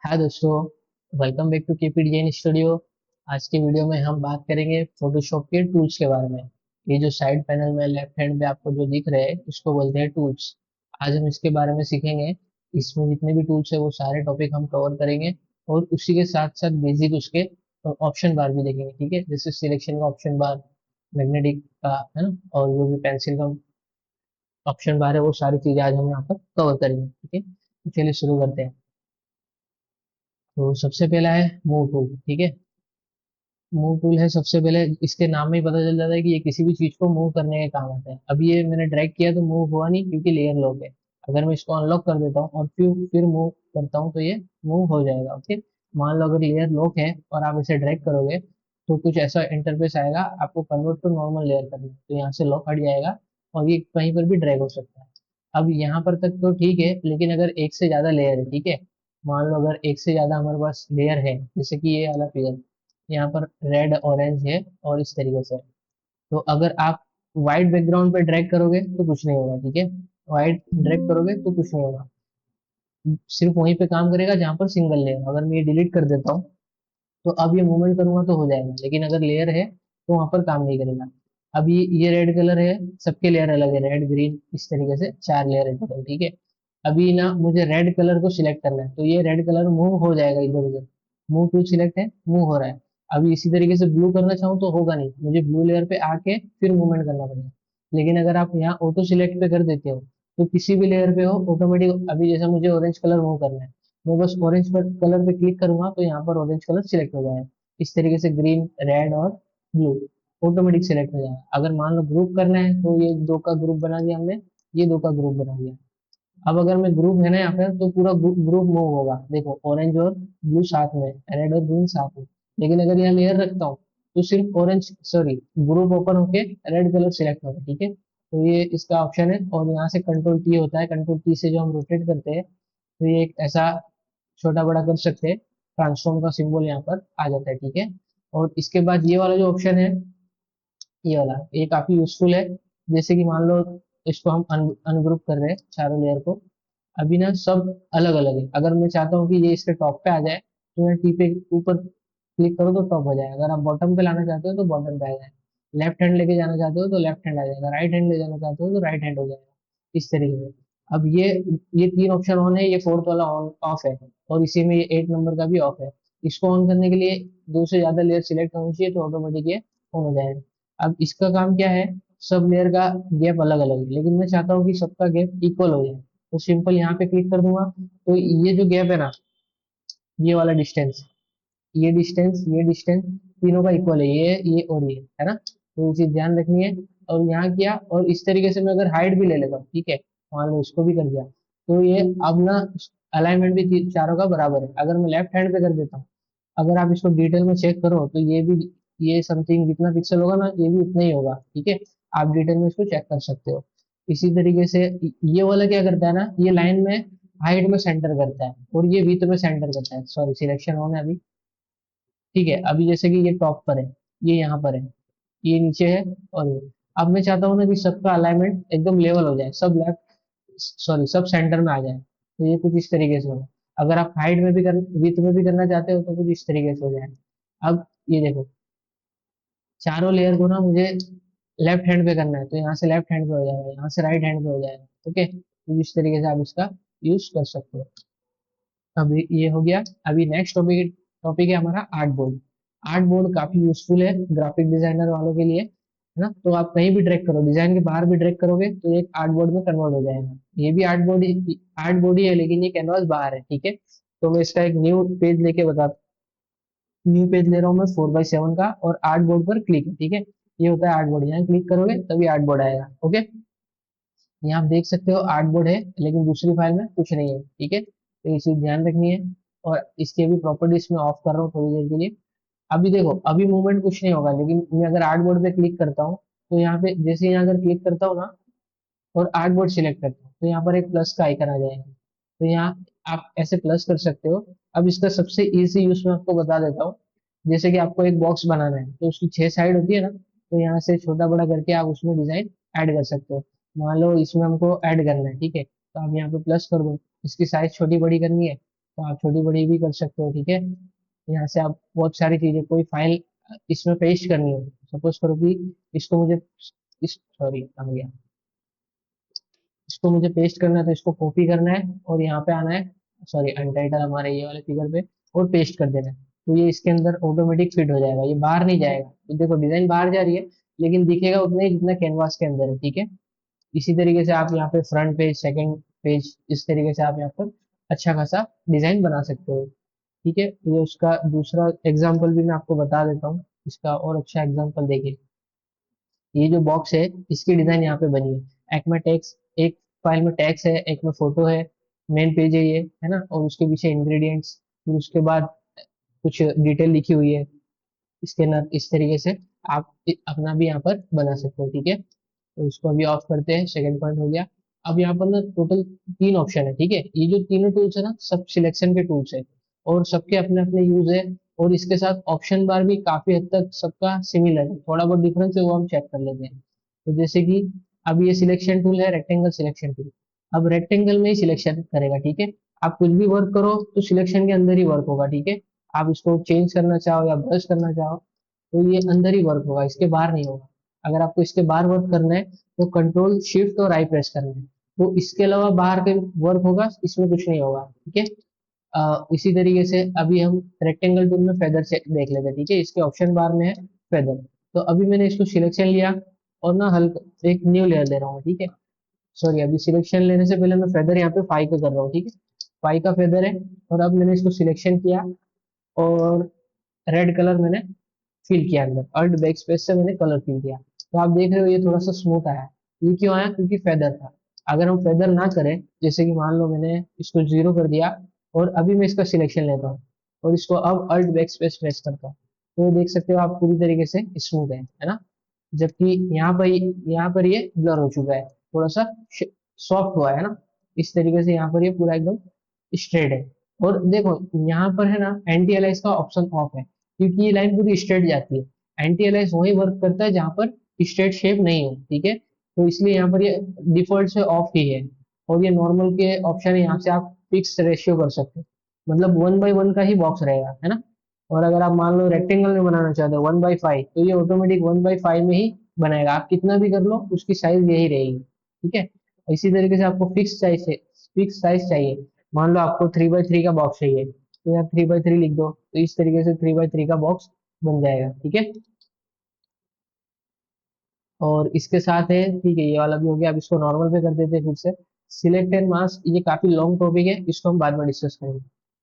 हाय दोस्तों, welcome back to KP design studio. आज के वीडियो में हम बात करेंगे फोटोशॉप के टूल्स के बारे में। ये जो साइड पैनल में लेफ्ट हैंड पे आपको जो दिख रहे हैं इसको बोलते हैं टूल्स। आज हम इसके बारे में सीखेंगे। इसमें जितने भी टूल्स है वो सारे टॉपिक हम कवर करेंगे और उसी के साथ साथ बेसिक उसके ऑप्शन बार भी देखेंगे। ठीक है, जैसे सिलेक्शन का ऑप्शन बार, मैग्नेटिक का है ना, और जो भी पेंसिल का ऑप्शन बार है वो सारी चीजें आज हम यहाँ पर कवर करेंगे। ठीक है, तो चलिए शुरू करते हैं। तो सबसे पहला है मूव टूल। ठीक है, मूव टूल है सबसे पहले। इसके नाम में ही पता चल जाता है कि ये किसी भी चीज को मूव करने के काम आता है। अब ये मैंने ड्रैग किया तो मूव हुआ नहीं क्योंकि लेयर लॉक है। अगर मैं इसको अनलॉक कर देता हूँ और फिर मूव करता हूँ तो ये मूव हो जाएगा। ओके, मान लो अगर लेयर लॉक है और आप इसे ड्रैग करोगे तो कुछ ऐसा इंटरफेस आएगा, आपको कन्वर्ट टू नॉर्मल लेयर करना है तो यहाँ से लॉक हट जाएगा और ये कहीं पर भी ड्रैग हो सकता है। अब यहाँ पर तक तो ठीक है, लेकिन अगर एक से ज्यादा लेयर है, ठीक है, मान लो अगर एक से ज्यादा हमारे पास लेयर है, जैसे कि ये वाला फिगर यहाँ पर रेड ऑरेंज है और इस तरीके से है। तो अगर आप व्हाइट बैकग्राउंड पे ड्रैग करोगे तो कुछ नहीं होगा। ठीक है, व्हाइट ड्रैग करोगे तो कुछ नहीं होगा, सिर्फ वहीं पे काम करेगा जहां पर सिंगल लेयर। अगर मैं ये डिलीट कर देता हूँ तो अब ये मूवमेंट करूंगा तो हो जाएगा, लेकिन अगर लेयर है तो वहां पर काम नहीं करेगा। अब ये रेड कलर है, सबके लेयर अलग है, रेड ग्रीन इस तरीके से चार लेयर है टोटल। ठीक है, अभी ना मुझे रेड कलर को सिलेक्ट करना है तो ये रेड कलर मूव हो जाएगा इधर उधर। मूव टू सिलेक्ट है, मूव हो रहा है। अभी इसी तरीके से ब्लू करना चाहूँ तो होगा नहीं, मुझे ब्लू लेयर पे आके फिर मूवमेंट करना पड़ेगा। लेकिन अगर आप यहाँ ऑटो सिलेक्ट पे कर देते हो तो किसी भी लेयर पे हो ऑटोमेटिक, अभी जैसे मुझे ऑरेंज कलर मूव करना है, मैं बस ऑरेंज पर कलर पे क्लिक करूंगा तो यहाँ पर ऑरेंज कलर सिलेक्ट हो जाएगा। इस तरीके से ग्रीन, रेड और ब्लू ऑटोमेटिक सिलेक्ट हो जाएगा। अगर मान लो ग्रुप करना है तो ये दो का ग्रुप बना दिया हमने, ये दो का ग्रुप बना दिया। अब अगर मैं ग्रुप है ना यहाँ पे तो पूरा ग्रुप मूव होगा। देखो ऑरेंज और ब्लू साथ में, रेड और ग्रीन साथ में। लेकिन अगर यहाँ लेयर रखता हूँ तो सिर्फ ऑरेंज, सॉरी, ग्रुप ओपन होके रेड कलर सिलेक्ट होगा। ठीक है, तो ये इसका ऑप्शन है। और यहाँ से कंट्रोल टी होता है, कंट्रोल टी से जो हम रोटेट करते हैं तो ये एक ऐसा छोटा बड़ा कर सकते हैं, ट्रांसफॉर्म का सिंबल यहाँ पर आ जाता है। ठीक है, और इसके बाद ये वाला जो ऑप्शन है, ये वाला, ये काफी यूजफुल है। जैसे कि मान लो इसको हम अनग्रुप कर रहे हैं चारों लेयर को। अभी ना सब अलग अलग है, अगर मैं चाहता हूँ कि ये इसके टॉप पे आ जाए तो मैं टी पे ऊपर क्लिक करो तो टॉप हो जाएगा। अगर आप बॉटम पे लाना चाहते हो तो बॉटम पे आ जाए, लेफ्ट हैंड लेके जाना चाहते हो तो लेफ्ट हैंड आ जाएगा, राइट हैंड ले जाना चाहते हो तो राइट हैंड हो जाएगा, इस तरीके से। अब ये तीन ऑप्शन ऑन है, ये फोर्थ वाला ऑन ऑफ है, और इसी में ये 8 नंबर का भी ऑफ है। इसको ऑन करने के लिए दो से ज्यादा लेयर सिलेक्ट होनी चाहिए तो ऑटोमेटिक ये ऑन हो जाएगा। अब इसका काम क्या है, सब लेयर का गैप अलग अलग है, लेकिन मैं चाहता हूँ कि सबका गैप इक्वल हो जाए तो सिंपल यहाँ पे क्लिक कर दूंगा। तो ये जो गैप है ना, ये वाला डिस्टेंस, ये डिस्टेंस तीनों का इक्वल है, ये और ये है ना, तो ये चीज ध्यान रखनी है। और यहाँ किया, और इस तरीके से मैं अगर हाइट भी ले लेता हूँ, ठीक है, मान लो इसको भी कर दिया, तो ये अब ना अलाइनमेंट भी चारों का बराबर है। अगर मैं लेफ्ट हैंड पे कर देता हूँ, अगर आप इसको डिटेल में चेक करो तो ये भी, ये समथिंग जितना पिक्सल होगा ना ये भी उतना ही होगा। ठीक है, आप डिटेल में इसको चेक कर सकते हो। इसी तरीके से ये वाला क्या करता है ना, ये लाइन में हाइट में सेंटर करता है और ये विड्थ में सेंटर करता है। सॉरी, सिलेक्शन होना है अभी। ठीक है, अभी जैसे कि ये टॉप पर है, ये यहाँ पर है, ये नीचे है, और ये। अब मैं चाहता हूँ ना कि सबका अलाइनमेंट एकदम लेवल हो जाए, सब लेफ्ट, सॉरी, सब सेंटर में आ जाए, तो ये कुछ इस तरीके से होगा। अगर आप हाइट में भी कर, विड्थ में भी करना चाहते हो तो कुछ इस तरीके से हो जाए। अब ये देखो, चारों लेयर को ना मुझे लेफ्ट हैंड पे करना है तो यहाँ से लेफ्ट हैंड पे हो जाएगा, यहाँ से राइट हैंड पे हो जाएगा। ओके, तो इस तरीके से आप इसका यूज कर सकते हो। अभी ये हो गया। अभी नेक्स्ट टॉपिक टॉपिक है हमारा आर्ट बोर्ड। आर्ट बोर्ड काफी यूजफुल है ग्राफिक डिजाइनर वालों के लिए, है ना। तो आप कहीं भी ड्रैग करो, डिजाइन के बाहर भी ड्रैग करोगे तो ये एक आर्ट बोर्ड में कन्वर्ट हो जाएगा। ये भी आर्ट बोर्ड ही है, लेकिन ये कैनवास बाहर है। ठीक है, तो मैं इसका एक न्यू पेज लेके बता, न्यू पेज ले रहा हूँ मैं 4x7 का, और आर्ट बोर्ड पर क्लिक है। ठीक है, ये होता है आर्ट बोर्ड, यहाँ क्लिक करोगे तभी आर्ट बोर्ड आएगा। ओके, यहाँ आप देख सकते हो आर्ट बोर्ड है, लेकिन दूसरी फाइल में कुछ नहीं है। ठीक है, तो ये चीज ध्यान रखनी है। और इसके भी प्रॉपर्टीज में ऑफ कर रहा हूँ थोड़ी देर के लिए। अभी देखो, अभी मूवमेंट कुछ नहीं होगा, लेकिन मैं अगर आर्ट बोर्ड पे क्लिक करता हूँ तो यहाँ पे, जैसे यहाँ अगर क्लिक करता हूँ ना और आर्ट बोर्ड सिलेक्ट करता हूँ तो यहाँ पर एक प्लस का आइकन आ जाएगा। तो यहाँ आप ऐसे प्लस कर सकते हो। अब इसका सबसे इजी यूज मैं आपको बता देता हूँ। जैसे कि आपको एक बॉक्स बनाना है तो उसकी 6 साइड होती है ना, तो यहाँ से छोटा बड़ा करके आप उसमें डिजाइन ऐड कर सकते हो। मान लो इसमें हमको ऐड करना है, ठीक है, तो आप यहाँ पे प्लस कर दो। इसकी साइज छोटी बड़ी करनी है तो आप छोटी बड़ी भी कर सकते हो, ठीक है। यहाँ से आप बहुत सारी चीजें, कोई फाइल इसमें पेस्ट करनी हो, सपोज करो कि इसको मुझे इस सॉरी आ गया, इसको मुझे पेस्ट करना है, तो इसको कॉपी करना है और यहाँ पे आना है, सॉरी अनटाइटल हमारे ये वाले फिगर पे, और पेस्ट कर देना है। तो ये इसके अंदर ऑटोमेटिक फिट हो जाएगा, ये बाहर नहीं जाएगा। तो देखो डिजाइन बाहर जा रही है, लेकिन दिखेगा उतना ही जितना कैनवास के अंदर है, ठीक है। इसी तरीके से आप यहाँ पे फ्रंट पेज, सेकंड पेज, इस तरीके से आप यहाँ पर अच्छा खासा डिजाइन बना सकते हो, ठीक है। ये उसका दूसरा एग्जाम्पल भी मैं आपको बता देता हूँ, इसका और अच्छा एग्जाम्पल देखिए। ये जो बॉक्स है, इसकी डिजाइन यहाँ पे बनी है, एक में टेक्स्ट, एक फाइल में टेक्स्ट है, एक में फोटो है, मेन पेज है ये, है ना, और उसके पीछे इंग्रेडिएंट्स, फिर उसके बाद कुछ डिटेल लिखी हुई है इसके अंदर। इस तरीके से आप अपना भी यहाँ पर बना सकते हो, ठीक है। तो इसको अभी ऑफ करते हैं, सेकंड पॉइंट हो गया। अब यहाँ पर ना टोटल 3 ऑप्शन है, ठीक है। ये जो तीनों टूल्स है ना, सब सिलेक्शन के टूल्स है, और सबके अपने अपने यूज है। और इसके साथ ऑप्शन बार भी काफी हद तक सबका सिमिलर है, थोड़ा बहुत डिफरेंस है वो हम चेक कर लेते हैं। तो जैसे कि अब ये सिलेक्शन टूल है, रेक्टेंगल सिलेक्शन टूल। अब रेक्टेंगल में ही सिलेक्शन करेगा, ठीक है। आप कुछ भी वर्क करो तो सिलेक्शन के अंदर ही वर्क होगा, ठीक है। आप इसको चेंज करना चाहो या ब्रश करना चाहो तो ये अंदर ही वर्क होगा, इसके बाहर नहीं होगा। अगर आपको इसके बाहर वर्क करना है तो कंट्रोल शिफ्ट और आई प्रेस करना है, तो इसके अलावा बाहर के वर्क होगा, इसमें कुछ नहीं होगा, ठीक है। इसी तरीके से अभी हम रेक्टेंगल टूल में फेदर से देख लेते हैं, ठीक है। इसके ऑप्शन बार में है फेदर। तो अभी मैंने इसको सिलेक्शन लिया और ना हल्का एक न्यू लेयर ले रहा हूँ, ठीक है। सॉरी, अभी सिलेक्शन लेने से पहले मैं फेदर यहाँ पे 5 का कर रहा हूँ, ठीक है। 5 का फेदर है, और अब मैंने इसको सिलेक्शन किया और रेड कलर मैंने फिल किया अंदर, अल्ट बैक स्पेस से मैंने कलर फिल किया। तो आप देख रहे हो ये थोड़ा सा स्मूथ आया। ये क्यों आया? क्योंकि फेदर था। अगर हम फेदर ना करें, जैसे कि मान लो मैंने इसको 0 कर दिया और अभी मैं इसका सिलेक्शन लेता हूँ और इसको अब अल्ट बैक स्पेस प्रेस करता हूँ, तो देख सकते हो आप पूरी तरीके से स्मूथ है ना। जबकि यहाँ पर ये ब्लर हो चुका है, थोड़ा सा सॉफ्ट हुआ है ना। इस तरीके से यहाँ पर ये पूरा एकदम स्ट्रेट है। और देखो यहाँ पर है ना, एंटी अलाइज का ऑप्शन ऑफ है, क्योंकि ये लाइन पूरी स्ट्रेट जाती है। एंटी अलाइज वही वर्क करता है जहां पर स्ट्रेट शेप नहीं हो, ठीक है। तो इसलिए यहाँ पर ये डिफॉल्ट से ऑफ ही है। और ये नॉर्मल के ऑप्शन है, यहाँ से आप फिक्स रेशियो कर सकते हो, मतलब 1/1 का ही बॉक्स रहेगा, है ना। और अगर आप मान लो रेक्टेंगल में बनाना चाहते हो 1/5, तो ये ऑटोमेटिक 1/5 में ही बनाएगा, आप कितना भी कर लो उसकी साइज यही रहेगी, ठीक है। इसी तरीके से आपको फिक्स साइज चाहिए, मान लो आपको 3/3 का बॉक्स चाहिए, तो यहाँ 3/3 लिख दो, तो इस तरीके से 3/3 का बॉक्स बन जाएगा, ठीक है। और इसके साथ है, ठीक है, ये वाला भी हो गया। अब इसको नॉर्मल पे कर देते हैं फिर से। सिलेक्ट एंड मास्क, ये काफी लॉन्ग टॉपिक है, इसको हम बाद में डिस्कस करेंगे।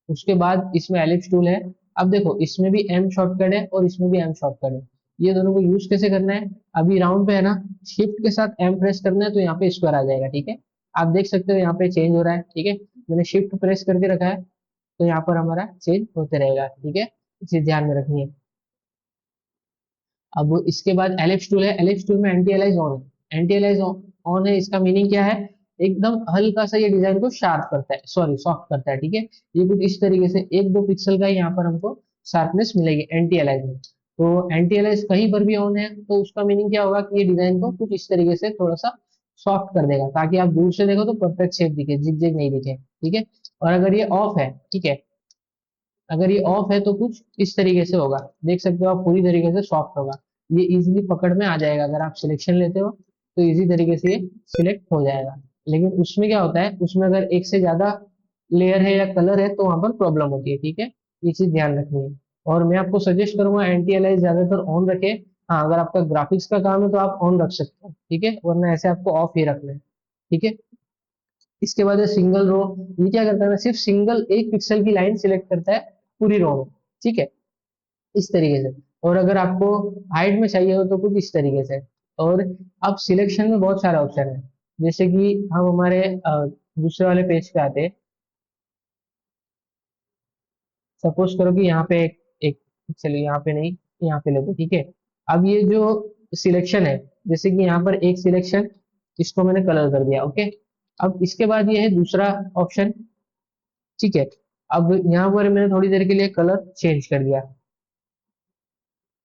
उसके बाद इसमें एलिप्स टूल है। अब देखो इसमें भी एम शॉर्टकट है और इसमें भी एम शॉर्टकट है। ये दोनों को यूज कैसे करना है? अभी राउंड पे है ना, शिफ्ट के साथ एम प्रेस करना है तो यहाँ पे स्क्वायर आ जाएगा, ठीक है। आप देख सकते हो यहाँ पे चेंज हो रहा है, ठीक है। मैंने शिफ्ट प्रेस करके रखा है, तो यहाँ पर हमारा चेंज होते रहेगा, ठीक है। चीज ध्यान में रखनी है। अब इसके बाद एलिप्स टूल है, एलिप्स टूल में एंटी एलाइज ऑन है, एंटी एलाइज ऑन है, इसका मीनिंग क्या है? एकदम हल्का सा ये डिजाइन को शार्प करता है, सॉरी सॉफ्ट करता है, ठीक है। ये कुछ इस तरीके से 1-2 पिक्सल का यहाँ पर हमको शार्पनेस मिलेगी एंटी एलाइज में। तो एंटी एलाइज कहीं पर भी ऑन है तो उसका मीनिंग क्या होगा कि ये डिजाइन को कुछ इस तरीके से थोड़ा सा सॉफ्ट कर देगा, ताकि आप दूर से देखो तो परफेक्ट शेप दिखे, जिग जिग नहीं दिखे, ठीक है। और अगर ये ऑफ है, ठीक है, अगर ये ऑफ है तो कुछ इस तरीके से होगा, देख सकते हो आप, पूरी तरीके से सॉफ्ट होगा। ये इजीली पकड़ में आ जाएगा, अगर आप सिलेक्शन लेते हो तो इजी तरीके से ये सिलेक्ट हो जाएगा। लेकिन उसमें क्या होता है, उसमें अगर एक से ज्यादा लेयर है या कलर है तो वहां पर प्रॉब्लम होती है, ठीक है। ये चीज ध्यान रखनी है। और मैं आपको सजेस्ट करूंगा एंटी अलाइज ज्यादातर ऑन रखे। हाँ, अगर आपका ग्राफिक्स का काम है तो आप ऑन रख सकते हो, ठीक है, वरना ऐसे आपको ऑफ ही रखना है, ठीक है। इसके बाद है सिंगल रो। ये क्या करता है ना, सिर्फ सिंगल 1 पिक्सल की लाइन सिलेक्ट करता है पूरी रो में, ठीक है, इस तरीके से। और अगर आपको हाइट में चाहिए हो तो कुछ इस तरीके से। और अब सिलेक्शन में बहुत सारे ऑप्शन है, जैसे कि हम हमारे दूसरे वाले पेज पे आते हैं। सपोज करो कि यहाँ पे एक चलिए यहाँ पे नहीं, यहाँ पे लेते, ठीक है। अब ये जो सिलेक्शन है, जैसे कि यहाँ पर एक सिलेक्शन, इसको मैंने कलर कर दिया, ओके। अब इसके बाद ये है दूसरा ऑप्शन, ठीक है। अब यहाँ पर मैंने थोड़ी देर के लिए कलर चेंज कर दिया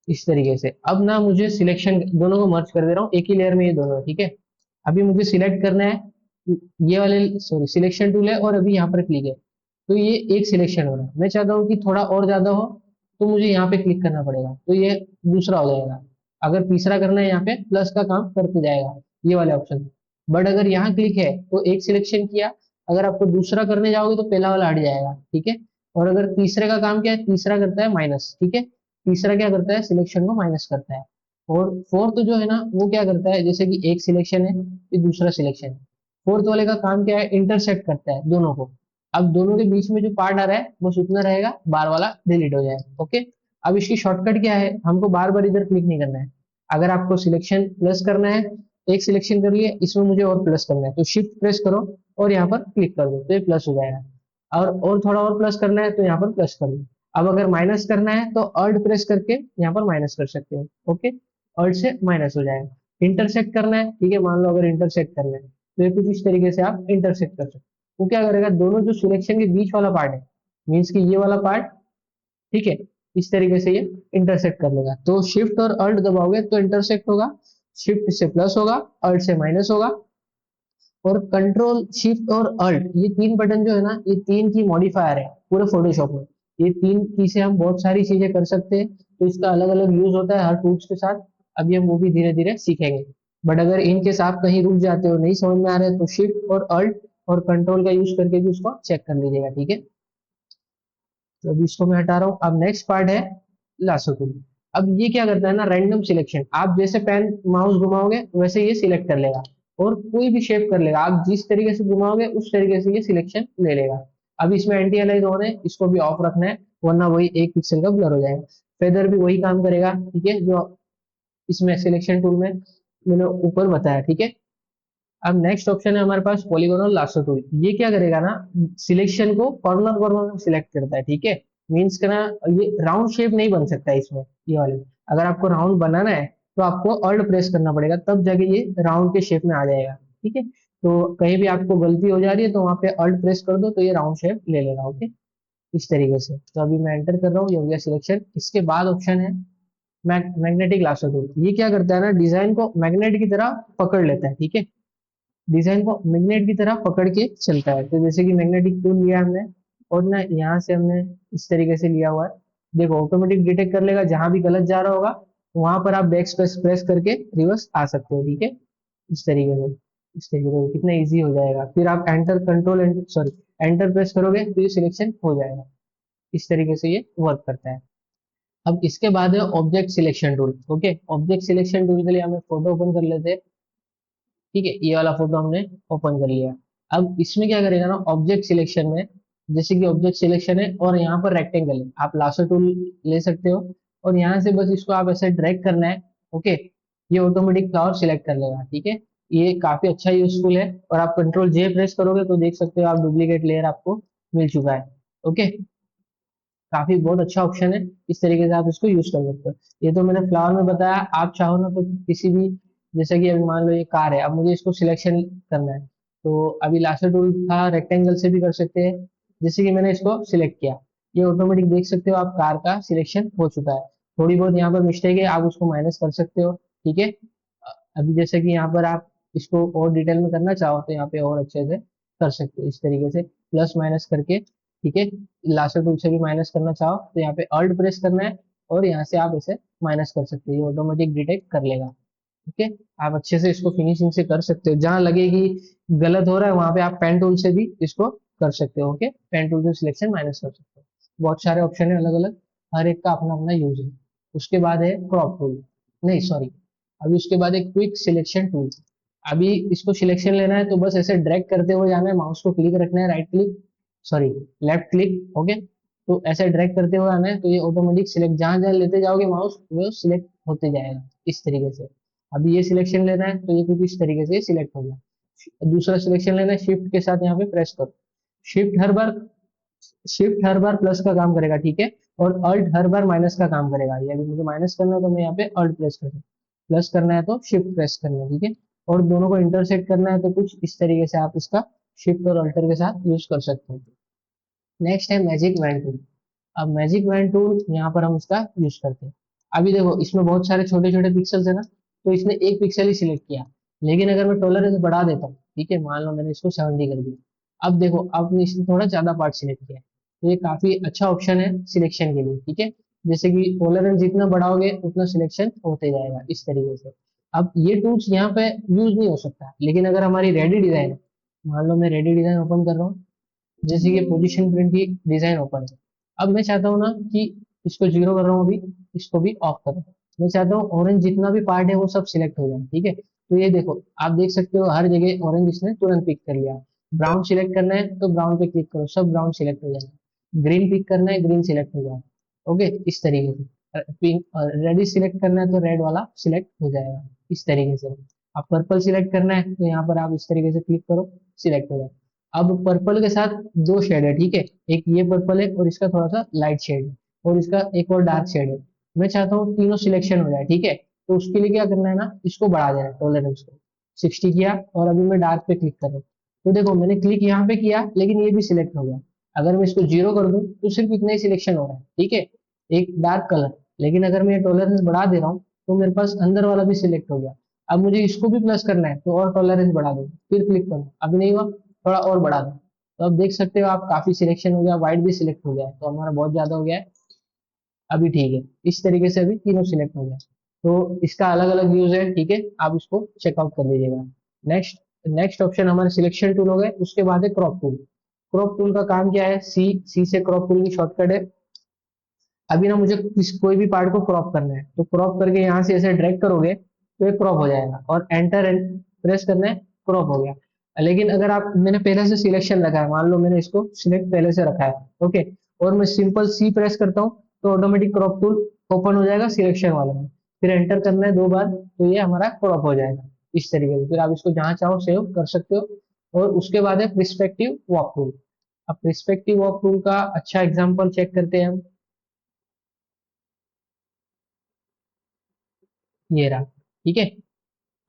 इस तरीके से। अब ना मुझे सिलेक्शन दोनों को मर्ज कर दे रहा हूँ एक ही लेयर में, ये दोनों, ठीक है। अभी मुझे सिलेक्ट करना है ये वाले, सॉरी सिलेक्शन टूल है और अभी यहाँ पर क्लिक है। तो ये एक सिलेक्शन हो रहा है। मैं चाहता हूँ कि थोड़ा और ज्यादा हो, तो मुझे यहाँ पे क्लिक करना पड़ेगा, तो ये दूसरा हो जाएगा। अगर तीसरा करना है, यहाँ पे प्लस का काम करते जाएगा, ये वाले ऑप्शन। बट अगर यहाँ क्लिक है तो एक सिलेक्शन किया, अगर आपको दूसरा करने जाओगे तो पहला वाला हट जाएगा, ठीक है। और अगर तीसरे का काम क्या है, तीसरा करता है माइनस, ठीक है। तीसरा क्या करता है, सिलेक्शन को माइनस करता है। और फोर्थ जो है ना, वो क्या करता है, जैसे कि एक सिलेक्शन है, ये दूसरा सिलेक्शन है, फोर्थ वाले का काम क्या है, इंटरसेक्ट करता है दोनों को। अब दोनों के बीच में जो पार्ट आ रहा है बस उतना रहेगा, बार वाला डिलीट हो जाएगा, ओके। अब इसकी शॉर्टकट क्या है, हमको बार बार इधर क्लिक नहीं करना है। अगर आपको सिलेक्शन प्लस करना है, एक सिलेक्शन कर लिए, इसमें मुझे और प्लस करना है, तो शिफ्ट प्रेस करो और यहाँ पर क्लिक कर दो, तो ये प्लस हो जाएगा। और थोड़ा और प्लस करना है तो यहाँ पर प्लस कर दो। अब अगर माइनस करना है तो अल्ट प्रेस करके यहाँ पर माइनस कर सकते हो, ओके। अल्ट से माइनस हो जाएगा। इंटरसेक्ट करना है, ठीक है, मान लो अगर इंटरसेक्ट करना है तो ये कुछ इस तरीके से आप इंटरसेक्ट कर सकते हो। वो क्या करेगा, दोनों जो सिलेक्शन के बीच वाला पार्ट है, मीन्स कि ये वाला पार्ट, ठीक है, इस तरीके से ये इंटरसेक्ट कर लेगा। तो शिफ्ट और अल्ट दबाओगे तो इंटरसेक्ट होगा, शिफ्ट से प्लस होगा, अल्ट से माइनस होगा। और कंट्रोल शिफ्ट और अल्ट, ये तीन बटन जो है ना, ये तीन की मॉडिफायर है पूरे फोटोशॉप में। ये तीन की से हम बहुत सारी चीजें कर सकते हैं, तो इसका अलग अलग यूज होता है हर टूल्स के साथ। अभी हम वो भी धीरे धीरे सीखेंगे। बट अगर इनके साथ कहीं रुक जाते हो, नहीं समझ में आ रहा है, तो शिफ्ट और अल्ट और कंट्रोल का यूज करके भी उसको चेक कर लीजिएगा, ठीक है। तो अभी इसको मैं हटा रहा हूँ। अब नेक्स्ट पार्ट है लासो टूल। अब ये क्या करता है ना, रैंडम सिलेक्शन। आप जैसे पेन माउस घुमाओगे वैसे ये सिलेक्ट कर लेगा, और कोई भी शेप कर लेगा। आप जिस तरीके से घुमाओगे उस तरीके से ये सिलेक्शन ले लेगा। अब इसमें एंटी अलाइज ऑन है, इसको भी ऑफ रखना है, वरना वही एक पिक्सल का ब्लर हो जाएगा। फेदर भी वही काम करेगा, ठीक है, जो इसमें सिलेक्शन टूल में मैंने ऊपर बताया, ठीक है। अब नेक्स्ट ऑप्शन है हमारे पास पॉलीगोनल लासो टूल। ये क्या करेगा ना, सिलेक्शन को कॉर्नर कॉर्नर में सिलेक्ट करता है, ठीक है। मीन्स का ना, ये राउंड शेप नहीं बन सकता है इसमें, ये वाले। अगर आपको राउंड बनाना है तो आपको अल्ट प्रेस करना पड़ेगा, तब जाके ये राउंड के शेप में आ जाएगा, ठीक है। तो कहीं भी आपको गलती हो जा रही है तो वहां पे अल्ट प्रेस कर दो, तो ये राउंड शेप ले लेगा, ओके। इस तरीके से। तो अभी मैं एंटर कर रहा हूँ, ये हो गया सिलेक्शन। इसके बाद ऑप्शन है मैग्नेटिक लासो टूल। ये क्या करता है ना, डिजाइन को मैग्नेट की तरह पकड़ लेता है, ठीक है। डिजाइन को मैग्नेट की तरह पकड़ के चलता है। तो जैसे कि मैग्नेटिक टूल लिया हमने, और ना यहाँ से हमने इस तरीके से लिया हुआ है, देखो ऑटोमेटिक डिटेक्ट कर लेगा, जहां भी गलत जा रहा होगा वहां पर आप बैक स्पेस प्रेस करके रिवर्स आ सकते हो, ठीक है। इस तरीके से, इस तरीके से कितना इजी हो जाएगा। फिर आप enter control enter sorry enter press करोगे तो ये सिलेक्शन हो जाएगा। इस तरीके से ये वर्क करता है। अब इसके बाद है object selection tool, okay. Object selection tool के लिए हमें फोटो ओपन कर लेते हैं, ठीक है। ये वाला फोटो हमने ओपन कर लिया। अब इसमें क्या करेगा ना, ऑब्जेक्ट सिलेक्शन में, जैसे कि ऑब्जेक्ट सिलेक्शन है और यहाँ पर रेक्टेंगल है, आप लासो टूल ले सकते हो, और यहाँ से बस इसको आप ऐसे ड्रैग करना है, ओके। ये ऑटोमेटिक फ्लावर सिलेक्ट कर लेगा, ठीक है। ये काफी अच्छा यूजफुल है। और आप कंट्रोल जे प्रेस करोगे तो देख सकते हो आप डुप्लीकेट लेयर आपको मिल चुका है, ओके। काफी बहुत अच्छा ऑप्शन है, इस तरीके से आप इसको यूज कर सकते हो। ये तो मैंने फ्लावर में बताया, आप चाहो ना तो किसी भी, जैसे कि अभी मान लो ये कार है, अब मुझे इसको सिलेक्शन करना है, तो अभी लासो टूल था, रेक्टेंगल से भी कर सकते हैं। जैसे कि मैंने इसको सिलेक्ट किया, ये ऑटोमेटिक देख सकते हो आप कार का सिलेक्शन हो चुका है। थोड़ी बहुत यहाँ पर मिस्टेक है, आप उसको माइनस कर सकते हो, ठीक है। अभी जैसे कि यहाँ पर आप इसको और डिटेल में करना चाहो तो यहाँ पे और अच्छे से कर सकते हो, इस तरीके से प्लस माइनस करके, ठीक है। लास्ट टूल से भी माइनस करना चाहो तो यहाँ पे अल्ट प्रेस करना है, और यहाँ से आप इसे माइनस कर सकते हो, ये ऑटोमेटिक डिटेक्ट कर लेगा, ठीक है। आप अच्छे से इसको फिनिशिंग से कर सकते हो, जहां लगे कि गलत हो रहा है वहां पे आप पेन टूल से भी इसको कर सकते हो, ओके। पेन टूल से सिलेक्शन माइनस कर सकते हो। बहुत सारे ऑप्शन है अलग अलग, हर एक का अपना अपना यूज है। उसके बाद है क्रॉप टूल, नहीं सॉरी, अभी उसके बाद एक क्विक सिलेक्शन टूल। अभी इसको सिलेक्शन लेना है तो बस ऐसे ड्रैग करते हुए जाना है, माउस को क्लिक रखना है, right click sorry left click, okay. तो ऐसे ड्रैग करते हुए आना है, तो ये ऑटोमेटिक सिलेक्ट, जहां जहां लेते जाओगे माउस वो सिलेक्ट होते जाएगा, इस तरीके से। अभी ये सिलेक्शन लेना है तो ये कुछ इस तरीके से सिलेक्ट हो गया। दूसरा सिलेक्शन लेना है, शिफ्ट के साथ यहाँ पे प्रेस करो। शिफ्ट हर बार शिफ्ट हर बार प्लस का काम करेगा, ठीक है। और अल्ट हर बार माइनस का काम करेगा। ये अभी मुझे माइनस करना है तो मैं यहाँ पे अल्ट प्रेस करूँ, प्लस करना है तो शिफ्ट प्रेस करना है, ठीक है। और दोनों को इंटरसेक्ट करना है तो कुछ इस तरीके से आप इसका शिफ्ट और अल्टर के साथ यूज कर सकते हो। नेक्स्ट है मैजिक वैन टूल। अब मैजिक वैन टूल यहाँ पर हम इसका यूज करते हैं। अभी देखो इसमें बहुत सारे छोटे छोटे पिक्सल्स है ना, तो इसने एक पिक्सल ही सिलेक्ट किया। लेकिन अगर मैं टॉलरेंस बढ़ा देता हूँ, ठीक है, मान लो मैंने इसको 70 कर दिया, अब देखो, आपने इसमें थोड़ा ज्यादा पार्ट सिलेक्ट किया है, तो ये काफी अच्छा ऑप्शन है सिलेक्शन के लिए, ठीक है। जैसे कि टॉलरेंस जितना बढ़ाओगे उतना सिलेक्शन होते जाएगा इस तरीके से। अब ये टूल्स यहाँ पे यूज नहीं हो सकता, लेकिन अगर हमारी रेडी डिजाइन है, मान लो मैं रेडी डिजाइन ओपन कर रहा हूँ, जैसे कि पोजीशन प्रिंट की डिजाइन ओपन है। अब मैं चाहता हूँ ना कि इसको जीरो कर रहा हूँ अभी, इसको भी ऑफ करो। मैं चाहता हूँ ऑरेंज जितना भी पार्ट है वो सब सिलेक्ट हो जाए, ठीक है। तो ये देखो, आप देख सकते हो हर जगह ऑरेंज इसने तुरंत पिक कर लिया। ब्राउन सिलेक्ट करना है तो ब्राउन पे क्लिक करो, सब ब्राउन सिलेक्ट हो जाएगा। ग्रीन पिक करना है, ग्रीन सिलेक्ट हो जाएगा। ओके, इस तरीके से। पिंक, रेड सिलेक्ट करना है तो रेड वाला सिलेक्ट हो जाएगा इस तरीके से। आप पर्पल सिलेक्ट करना है तो यहाँ पर आप इस तरीके से क्लिक करो, सिलेक्ट हो जाए। अब पर्पल के साथ दो शेड है, ठीक है। एक ये पर्पल है और इसका थोड़ा सा लाइट शेड है, और इसका एक और डार्क शेड है। मैं चाहता हूँ तीनों सिलेक्शन हो जाए, ठीक है। तो उसके लिए क्या करना है ना, इसको बढ़ा देना है टॉलरेंस को, 60 किया, और अभी मैं डार्क पे क्लिक कर रहा हूँ। तो देखो, मैंने क्लिक यहाँ पे किया लेकिन ये भी सिलेक्ट हो गया। अगर मैं इसको जीरो कर दूं तो सिर्फ इतना ही सिलेक्शन हो रहा है, ठीक है, एक डार्क कलर। लेकिन अगर मैं टॉलरेंस बढ़ा दे रहा हूँ तो मेरे पास अंदर वाला भी सिलेक्ट हो गया। अब मुझे इसको भी प्लस करना है तो और टॉलरेंस बढ़ा दूं, फिर क्लिक करूँ, अभी नहीं हुआ, थोड़ा और बढ़ा दूं। तो अब देख सकते हो आप, काफी सिलेक्शन हो गया, व्हाइट भी सिलेक्ट हो गया है, तो हमारा बहुत ज्यादा हो गया है। अभी ठीक है, इस तरीके से अभी तीनों सिलेक्ट हो गया। तो इसका अलग अलग यूज है, ठीक है, आप इसको चेकआउट कर लीजिएगा। नेक्स्ट नेक्स्ट ऑप्शन हमारे सिलेक्शन टूल हो गए, उसके बाद है क्रॉप टूल। क्रॉप टूल का काम क्या है, सी सी से क्रॉप टूल की शॉर्टकट है। अभी ना मुझे कोई भी पार्ट को क्रॉप करना है, तो क्रॉप करके यहाँ से ऐसे ड्रैग करोगे तो ये क्रॉप हो जाएगा, और एंटर प्रेस करना है, क्रॉप हो गया। लेकिन अगर आप, मैंने पहले से सिलेक्शन रखा है, मान लो मैंने इसको सिलेक्ट पहले से रखा है, ओके, और मैं सिंपल सी प्रेस करता हूँ तो ऑटोमेटिक क्रॉप टूल ओपन हो जाएगा सिलेक्शन वाला में। फिर एंटर करना है दो बार तो ये हमारा क्रॉप हो जाएगा इस तरीके से। फिर आप इसको जहां चाहो सेव कर सकते हो। और उसके बाद है प्रिस्पेक्टिव वॉक टूल। अब प्रिस्पेक्टिव वॉक टूल का अच्छा एग्जांपल चेक करते हैं हम। ये रहा, ठीक है।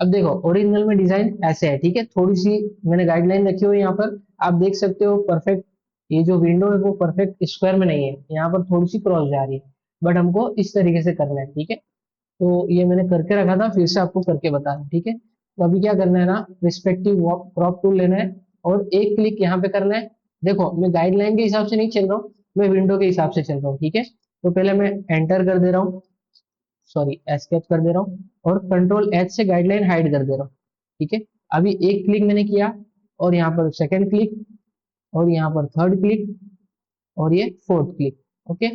अब देखो, ओरिजिनल में डिजाइन ऐसे है, ठीक है, थोड़ी सी मैंने गाइडलाइन रखी हुई है यहाँ पर, आप देख सकते हो परफेक्ट। ये जो विंडो है वो परफेक्ट स्क्वायर में नहीं है, यहाँ पर थोड़ी सी क्रॉस जा रही है, बट हमको इस तरीके से करना है, ठीक है। तो ये मैंने करके रखा था, फिर से आपको करके बता रहा हूँ, ठीक है। तो अभी क्या करना है ना, रिस्पेक्टिव क्रॉप टूल लेना है, और एक क्लिक यहाँ पे करना है। देखो, मैं गाइडलाइन के हिसाब से नहीं चल रहा हूँ, मैं विंडो के हिसाब से चल रहा हूँ, ठीक है। तो पहले मैं एंटर कर दे रहा हूँ, सॉरी एस्केप कर दे रहा हूँ, और कंट्रोल एच से गाइडलाइन हाइड कर दे रहा हूँ, ठीक है। अभी एक क्लिक मैंने किया, और यहाँ पर सेकंड क्लिक, और यहाँ पर थर्ड क्लिक, और ये फोर्थ क्लिक, ओके।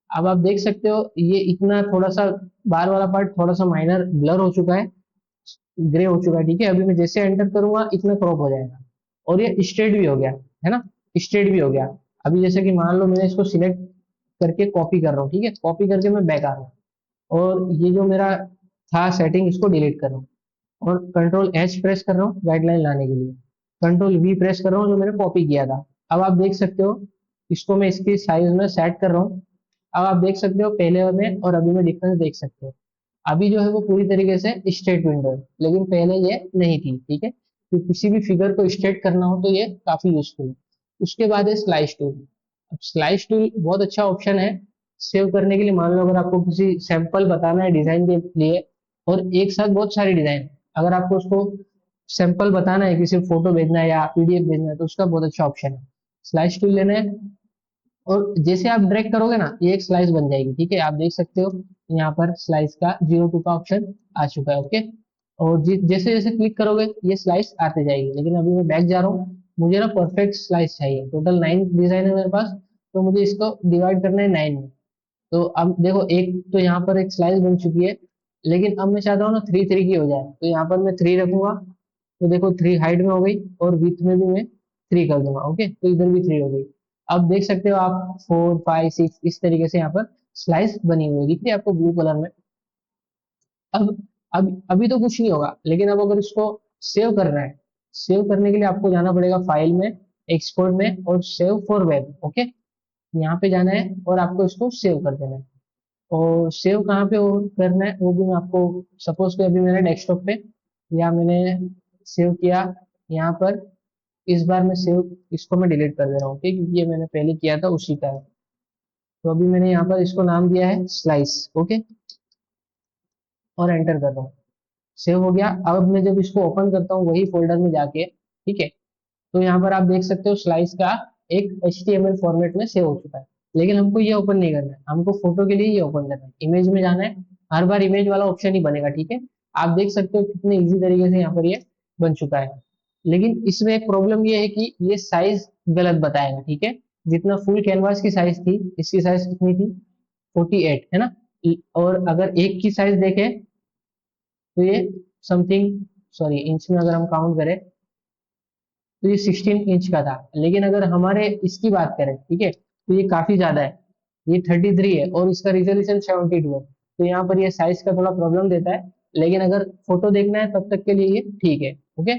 अब आप देख सकते हो ये इतना थोड़ा सा बार वाला पार्ट थोड़ा सा माइनर ब्लर हो चुका है, ग्रे हो चुका है, ठीक है। अभी मैं जैसे एंटर करूंगा इतना क्रॉप हो जाएगा, और ये स्ट्रेट भी हो गया, है ना, स्ट्रेट भी हो गया। अभी जैसे कि मान लो मैंने इसको सिलेक्ट करके कॉपी कर रहा हूँ, ठीक है, कॉपी करके मैं बैक आ रहा हूँ, और ये जो मेरा था सेटिंग, इसको डिलीट कर रहा हूँ, और कंट्रोल एच प्रेस कर रहा हूँ गाइडलाइन लाने के लिए, कंट्रोल वी प्रेस कर रहा हूँ जो मैंने कॉपी किया था। अब आप देख सकते हो, इसको मैं इसकी साइज में सेट कर रहा हूँ। अब आप देख सकते हो पहले में और अभी में डिफरेंस देख सकते हो। अभी जो है वो पूरी तरीके से स्ट्रेट विंडो है, लेकिन पहले ये नहीं थी, ठीक है। तो किसी भी फिगर को स्ट्रेट करना हो तो ये काफी यूजफुल है। उसके बाद है स्लाइस टूल। अब स्लाइस टूल बहुत अच्छा ऑप्शन है सेव करने के लिए। मान लो अगर आपको किसी सैंपल बताना है डिजाइन के लिए, और एक साथ बहुत सारी डिजाइन, अगर आपको उसको सैंपल बताना है, किसी फोटो भेजना है या पीडीएफ भेजना है, तो उसका बहुत अच्छा ऑप्शन है। स्लाइस टूल लेना है, और जैसे आप ड्रैग करोगे ना ये एक स्लाइस बन जाएगी, ठीक है। आप देख सकते हो यहाँ पर स्लाइस का 02 का ऑप्शन आ चुका है, ओके। और जैसे जैसे क्लिक करोगे ये स्लाइस आते जाएगी। लेकिन अभी मैं बैक जा रहा हूँ, मुझे ना परफेक्ट स्लाइस चाहिए। टोटल 9 डिजाइन है मेरे पास, तो मुझे इसको डिवाइड करना है 9 में। तो अब देखो, एक तो यहाँ पर एक स्लाइस बन चुकी है, लेकिन अब मैं चाहता हूँ ना 3 3 की हो जाए, तो यहाँ पर मैं 3 रखूंगा। तो देखो 3 हाइट में हो गई, और विथ में भी मैं 3 कर दूंगा, ओके, तो इधर भी 3 हो गई। अब देख सकते हो आप 4 5 6 इस तरीके से यहाँ पर स्लाइस बनी हुई है, दिख रही है आपको ब्लू कलर में। अब अभी तो कुछ नहीं होगा, लेकिन अब अगर इसको सेव करना है, सेव करने के लिए आपको जाना पड़ेगा फाइल में, एक्सपोर्ट में, और सेव फॉर वेब, ओके। यहाँ पे जाना है और आपको इसको सेव कर देना है। और सेव कहाँ पे करना है वो भी मैं आपको, सपोज कि अभी मैंने डेस्कटॉप पे, या मैंने सेव किया यहाँ पर, इस बार मैं सेव, इसको मैं डिलीट कर दे रहा हूँ, ठीक, क्योंकि ये मैंने पहले किया था उसी का है। तो अभी मैंने यहाँ पर इसको नाम दिया है स्लाइस, ओके, और एंटर कर रहा हूँ। सेव हो गया। अब मैं जब इसको ओपन करता हूँ वही फोल्डर में जाके, ठीक है, तो यहाँ पर आप देख सकते हो स्लाइस का एक HTML फॉर्मेट में सेव हो चुका है। लेकिन हमको ये ओपन नहीं करना है, हमको फोटो के लिए ये ओपन करना है, इमेज में जाना है। हर बार इमेज वाला ऑप्शन ही बनेगा, ठीक है। आप देख सकते हो कितने इजी तरीके से यहाँ पर ये बन चुका है। लेकिन इसमें एक प्रॉब्लम ये है कि ये साइज गलत बताएगा, ठीक है। जितना फुल कैनवास की साइज थी, इसकी साइज कितनी थी, 48 है ना। और अगर एक की साइज देखें तो ये समथिंग, सॉरी इंच में अगर हम काउंट करें तो ये 16 इंच का था। लेकिन अगर हमारे इसकी बात करें, ठीक है, तो ये काफी ज्यादा है, ये 33 है और इसका रिजोल्यूशन 72 है। तो यहाँ पर ये साइज का थोड़ा प्रॉब्लम देता है। लेकिन अगर फोटो देखना है तब तक के लिए ये ठीक है, ओके।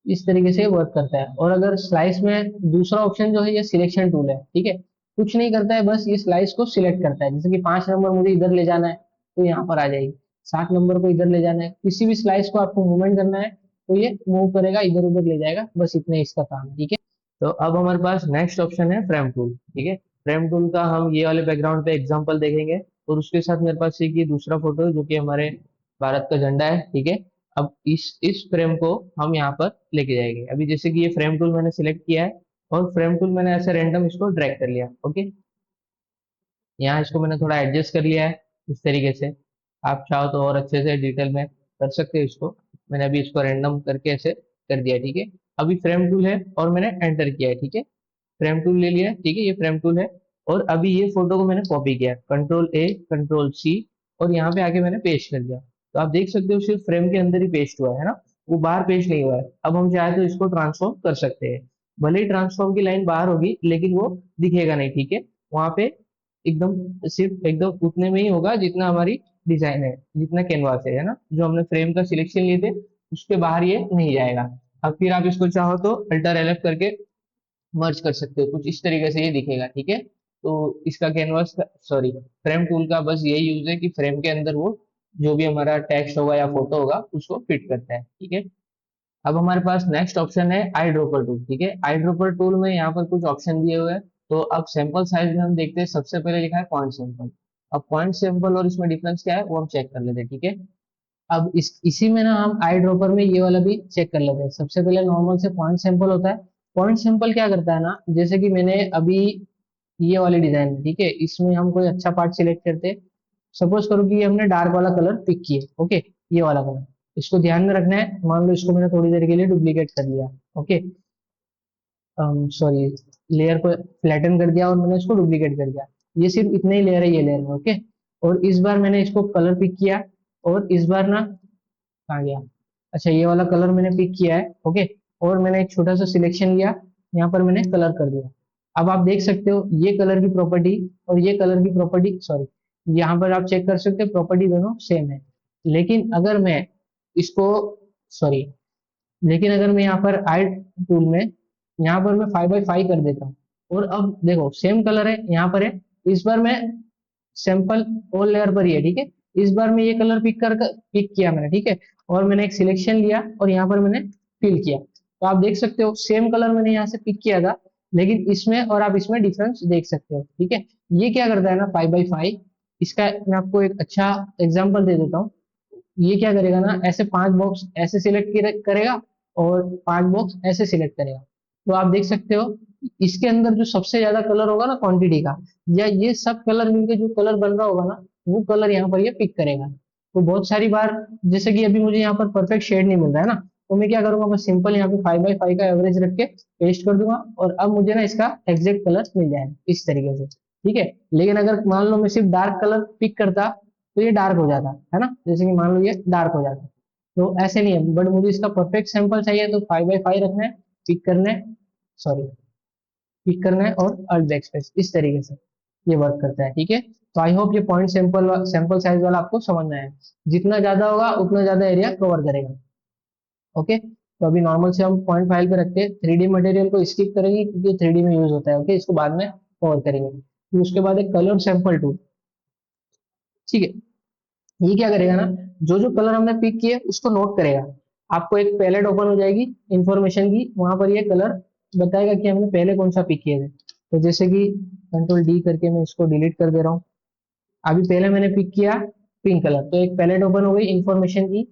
इस तरीके से वर्क करता है। और अगर स्लाइस में दूसरा ऑप्शन जो है ये सिलेक्शन टूल है, ठीक है। कुछ नहीं करता है, बस ये स्लाइस को सिलेक्ट करता है। जैसे कि 5 नंबर मुझे इधर ले जाना है तो यहाँ पर आ जाएगी, 7 नंबर को इधर ले जाना है, किसी भी स्लाइस को आपको मूवमेंट करना है तो ये मूव करेगा, इधर उधर ले जाएगा, बस इतना ही इसका काम है, ठीक है। तो अब हमारे पास नेक्स्ट ऑप्शन है फ्रेम टूल, ठीक है। फ्रेम टूल का हम ये वाले बैकग्राउंड पे एग्जांपल देखेंगे। और उसके साथ मेरे पास एक ये दूसरा फोटो है जो कि हमारे भारत का झंडा है, ठीक है। अब इस फ्रेम को हम यहाँ पर लेके जाएंगे। अभी जैसे कि ये फ्रेम टूल मैंने सिलेक्ट किया है और फ्रेम टूल मैंने ऐसे रैंडम इसको ड्रैग कर लिया, ओके। यहाँ इसको मैंने थोड़ा एडजस्ट कर लिया है इस तरीके से। आप चाहो तो और अच्छे से डिटेल में कर सकते हो इसको। मैंने अभी इसको रैंडम करके ऐसे कर दिया, ठीक है। अभी फ्रेम टूल है और मैंने एंटर किया है, ठीक है। फ्रेम टूल ले लिया, ठीक है, ये फ्रेम टूल है। और अभी ये फोटो को मैंने कॉपी किया, Ctrl+A Ctrl+C, और यहाँ पे आके मैंने पेस्ट कर दिया। तो आप देख सकते हो सिर्फ फ्रेम के अंदर ही पेस्ट हुआ है ना, वो बाहर पेस्ट नहीं हुआ है। अब हम चाहे तो इसको ट्रांसफॉर्म कर सकते हैं। भले ही ट्रांसफॉर्म की लाइन बाहर होगी लेकिन वो दिखेगा नहीं, ठीक है। वहां पे एकदम सिर्फ एकदम उतने में ही होगा जितना हमारी डिजाइन है, जितना कैनवास है ना, जो हमने फ्रेम का सिलेक्शन लिए थे उसके बाहर ये नहीं जाएगा। अब फिर आप इसको चाहो तो Alt+F करके मर्ज कर सकते हो, कुछ इस तरीके से ये दिखेगा, ठीक है। तो इसका कैनवास का, सॉरी, फ्रेम टूल का बस यही यूज है कि फ्रेम के अंदर वो जो भी हमारा टेक्स्ट होगा या फोटो होगा उसको फिट करता है, ठीक है। अब हमारे पास नेक्स्ट ऑप्शन है आई ड्रॉपर टूल, ठीक है। आई ड्रॉपर टूल में यहाँ पर कुछ ऑप्शन दिए हुए हैं। तो अब सैंपल साइज में हम देखते हैं, सबसे पहले लिखा है पॉइंट सैंपल। अब पॉइंट सैंपल और इसमें डिफरेंस क्या है वो हम चेक कर लेते हैं, ठीक है। अब इसी में ना हम आई ड्रॉपर में ये वाला भी चेक कर लेते हैं। सबसे पहले नॉर्मल से पॉइंट सैंपल होता है। पॉइंट सैंपल क्या करता है ना, जैसे कि मैंने अभी ये वाली डिजाइन है, ठीक है, इसमें हम कोई अच्छा पार्ट सिलेक्ट करते हैं। सपोज करो कि ये हमने डार्क वाला कलर पिक किए, ओके, ये वाला कलर। इसको ध्यान में रखना है, मान लो इसको मैंने थोड़ी देर के लिए डुप्लीकेट कर लिया, ओके, सॉरी, लेयर को फ्लैटन कर दिया और मैंने इसको डुप्लीकेट कर दिया। ये सिर्फ इतना ही लेयर है ये लेयर में, ओके। और इस बार मैंने इसको कलर पिक किया और इस बार ना, कहाँ गया, अच्छा, ये वाला कलर मैंने पिक किया है, ओके। और मैंने एक छोटा सा सिलेक्शन लिया, यहाँ पर मैंने कलर कर दिया। अब आप देख सकते हो ये कलर की प्रॉपर्टी और ये कलर की प्रॉपर्टी, सॉरी, यहाँ पर आप चेक कर सकते हो प्रॉपर्टी दोनों सेम है। लेकिन अगर मैं इसको, सॉरी, लेकिन अगर मैं यहाँ पर आई टूल में, यहाँ पर मैं 5x5 कर देता हूँ और अब देखो सेम कलर है यहाँ पर है। इस बार मैं सैंपल ऑल लेयर पर ही है, ठीक है। इस बार मैं ये कलर पिक किया मैंने, ठीक है। और मैंने एक सिलेक्शन लिया और यहाँ पर मैंने फिल किया। तो आप देख सकते हो सेम कलर मैंने यहाँ से पिक किया था, लेकिन इसमें और आप इसमें डिफरेंस देख सकते हो, ठीक है। ये क्या करता है ना 5x5, इसका मैं आपको एक अच्छा एग्जाम्पल दे देता हूँ। ये क्या करेगा ना, ऐसे 5 बॉक्स ऐसे सिलेक्ट करेगा और 5 बॉक्स ऐसे सिलेक्ट करेगा। तो आप देख सकते हो इसके अंदर जो सबसे ज्यादा कलर होगा ना क्वांटिटी का, या ये सब कलर मिलके जो कलर बन रहा होगा ना, वो कलर यहाँ पर ये पिक करेगा। तो बहुत सारी बार, जैसे कि अभी मुझे यहाँ पर परफेक्ट शेड नहीं मिल रहा है ना, तो मैं क्या करूंगा, बस सिंपल यहाँ पे 5x5 का एवरेज रख के पेस्ट कर दूंगा और अब मुझे ना इसका एग्जैक्ट कलर मिल जाएगा इस तरीके से, ठीक है। लेकिन अगर मान लो मैं सिर्फ डार्क कलर पिक करता तो ये डार्क हो जाता है ना, जैसे कि मान लो ये डार्क हो जाता। तो ऐसे नहीं है, बट मुझे इसका परफेक्ट सैंपल चाहिए तो 5x5 रखना है, पिक करना है, सॉरी, पिक करना है और अल्ट बैकस्पेस, इस तरीके से ये वर्क करता है, ठीक है। तो आई होप ये पॉइंट सैंपल साइज वाला आपको समझ में आया। जितना ज्यादा होगा उतना ज्यादा एरिया कवर करेगा, ओके। तो अभी नॉर्मल से हम पॉइंट फाइल पे रखते हैं, 3D मटेरियल को स्किप करेंगे क्योंकि 3D में यूज होता है, ओके, इसको बाद में कवर करेंगे। फिर उसके बाद एक कलर सैंपल टूल, ठीक है। ये क्या करेगा ना, जो जो कलर हमने पिक किए उसको नोट करेगा। आपको एक पैलेट ओपन हो जाएगी इंफॉर्मेशन की, वहां पर ये कलर बताएगा कि हमने पहले कौन सा पिक किए थे। तो जैसे कि Ctrl+D करके मैं इसको डिलीट कर दे रहा हूँ। अभी पहले मैंने पिक किया पिंक कलर, तो एक पैलेट ओपन हो गई इंफॉर्मेशन की।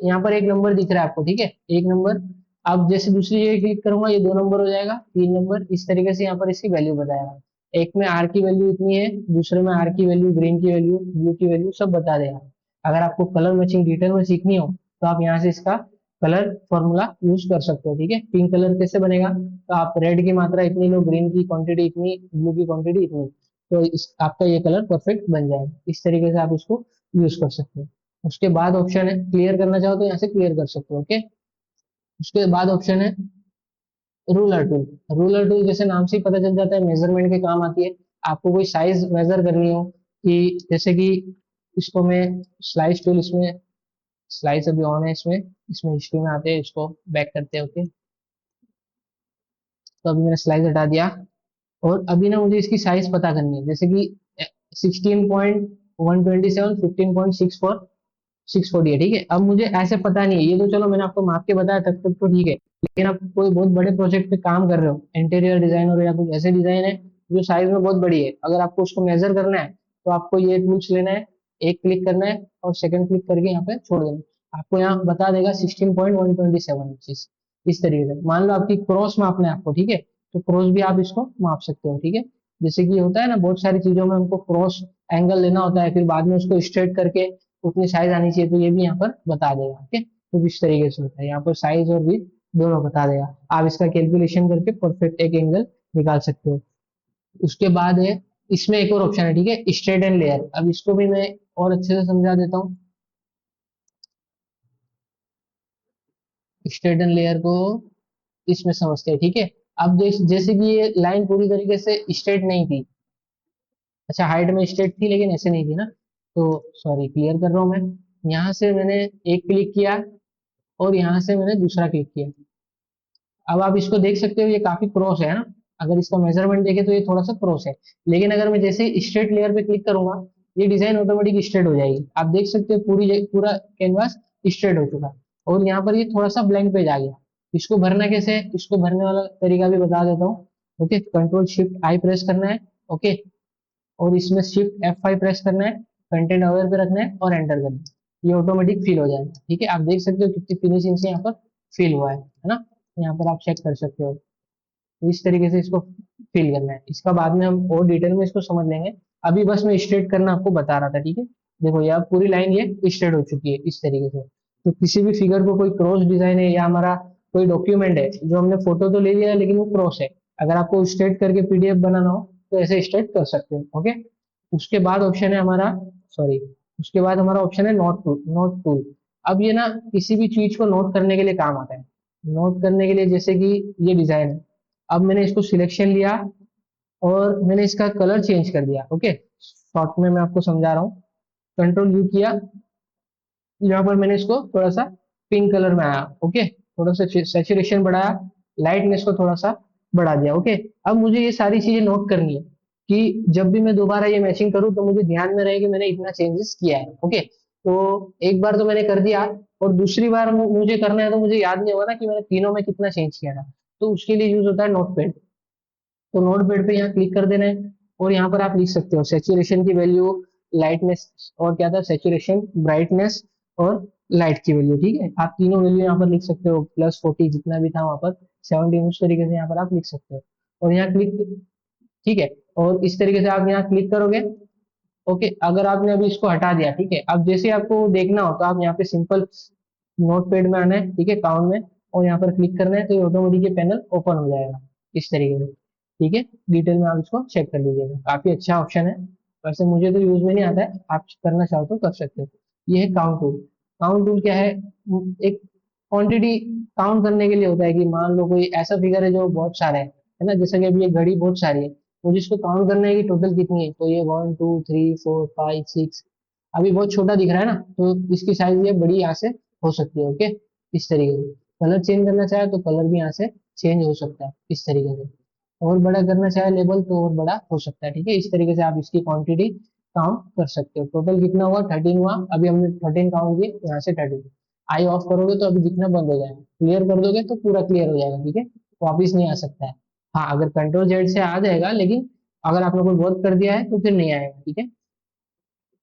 यहाँ पर एक नंबर दिख रहा है आपको, ठीक है, एक नंबर। अब जैसे दूसरी जगह क्लिक करूंगा, ये 2 नंबर हो जाएगा, 3 नंबर, इस तरीके से यहाँ पर इसकी वैल्यू बताएगा। एक में आर की वैल्यू इतनी है, दूसरे में आर की वैल्यू, ग्रीन की वैल्यू, ब्लू की वैल्यू सब बता देगा। अगर आपको कलर मैचिंग डिटेल में सीखनी हो तो आप यहाँ से इसका कलर फॉर्मूला यूज कर सकते हो। ठीक है, पिंक कलर कैसे बनेगा, तो आप रेड की मात्रा इतनी लो, ग्रीन की क्वांटिटी इतनी, ब्लू की क्वांटिटी इतनी, तो आपका ये कलर परफेक्ट बन जाएगा। इस तरीके से आप इसको यूज कर सकते हो। उसके बाद ऑप्शन है क्लियर करना चाहो तो यहाँ से क्लियर कर सकते हो। ओके, उसके बाद ऑप्शन है रूलर टूल। रूलर टूल जैसे नाम से ही पता चल जाता है मेजरमेंट के काम आती है। आपको कोई साइज मेजर करनी हो, कि जैसे कि इसको मैं स्लाइस टूल, इसमें स्लाइस अभी ऑन है, इसमें इसमें हिस्ट्री में आते हैं, इसको बैक करते हैं। ओके, तो अभी मैंने स्लाइस हटा दिया, और अभी ना मुझे इसकी साइज पता करनी है, जैसे कि 16.127, 15.64, 640 है। ठीक है, अब मुझे ऐसे पता नहीं है, ये तो चलो मैंने आपको माप के बताया, तब तक तो ठीक है। लेकिन आप कोई बहुत बड़े प्रोजेक्ट पे काम कर रहे हो, इंटीरियर डिजाइनर या कुछ ऐसे डिजाइन है जो साइज में बहुत बड़ी है, अगर आपको उसको मेजर करना है तो आपको ये टूल्स लेना है, एक क्लिक करना है और सेकंड क्लिक करके यहाँ पे छोड़ देना है। आपको यहाँ बता देगा 16.127 इंचेस। इस तरीके से मान लो आपकी क्रॉस मापना है आपको, ठीक है, तो क्रॉस भी आप इसको माप सकते हो। ठीक है, जैसे कि होता है ना बहुत सारी चीजों में हमको क्रॉस एंगल लेना होता है, फिर बाद में उसको स्ट्रेट करके उतनी साइज आनी चाहिए, तो ये भी यहाँ पर बता देगा। ओके, तो इस तरीके से होता है, यहाँ पर साइज और भी दोनों बता देगा। आप इसका कैलकुलेशन करके परफेक्ट एक एंगल निकाल सकते हो। उसके बाद है, इसमें एक और ऑप्शन है, ठीक है, स्ट्रेट एंड लेयर। अब इसको भी मैं और अच्छे से समझा देता हूँ। स्ट्रेट एंड लेयर को इसमें समझते हैं। ठीक है, अब जैसे कि ये लाइन पूरी तरीके से स्ट्रेट नहीं थी, अच्छा हाइट में स्ट्रेट थी लेकिन ऐसे नहीं थी ना, तो सॉरी क्लियर कर रहा हूँ मैं। यहाँ से मैंने एक क्लिक किया और यहाँ से मैंने दूसरा क्लिक किया। अब आप इसको देख सकते हो, ये काफी क्रॉस है ना, अगर इसका मेजरमेंट देखें तो ये थोड़ा सा क्रॉस है। लेकिन अगर मैं जैसे स्ट्रेट लेयर पे क्लिक करूंगा, ये डिजाइन ऑटोमेटिक स्ट्रेट हो जाएगी। आप देख सकते हो पूरा कैनवास स्ट्रेट हो चुका, और यहाँ पर ये थोड़ा सा ब्लैंक पेज आ गया। इसको भरना कैसे है, इसको भरने वाला तरीका भी बता देता हूँ। ओके, कंट्रोल शिफ्ट आई प्रेस करना है। ओके, और इसमें शिफ्ट F5 प्रेस करना है, कंटेंट अवेयर पे रखना है और एंटर करना है, ये ऑटोमेटिक फिल हो जाएगा। ठीक है, आप देख सकते हो कितनी फिनिशिंग से यहाँ पर फिल हुआ है ना, यहाँ पर आप चेक कर सकते हो। तो इस तरीके से इसको फिल करना है, इसका बाद में हम और डिटेल में इसको समझ लेंगे। अभी बस मैं स्ट्रेट करना आपको बता रहा था। ठीक है, देखो ये अब पूरी लाइन ये स्ट्रेट हो चुकी है इस तरीके से। तो किसी भी फिगर को कोई क्रॉस डिजाइन है, या हमारा कोई डॉक्यूमेंट है जो हमने फोटो तो ले लिया है लेकिन वो क्रॉस है, अगर आपको स्ट्रेट करके पीडीएफ बनाना हो तो ऐसे स्ट्रेट कर सकते हो। ओके, उसके बाद ऑप्शन है हमारा, सॉरी, उसके बाद हमारा ऑप्शन है नोट टूल। नोट टूल, अब ये ना किसी भी चीज को नोट करने के लिए काम आता है। नोट करने के लिए जैसे कि ये डिजाइन है, अब मैंने इसको सिलेक्शन लिया और मैंने इसका कलर चेंज कर दिया। ओके, शॉर्ट में मैं आपको समझा रहा हूँ। कंट्रोल यू किया, यहाँ पर मैंने इसको थोड़ा सा पिंक कलर में आया। ओके, थोड़ा सा सेचुरेशन बढ़ाया, लाइटनेस को थोड़ा सा बढ़ा दिया। ओके, अब मुझे ये सारी चीजें नोट करनी है, कि जब भी मैं दोबारा ये मैचिंग करूँ तो मुझे ध्यान में रहे कि मैंने इतना चेंजेस किया है। ओके, तो एक बार तो मैंने कर दिया, और दूसरी बार मुझे करना है तो मुझे याद नहीं होगा ना कि मैंने तीनों में कितना चेंज किया था, तो उसके लिए यूज होता है नोट पैड। तो नोट पैड पे यहाँ क्लिक कर देना है, और यहाँ पर आप लिख सकते हो सेचुरेशन की वैल्यू, लाइटनेस, और क्या था, सेचुरेशन, ब्राइटनेस और लाइट की वैल्यू। ठीक है, आप तीनों वैल्यू यहाँ पर लिख सकते हो, +40 जितना भी था वहां पर, 70, उस तरीके से यहाँ पर आप लिख सकते हो, और यहाँ क्लिक। ठीक है, और इस तरीके से आप यहाँ क्लिक करोगे। ओके, अगर आपने अभी इसको हटा दिया, ठीक है, अब जैसे आपको देखना हो तो आप यहाँ पे सिंपल नोट पैड में आना है, ठीक है, काउंट में, और यहाँ पर क्लिक करना है, तो ये ऑटोमेटिक ये पैनल ओपन हो जाएगा इस तरीके से। ठीक है, डिटेल में आप इसको चेक कर लीजिएगा, काफी अच्छा ऑप्शन है। वैसे मुझे तो यूज में नहीं आता है, आप करना चाहो तो कर सकते हो। ये है काउंट टूल। काउंट टूल क्या है, एक क्वांटिटी काउंट करने के लिए होता है, कि मान लो कोई ऐसा फिगर है जो बहुत सारे है ना, जैसे कि अभी ये घड़ी बहुत सारी है, मुझे इसको काउंट करना है कि टोटल कितनी है, तो ये 1 2 3 4 5 6, अभी बहुत छोटा दिख रहा है ना, तो इसकी साइज ये बड़ी यहाँ से हो सकती है। ओके, इस तरीके से कलर चेंज करना चाहे तो कलर भी यहाँ से चेंज हो सकता है इस तरीके से, और बड़ा करना चाहे लेबल तो और बड़ा हो सकता है। ठीक है, इस तरीके से आप इसकी क्वांटिटी काउंट कर सकते हो। टोटल कितना हुआ, 13 हुआ, अभी हमने 13 काउंट किए, यहाँ से 13। आई ऑफ करोगे तो अभी दिखना बंद हो जाएगा, क्लियर कर दोगे तो पूरा क्लियर हो जाएगा। ठीक है, वापिस नहीं आ सकता है। हाँ, अगर कंट्रोल Z से आ जाएगा, लेकिन अगर आप लोगों ने बहुत कर दिया है तो फिर नहीं आएगा। ठीक है,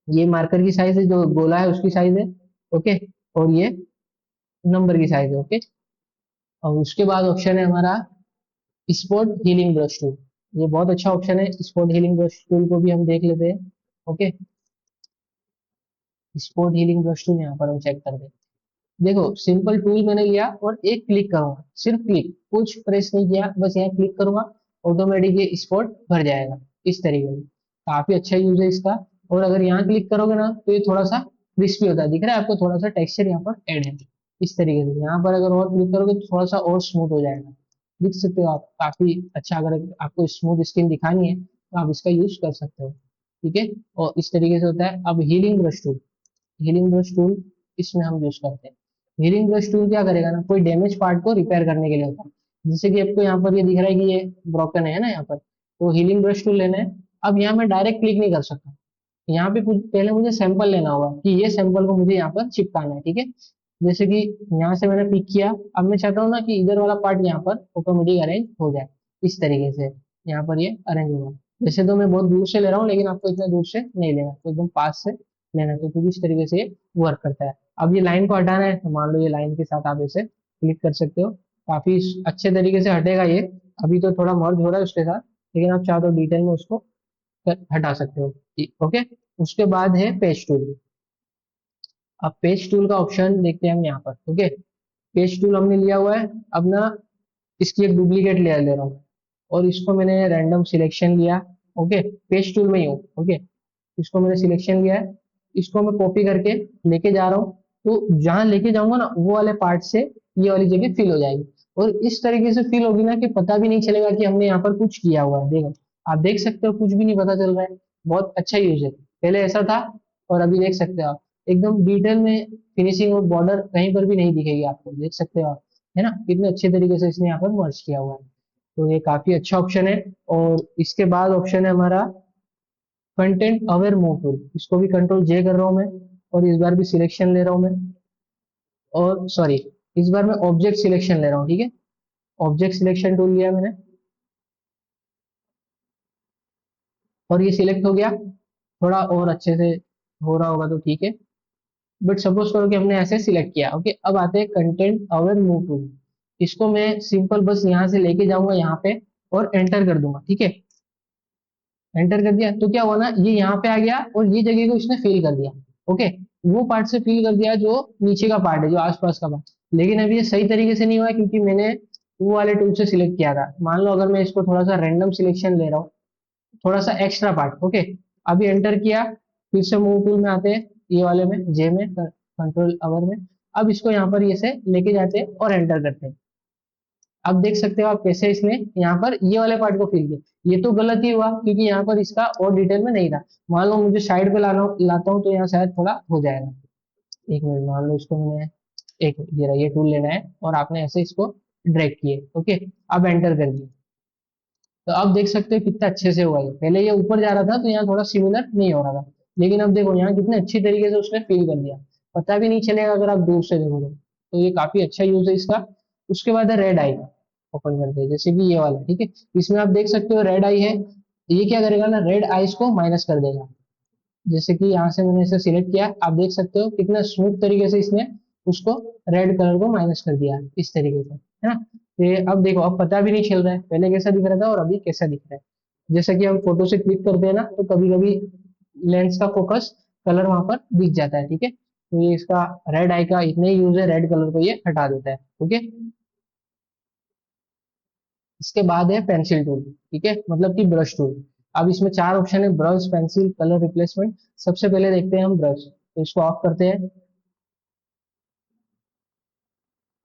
ये मार्कर की साइज है, जो गोला है उसकी साइज है। ओके, और ये नंबर की साइज है। ओके, और उसके बाद ऑप्शन है हमारा स्पॉट हीलिंग ब्रश टूल। ये बहुत अच्छा ऑप्शन है, स्पॉट हीलिंग ब्रश टूल को भी हम देख लेते हैं। Okay, spot healing brush tool यहाँ पर हम चेक कर दें। देखो सिंपल टूल मैंने लिया और एक क्लिक करूंगा, सिर्फ क्लिक, कुछ प्रेस नहीं किया, बस यहाँ क्लिक करूंगा, ऑटोमेटिक ये स्पॉट भर जाएगा इस तरीके से। काफी अच्छा यूज है इसका। और अगर यहाँ क्लिक करोगे ना तो ये थोड़ा सा क्रिस्पी होता है, दिख रहा है आपको, थोड़ा सा टेक्सचर यहाँ पर ऐड है इस तरीके से। यहाँ पर अगर और क्लिक करोगे तो थोड़ा सा और स्मूथ हो जाएगा, दिख सकते हो आप, काफी अच्छा। अगर आपको स्मूथ स्किन दिखानी है तो आप इसका यूज कर सकते हो, ठीक है। और इस तरीके से होता है। अब healing brush tool, healing brush tool इसमें हम यूज करते हैं। हीलिंग ब्रश टूल क्या करेगा ना, कोई डैमेज पार्ट को रिपेयर करने के लिए होता है। जैसे कि आपको यहाँ पर ये दिख रहा है कि ये ब्रोकन है ना यहाँ पर, तो हीलिंग ब्रश टूल लेना है। अब यहाँ मैं डायरेक्ट क्लिक नहीं कर सकता, यहाँ पे पहले मुझे सैंपल लेना होगा कि ये सैंपल को मुझे यहाँ पर चिपकाना है, ठीक है। जैसे कि यहाँ से मैंने पिक किया, अब मैं चाहता हूँ ना कि इधर वाला पार्ट यहाँ पर ऑटोमेटिक अरेंज हो जाए इस तरीके से, यहाँ पर ये अरेंज होगा। वैसे तो मैं बहुत दूर से ले रहा हूँ, लेकिन आपको इतना दूर से नहीं लेना, तो एकदम पास से लेना है, तो क्योंकि इस तरीके से ये वर्क करता है। अब ये लाइन को हटाना है तो मान लो ये लाइन के साथ आप इसे क्लिक कर सकते हो, काफी अच्छे तरीके से हटेगा ये। अभी तो थोड़ा मर्ज हो रहा है उसके साथ, लेकिन आप चाहो तो डिटेल में उसको हटा सकते हो। ओके, उसके बाद है पेज टूल। अब पेज टूल का ऑप्शन देखते हैं हम यहाँ पर। ओके, पेज टूल हमने लिया हुआ है। अब ना इसकी एक डुप्लीकेट लेयर ले रहा हूँ और इसको मैंने रैंडम सिलेक्शन लिया। ओके, पेज टूल में ही हूँ। ओके, इसको मैंने सिलेक्शन लिया है, इसको मैं कॉपी करके लेके जा रहा हूँ। तो जहां लेके जाऊंगा ना वो वाले पार्ट से ये वाली जगह फिल हो जाएगी, और इस तरीके से फिल होगी ना कि पता भी नहीं चलेगा कि हमने यहाँ पर कुछ किया हुआ है। देखो आप देख सकते हो, कुछ भी नहीं पता चल रहा है। बहुत अच्छा यूज है, पहले ऐसा था और अभी देख सकते हो आप एकदम डिटेल में फिनिशिंग और बॉर्डर कहीं पर भी नहीं दिखेगी आपको, देख सकते हो आप, है ना, कितने अच्छे तरीके से इसने यहाँ पर मर्ज किया हुआ है। तो ये काफी अच्छा ऑप्शन है। और इसके बाद ऑप्शन है हमारा कंटेंट अवेयर मूव टूल। इसको भी कंट्रोल जे कर रहा हूं मैं, और इस बार भी सिलेक्शन ले रहा हूं मैं। और सॉरी, इस बार मैं ऑब्जेक्ट सिलेक्शन ले रहा हूँ, ठीक है। ऑब्जेक्ट सिलेक्शन टूल लिया मैंने और ये सिलेक्ट हो गया। थोड़ा और अच्छे से हो रहा होगा तो ठीक है, बट सपोज करो कि हमने ऐसे सिलेक्ट किया। ओके, अब आते हैं कंटेंट अवेयर मूव टूल। इसको मैं सिंपल बस यहाँ से लेके जाऊंगा यहाँ पे और एंटर कर दूंगा, ठीक है। एंटर कर दिया तो क्या हुआ ना, ये यहाँ पे आ गया और ये जगह को इसने फिल कर दिया। ओके, वो पार्ट से फिल कर दिया जो नीचे का पार्ट है, जो आसपास का पार्ट। लेकिन अभी ये सही तरीके से नहीं हुआ है, क्योंकि मैंने वो वाले टूल से सिलेक्ट किया था। मान लो अगर मैं इसको थोड़ा सा रैंडम सिलेक्शन ले रहा हूँ, थोड़ा सा एक्स्ट्रा पार्ट। ओके, अभी एंटर किया, फिर से मूव टूल में आते हैं, ये वाले में जे में, कंट्रोल अवर में। अब इसको यहाँ पर ये से लेके जाते हैं और एंटर करते हैं। अब देख सकते हो आप कैसे इसने यहाँ पर ये वाले पार्ट को फिल किया। ये तो गलत ही हुआ क्योंकि यहाँ पर इसका और डिटेल में नहीं था। मान लो मुझे साइड पे लाता हूँ तो यहाँ शायद थोड़ा हो जाएगा। एक मिनट, मान लो इसको मैंने, एक ये रहा, ये टूल लेना है और आपने ऐसे इसको ड्रैग किए। ओके, अब एंटर कर दिए तो अब देख सकते हो कितना अच्छे से हुआ। ये पहले ये ऊपर जा रहा था तो यहाँ थोड़ा सिमिलर नहीं हो रहा था, लेकिन अब देखो यहाँ कितने अच्छी तरीके से उसने फिल कर दिया, पता भी नहीं चलेगा अगर आप दूर से देखोगे। तो ये काफी अच्छा यूज है इसका। उसके बाद है रेड आई। ओपन करते हैं, जैसे कि ये वाला, ठीक है। इसमें आप देख सकते हो रेड आई है, ये क्या करेगा ना, रेड आईज को माइनस कर देगा। जैसे कि यहाँ से मैंने इसे सिलेक्ट किया, आप देख सकते हो कितना स्मूथ तरीके से इसने उसको रेड कलर को माइनस कर दिया इस तरीके से, है ना। तो ये अब देखो, अब पता भी नहीं चल रहा है पहले कैसा दिख रहा था और अभी कैसा दिख रहा है। जैसा कि हम फोटो से क्लिक करते हैं ना, तो कभी कभी लेंस का फोकस कलर वहां पर दिख जाता है, ठीक है। तो ये इसका रेड आई का इतने ही यूज है, रेड कलर को ये हटा देता है। ओके, इसके बाद है पेंसिल टूल, ठीक है, मतलब कि ब्रश टूल। अब इसमें चार ऑप्शन है, ब्रश, पेंसिल, कलर रिप्लेसमेंट। सबसे पहले देखते हैं हम ब्रश, तो इसको ऑफ करते हैं।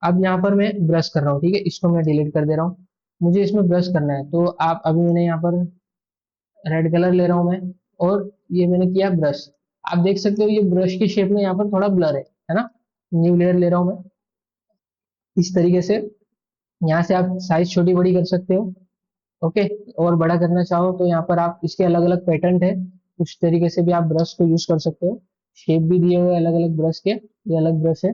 अब यहाँ पर मैं ब्रश कर रहा हूँ, ठीक है, इसको मैं डिलीट कर दे रहा हूँ। मुझे इसमें ब्रश करना है, तो आप अभी मैंने यहाँ पर रेड कलर ले रहा हूँ मैं, और ये मैंने किया ब्रश। आप देख सकते हो ये ब्रश की शेप में यहाँ पर थोड़ा ब्लर है ना। न्यू लेयर ले रहा हूँ मैं इस तरीके से। यहाँ से आप साइज छोटी बड़ी कर सकते हो। ओके, और बड़ा करना चाहो तो यहाँ पर आप इसके अलग अलग पैटर्न है, उस तरीके से भी आप ब्रश को यूज कर सकते हो। शेप भी दिए हुए अलग अलग ब्रश के, ये अलग ब्रश है।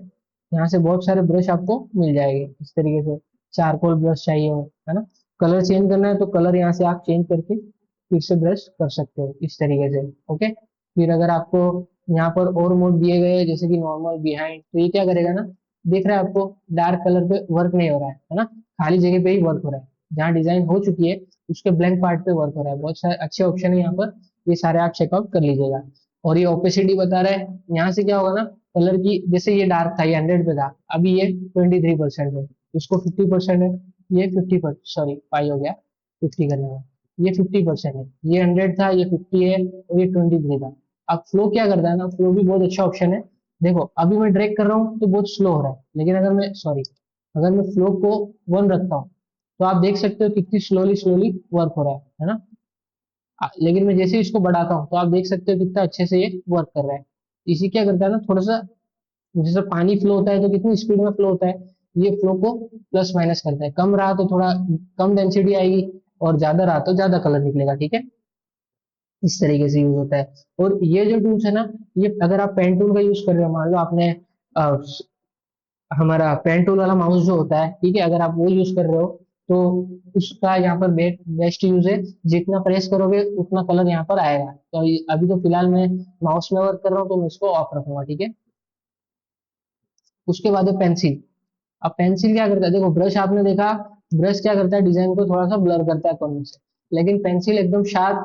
यहाँ से बहुत सारे ब्रश आपको मिल जाएंगे इस तरीके से। चारकोल ब्रश चाहिए हो, है ना। कलर चेंज करना है तो कलर यहाँ से आप चेंज करके फिर से ब्रश कर सकते हो इस तरीके से। ओके, फिर अगर आपको यहाँ पर और मोड दिए गए जैसे कि नॉर्मल, बिहाइंड, तो ये क्या करेगा ना, देख रहा है आपको, डार्क कलर पे वर्क नहीं हो रहा है ना, खाली जगह पे ही वर्क हो रहा है, जहाँ डिजाइन हो चुकी है उसके ब्लैंक पार्ट पे वर्क हो रहा है। बहुत सारे अच्छे ऑप्शन है यहाँ पर, ये सारे आप चेकआउट कर लीजिएगा। और ये ओपेसिटी बता रहा है, यहाँ से क्या होगा ना, कलर की, जैसे ये डार्क था, ये 100 पे था, अभी ये 23% है, इसको 50% है, ये 50%, सॉरी पाई हो गया 50 करने में, ये 50% है, ये 100 था, ये 50 है, और ये 23 था। अब फ्लो क्या करता है ना, फ्लो भी बहुत अच्छा ऑप्शन है। देखो अभी मैं ड्रैग कर रहा हूँ तो बहुत स्लो हो रहा है, लेकिन अगर मैं, सॉरी, अगर मैं फ्लो को 1 रखता हूँ तो आप देख सकते हो कितनी स्लोली स्लोली वर्क हो रहा है ना। लेकिन मैं जैसे ही इसको बढ़ाता हूँ तो आप देख सकते हो कितना अच्छे से ये वर्क कर रहा है। इसी क्या करता है ना, थोड़ा सा, जैसे पानी फ्लो होता है तो कितनी स्पीड में फ्लो होता है, ये फ्लो को प्लस माइनस करता है, कम रहा तो थोड़ा कम डेंसिटी आएगी, और ज्यादा रहा तो ज्यादा कलर निकलेगा, ठीक है। इस तरीके से यूज होता है। और ये जो टूल्स है ना, ये अगर आप पेन टूल का यूज कर रहे हो, मान लो आपने हमारा पेन टूल वाला माउस जो होता है, ठीक है, अगर आप वो यूज कर रहे हो तो उसका यहाँ पर बेस्ट यूज है, जितना प्रेस करोगे उतना कलर यहाँ पर आएगा। तो अभी तो फिलहाल मैं माउस में वर्क कर रहा हूँ तो मैं इसको ऑफ रखूंगा, ठीक है। उसके बाद है पेंसिल। अब पेंसिल क्या करता है, देखो ब्रश आपने देखा, ब्रश क्या करता है, डिजाइन को थोड़ा सा ब्लर करता है कॉर्नर से, लेकिन पेंसिल एकदम शार्प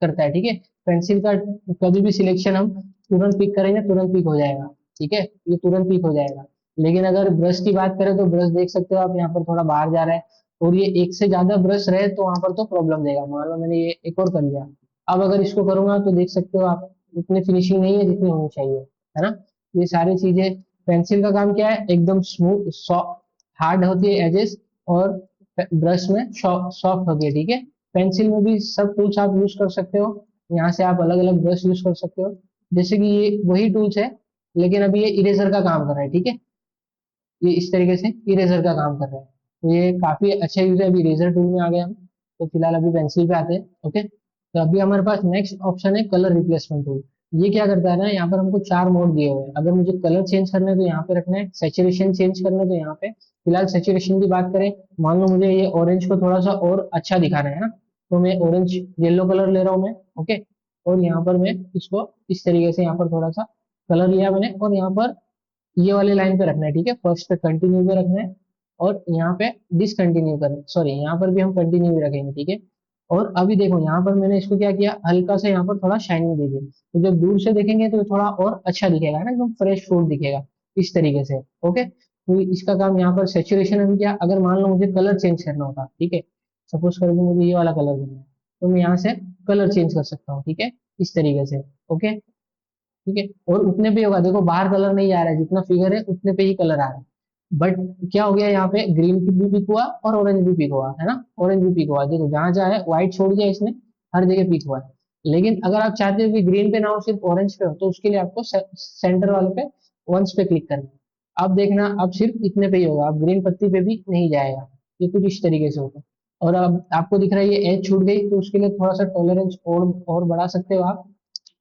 करता है, ठीक है। पेंसिल का कभी भी सिलेक्शन हम तुरंत पिक करेंगे, तुरंत पिक हो जाएगा, ठीक है, ये तुरंत पिक हो जाएगा। लेकिन अगर ब्रश की बात करें तो ब्रश देख सकते हो आप, यहाँ पर थोड़ा बाहर जा रहा है, और ये एक से ज्यादा ब्रश रहे तो वहां पर तो प्रॉब्लम देगा। मान लो मैंने ये एक और कर लिया, अब अगर इसको करूंगा तो देख सकते हो आप, उतनी फिनिशिंग नहीं है जितनी होनी चाहिए, है ना। ये सारी चीजें, पेंसिल का काम क्या है, एकदम स्मूथ, हार्ड होती है एजेस, और ब्रश में सॉफ्ट होती है, ठीक है। पेंसिल में भी सब टूल्स आप यूज कर सकते हो, यहाँ से आप अलग अलग ब्रश यूज कर सकते हो, जैसे कि ये वही टूल्स है, लेकिन अभी ये इरेजर का काम कर रहा है, ठीक है। ये इस तरीके से इरेजर का काम कर रहा है, तो ये काफी अच्छा यूज है। अभी इरेजर टूल में आ गए हम, तो फिलहाल अभी पेंसिल पे आते हैं, ओके। तो अभी हमारे पास नेक्स्ट ऑप्शन है कलर रिप्लेसमेंट टूल। ये क्या करता है ना, यहाँ पर हमको 4 मोड दिए हुए हैं, अगर मुझे कलर चेंज करना है तो यहाँ पे रखना है, सेचुरेशन चेंज करना है तो यहाँ पे, फिलहाल सेचुरेशन की बात करें, मान लो मुझे ये ऑरेंज को थोड़ा सा और अच्छा दिखाना है ना, तो मैं ऑरेंज येलो कलर ले रहा हूँ मैं, ओके। और यहाँ पर मैं इसको इस तरीके से यहाँ पर थोड़ा सा कलर लिया मैंने, और यहाँ पर ये वाले लाइन पे रखना है, ठीक है, फर्स्ट पे कंटिन्यू पे रखना है, और यहाँ पे डिसकंटिन्यू करना, सॉरी यहाँ पर भी हम कंटिन्यू भी रखेंगे, ठीक है। और अभी देखो यहाँ पर मैंने इसको क्या किया, हल्का से यहाँ पर थोड़ा शाइनिंग दे दी, तो जब दूर से देखेंगे तो थोड़ा और अच्छा दिखेगा ना, एकदम फ्रेश फ्रूट दिखेगा, इस तरीके से, ओके। तो इसका काम यहाँ पर सेचुरेशन है क्या, अगर मान लो मुझे कलर चेंज करना होता, ठीक है, सपोज करके मुझे ये वाला कलर करना है, तो मैं यहाँ से कलर चेंज कर सकता हूँ, ठीक है, इस तरीके से, ओके, ठीक है। और उतने पे होगा, देखो बाहर कलर नहीं आ रहा है, जितना फिगर है उतने पे ही कलर आ रहा है। बट क्या हो गया, यहाँ पे ग्रीन भी पिक हुआ और ऑरेंज भी पिक हुआ, है ना, ऑरेंज भी पिक हुआ, देखो जहां जहां है व्हाइट छोड़ दिया इसने, हर जगह पिक हुआ है। लेकिन अगर आप चाहते हो कि ग्रीन पे ना हो, सिर्फ ऑरेंज पे हो, तो उसके लिए आपको सेंटर वाले पे वंस पे क्लिक करना है। अब देखना, अब सिर्फ इतने पे ही होगा, अब ग्रीन पत्ती पे भी नहीं जाएगा, ये कुछ इस तरीके से होगा। और अब आपको दिख रहा है ये एज छूट गई, तो उसके लिए थोड़ा सा टॉलरेंस और बढ़ा सकते हो आप,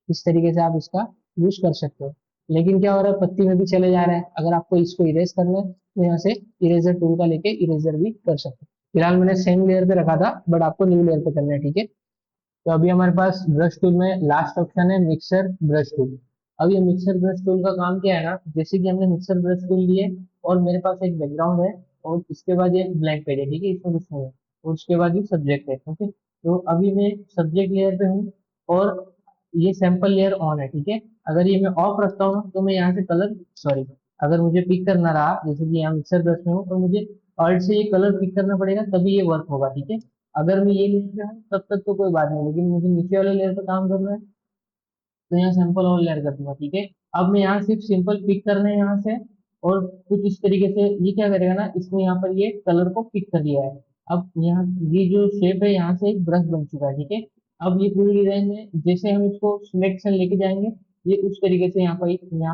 इस तरीके से आप इसका यूज कर सकते हो। लेकिन क्या हो रहा है, पत्ती में भी चले जा रहा है, अगर आपको इसको इरेज करना है तो यहाँ से इरेजर टूल का लेके इरेजर भी कर सकते हो। फिलहाल मैंने सेम लेयर पे रखा था, बट आपको न्यू लेयर पे करना है, ठीक है। तो अभी हमारे पास ब्रश टूल में लास्ट ऑप्शन है मिक्सर ब्रश टूल। अब ये मिक्सर ब्रश टूल का काम क्या है ना, जैसे कि हमने मिक्सर ब्रश टूल लिए, और मेरे पास एक बैकग्राउंड है, और इसके बाद ये ब्लैंक पेज है, ठीक है, इसमें कुछ नहीं है, और उसके बाद ये सब्जेक्ट है, ओके। तो अभी मैं सब्जेक्ट लेयर पे हूँ, और ये सैंपल लेयर ऑन है, ठीक है। अगर ये मैं ऑफ रखता हूँ तो मैं यहाँ से कलर, सॉरी, अगर मुझे पिक करना रहा, जैसे कि यहाँ मिक्सर ब्रश में हूँ, तो मुझे ऑल्ट से ये कलर पिक करना पड़ेगा, तभी ये वर्क होगा, ठीक है। अगर मैं ये लेयर पे हूँ तब तक तो कोई बात नहीं, लेकिन मुझे नीचे वाले लेयर पे काम करना है, तो यहाँ सिंपल और लेयर कर दूंगा, ठीक है। अब मैं यहाँ सिर्फ सिंपल पिक करना है यहाँ से, और कुछ इस तरीके से ये क्या करेगा ना, इसने यहाँ पर ये कलर को पिक कर लिया है। अब यहाँ ये जो शेप है, यहाँ से एक ब्रश बन चुका है, ठीक है। अब ये पूरी डिजाइन में जैसे हम इसको सिलेक्शन लेके जाएंगे, ये उस तरीके से यहाँ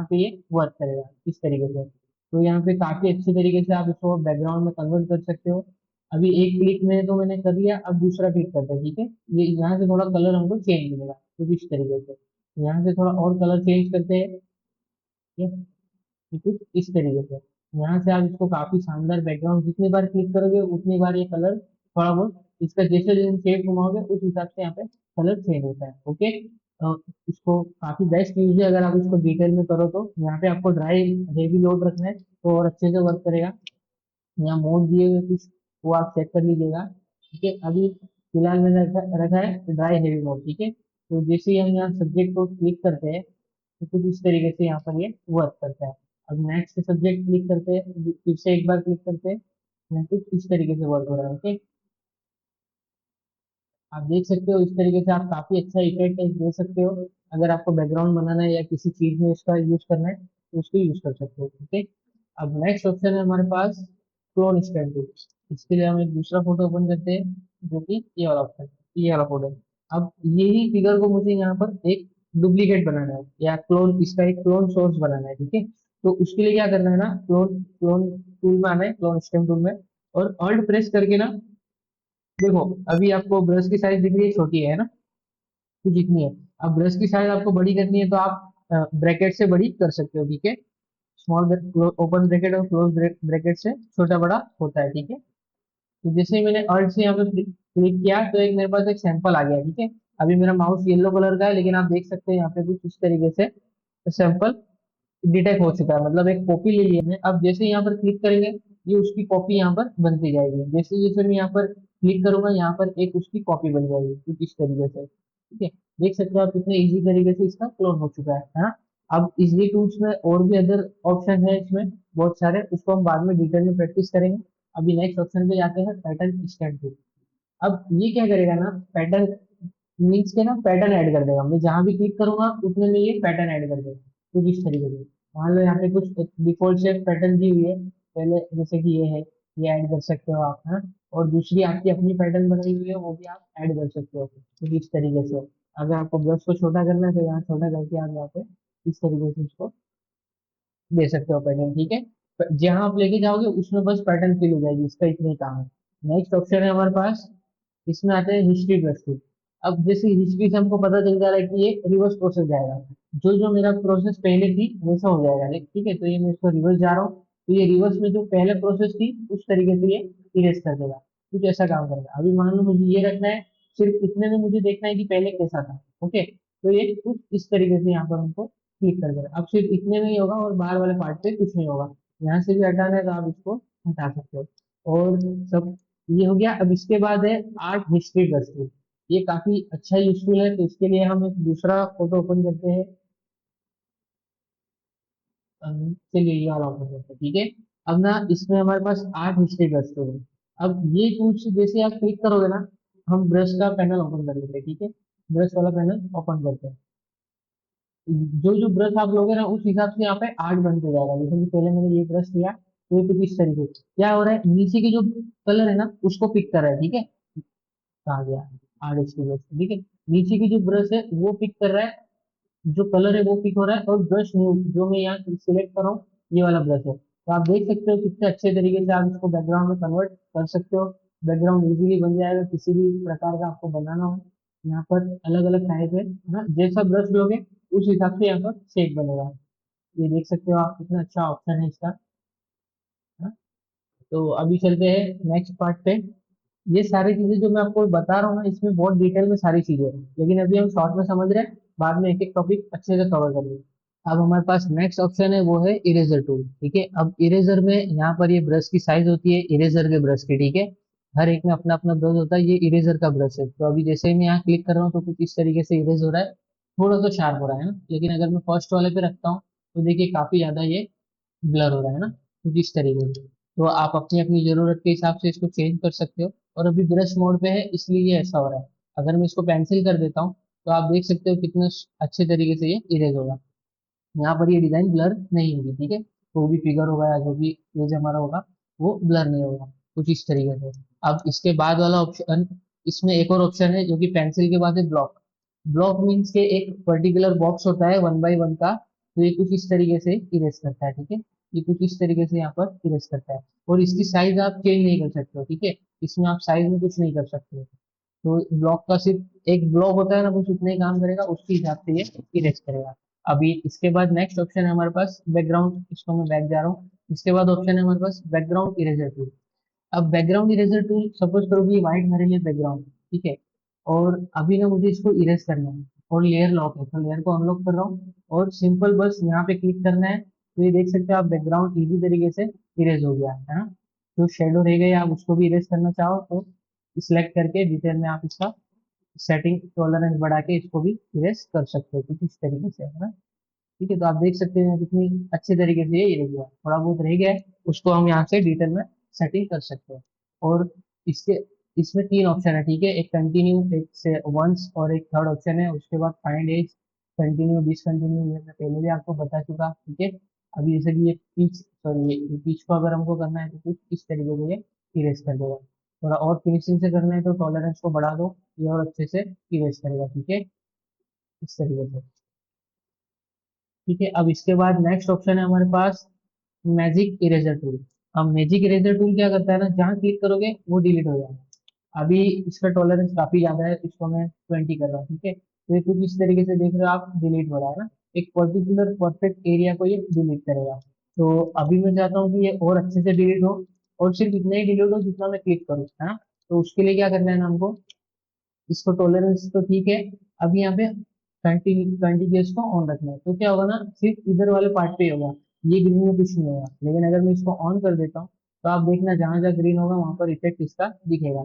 पे ये वर्क करेगा, इस तरीके से। तो यहाँ पे काफी अच्छे तरीके से आप इसको बैकग्राउंड में कन्वर्ट कर सकते हो। अभी एक क्लिक में तो मैंने कर लिया, अब दूसरा क्लिक करते हैं, ठीक है। ये यहाँ से थोड़ा कलर हमको चेंज मिलेगा, तो इस तरीके से यहाँ से थोड़ा और कलर चेंज करते हैं, ठीक है, ये कुछ इस तरीके से। यहाँ से आप इसको काफी शानदार बैकग्राउंड, जितनी बार क्लिक करोगे उतनी बार ये कलर थोड़ा बहुत, इसका जैसे जैसे शेप घुमाओगे उस हिसाब से यहाँ पे कलर चेंज होता है, ओके। इसको काफी बेस्ट यूज है अगर आप इसको डिटेल में करो तो। यहाँ पे आपको ड्राई हेवी लोड रखना है तो और अच्छे से वर्क करेगा। यहाँ मोड दिए हुए कुछ, वो आप चेक कर लीजिएगा। ठीक है, अभी फिलहाल मैंने रखा रखा है ड्राई हेवी मोड। ठीक है, तो जैसे ही हम यहाँ सब्जेक्ट को क्लिक करते हैं तो कुछ इस तरीके से यहाँ पर ये वर्क करता है। अब नेक्स्ट सब्जेक्ट क्लिक करते हैं, फिर से एक बार क्लिक करते हैं, यहाँ कुछ इस तरीके से वर्क हो रहा है। ओके, आप देख सकते हो इस तरीके से आप काफी अच्छा इफेक्ट दे सकते हो। अगर आपको बैकग्राउंड बनाना है या किसी चीज में इसका यूज करना है तो इसको यूज कर सकते हो। ठीक है, अब नेक्स्ट ऑप्शन है हमारे पास क्लोन स्टैंड टूल। इसके लिए हम एक दूसरा फोटो ओपन करते हैं, जो कि ये वाला ऑप्शन, ये वाला फोटो। अब यही फिगर को मुझे यहाँ पर एक डुप्लीकेट बनाना है या क्लोन, इसका एक क्लोन सोर्स बनाना है। ठीक है, तो उसके लिए क्या करना है ना, क्लोन क्लोन टूल में आना है, क्लोन स्टेम टूल में, और ऑल्ट प्रेस करके ना, देखो अभी आपको ब्रश की साइज दिख रही है, छोटी है ना, तो जितनी है। अब ब्रश की साइज आपको बड़ी करनी है तो आप ब्रैकेट से बड़ी कर सकते हो। ठीक है, स्मॉल ओपन ब्रैकेट और क्लोज ब्रैकेट से छोटा बड़ा होता है। ठीक है, तो जैसे ही मैंने अर्थ से यहाँ पे क्लिक किया तो एक मेरे पास एक सैंपल आ गया। ठीक है, अभी मेरा माउस येलो कलर का है, लेकिन आप देख सकते हैं यहाँ पे कुछ इस तरीके से सैंपल डिटेक्ट हो चुका है, मतलब एक कॉपी ले ली हमने। अब जैसे ही यहाँ पर क्लिक करेंगे ये उसकी कॉपी यहाँ पर बनती जाएगी। जैसे जैसे मैं यहाँ पर क्लिक करूंगा यहाँ पर एक उसकी कॉपी बन जाएगी कुछ इस तरीके से। ठीक है, देख सकते हो आप कितने इजी तरीके से इसका क्लोन हो चुका है ना। अब इजली टूल्स में और भी अदर ऑप्शन है इसमें बहुत सारे, उसको हम बाद में डिटेल में प्रैक्टिस करेंगे। अभी नेक्स्ट ऑप्शन पे जाते हैं, पैटर्न स्टैंड टूल। अब ये क्या करेगा ना, पैटर्न मीन्स के ना पैटर्न ऐड कर देगा। मैं जहां भी क्लिक करूंगा उतने में ये पैटर्न ऐड कर देगा कुछ इस तरीके से। मान लो यहाँ पे कुछ डिफॉल्ट से पैटर्न दी हुई है पहले, जैसे कि ये है, ये ऐड कर सकते हो आप, हाँ। और दूसरी आपकी अपनी पैटर्न बनाई हुई है वो भी आप ऐड कर सकते हो कुछ इस तरीके से। अगर आपको ब्रश को छोटा करना है तो यहाँ छोटा करके आप यहाँ पे इस तरीके से इसको दे सकते हो पैटर्न। ठीक है, जहां आप लेके जाओगे उसमें बस पैटर्न फिल हो जाएगी, इसका इतना ही काम है। नेक्स्ट ऑप्शन है हमारे पास, इसमें आते हैं हिस्ट्री प्लस टू। अब जैसे हिस्ट्री से हमको पता चल जा रहा है कि ये रिवर्स प्रोसेस जाएगा, जो जो मेरा प्रोसेस पहले थी वैसा हो जाएगा। ठीक है, तो ये मैं इसको रिवर्स जा रहा हूँ तो ये रिवर्स में जो पहले प्रोसेस थी उस तरीके से ये इरेज कर देगा, कुछ ऐसा काम करेगा। अभी मान लो मुझे ये रखना है, सिर्फ इतने में मुझे देखना है कि पहले कैसा था। ओके, तो ये कुछ इस तरीके से यहाँ पर हमको क्लिक कर देना। अब सिर्फ इतने में ही होगा और बाहर वाले पार्ट पे कुछ नहीं होगा। यहाँ से भी हटाना है तो आप इसको हटा सकते हो। और सब ये हो गया। अब इसके बाद है आर्ट हिस्ट्री प्लस टूल। ये काफी अच्छा यूजफुल है, तो इसके लिए हम एक दूसरा फोटो ओपन करते हैं। चलिए ये वाला ओपन करते हैं। ठीक है, अब ना इसमें हमारे पास आर्ट हिस्ट्री प्लस टूल है। अब ये टूल्स जैसे आप क्लिक करोगे ना, हम ब्रश का पैनल ओपन कर लेते हैं। ठीक है, ब्रश वाला पैनल ओपन करते हैं। जो जो ब्रश आप लोगे ना उस हिसाब से यहाँ पे आर्ट बनते जाएगा। जैसे कि पहले मैंने ये ब्रश लिया तो ये कुछ इस तरीके से क्या हो रहा है, नीचे की जो कलर है ना उसको पिक कर रहा है। ठीक है, कहा गया आर्ट हिस्ट्री ब्रश। ठीक है, नीचे की जो ब्रश है वो पिक कर रहा है, जो कलर है वो पिक हो रहा है, और ब्रश न्यू जो मैं यहाँ सिलेक्ट कर रहा हूँ ये वाला ब्रश है। तो आप देख सकते हो कितने अच्छे तरीके से आप इसको बैकग्राउंड में कन्वर्ट कर सकते हो। बैकग्राउंड इजीली बन जाएगा किसी भी प्रकार का आपको बनाना हो। यहाँ पर अलग अलग टाइप है ना, जैसा ब्रश लोगे उस हिसाब से यहाँ पर शेप बनेगा। ये देख सकते हो आप, कितना अच्छा ऑप्शन है इसका, है ना? तो अभी चलते हैं नेक्स्ट पार्ट पे। ये सारी चीजें जो मैं आपको बता रहा हूँ ना, इसमें बहुत डिटेल में सारी चीजें हैं, लेकिन अभी हम शॉर्ट में समझ रहे हैं, बाद में एक एक टॉपिक अच्छे से कवर करेंगे। अब हमारे पास नेक्स्ट ऑप्शन है वो है इरेजर टूल। ठीक है, अब इरेजर में यहाँ पर ये ब्रश की साइज होती है इरेजर के ब्रश की। ठीक है, हर एक में अपना अपना ब्रश होता है, ये इरेजर का ब्रश है। तो अभी जैसे ही मैं यहाँ क्लिक कर रहा हूँ तो कुछ इस तरीके से इरेज हो रहा है, थोड़ा सा शार्प हो रहा है ना। लेकिन अगर मैं फर्स्ट वाले पे रखता हूँ तो देखिए काफी ज्यादा ये ब्लर हो रहा है ना, कुछ इस तरीके से। तो आप अपनी अपनी जरूरत के हिसाब से इसको चेंज कर सकते हो। और अभी ब्रश मोड पे है इसलिए ये ऐसा हो रहा है। अगर मैं इसको पेंसिल कर देता हूँ तो आप देख सकते हो कितना अच्छे तरीके से ये इरेज होगा। यहाँ पर ये डिजाइन ब्लर नहीं होगी। ठीक है, तो भी फिगर होगा या जो भी पेज हमारा होगा वो ब्लर नहीं होगा, कुछ इस तरीके से। अब इसके बाद वाला ऑप्शन, इसमें एक और ऑप्शन है जो कि पेंसिल के बाद है ब्लॉक। ब्लॉक मीन्स के एक पर्टिकुलर बॉक्स होता है 1 बाई 1 का, तो ये कुछ इस तरीके से इरेज करता है। ठीक है, ये कुछ इस तरीके से यहाँ पर इरेज करता है, और इसकी साइज आप चेंज नहीं कर सकते हो। ठीक है, इसमें आप साइज में कुछ नहीं कर सकते हो। तो ब्लॉक का सिर्फ एक ब्लॉक होता है ना, बस उतना ही काम करेगा, उसके हिसाब से ये इरेज करेगा। अभी इसके बाद नेक्स्ट ऑप्शन है हमारे पास बैकग्राउंड, इसको मैं बैक जा रहा हूँ। इसके बाद ऑप्शन है हमारे पास बैकग्राउंड इरेजर टूल। अब बैकग्राउंड इरेजर टूल, सपोज करो कि व्हाइट मेरे लिए बैकग्राउंड। ठीक है, और अभी ना मुझे इसको इरेज करना है। और लेयर लॉक है तो लेयर को अनलॉक कर रहा हूँ और सिंपल बस यहाँ पे क्लिक करना है। तो ये देख सकते हो आप बैकग्राउंड इजी तरीके से इरेज हो गया है ना। जो शेडो रह गए आप उसको भी इरेज करना चाहो तो सिलेक्ट करके डिटेल में आप इसका सेटिंग टॉलरेंस बढ़ा के इसको भी इरेज कर सकते हो कुछ इस तरीके से, है ना। ठीक है, तो आप देख सकते हैं कितनी अच्छे तरीके से ये इरेज हुआ, थोड़ा बहुत रह गया है उसको हम यहाँ से डिटेल में सेटिंग कर सकते हैं। और इसके इसमें तीन ऑप्शन है, ठीक है, एक कंटिन्यू, एक से वंस, और एक थर्ड ऑप्शन है उसके बाद फाइंड एज, कंटिन्यू, डिसकंटिन्यू, ये मैं पहले भी आपको बता चुका, ठीक है। अभी जैसे कि ये पीच, सॉरी ये पीच को अगर हमको करना है तो कुछ इस तरीके से ये इरेज कर देगा। थोड़ा और फिनिशिंग से करना है तो टॉलरेंस को बढ़ा दो, ये और अच्छे से इरेज करेगा, ठीक है, इस तरीके से। ठीक है, अब इसके बाद नेक्स्ट ऑप्शन है हमारे पास मैजिक इरेजर टूल। अब मैजिक इरेजर टूल क्या करता है ना, जहाँ क्लिक करोगे वो डिलीट हो जाएगा। अभी इसका टॉलरेंस काफी ज्यादा है, इसको मैं 20 कर रहा हूँ, ठीक है। तो ये कुछ इस तरीके से देख रहे हो आप, डिलीट हो रहा है ना। एक पर्टिकुलर परफेक्ट एरिया को ये डिलीट करेगा। तो अभी मैं चाहता हूँ कि ये और अच्छे से डिलीट हो, और सिर्फ इतना ही डिलीट हो जितना मैं क्लिक करूँ, है ना। तो उसके लिए क्या करना है ना हमको, इसको टॉलरेंस तो ठीक है, अब यहाँ पे कंटिन्यूस को ऑन रखना है। तो क्या होगा ना, सिर्फ इधर वाले पार्ट पे ही होगा, ये ग्रीन में कुछ नहीं होगा। लेकिन अगर मैं इसको ऑन कर देता हूँ तो आप देखना जहां जहाँ ग्रीन होगा वहां पर इफेक्ट इसका दिखेगा।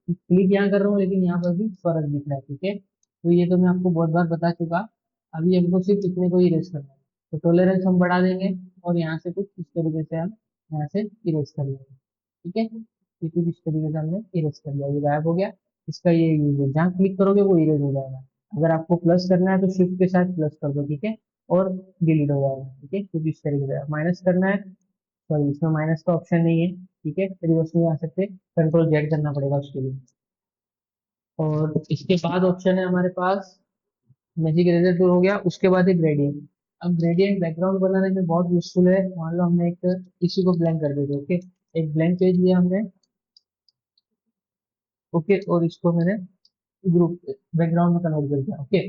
क्लिक यहाँ कर रहा हूँ लेकिन यहाँ पर भी फर्क दिख रहा है, ठीक है। तो ये तो मैं आपको बहुत बार बता चुका। अभी हमको सिर्फ इतने को इरेज करना है। तो टॉलरेंस हम बढ़ा देंगे और यहाँ से कुछ इस तरीके से हम यहाँ से इरेज कर लेंगे, ठीक है। ये कुछ इस तरीके से हमने इरेज कर लिया, ये गायब हो गया। इसका ये यूज है, जहाँ क्लिक करोगे वो इरेज हो जाएगा। अगर आपको प्लस करना है तो शिफ्ट के साथ प्लस कर दो, ठीक है, और डिलीट हो जाएगा, ठीक है। कुछ इस तरीके से माइनस करना है, सॉरी इसमें माइनस का ऑप्शन नहीं है, ठीक है, रिवर्स नहीं आ सकते, कंट्रोल जेड करना पड़ेगा उसके लिए। और इसके बाद ऑप्शन है हमारे पास मैजिक इरेजर टूल, हो गया। उसके बाद एक ग्रेडियंट। अब ग्रेडियंट बैकग्राउंड बनाने में बहुत यूजफुल है। मान लो हमने एक इसी को ब्लैंक कर देते, ओके, एक ब्लैंक पेज लिया हमने, ओके, और इसको मैंने ग्रुप बैकग्राउंड में कन्वर्ट कर दिया, ओके।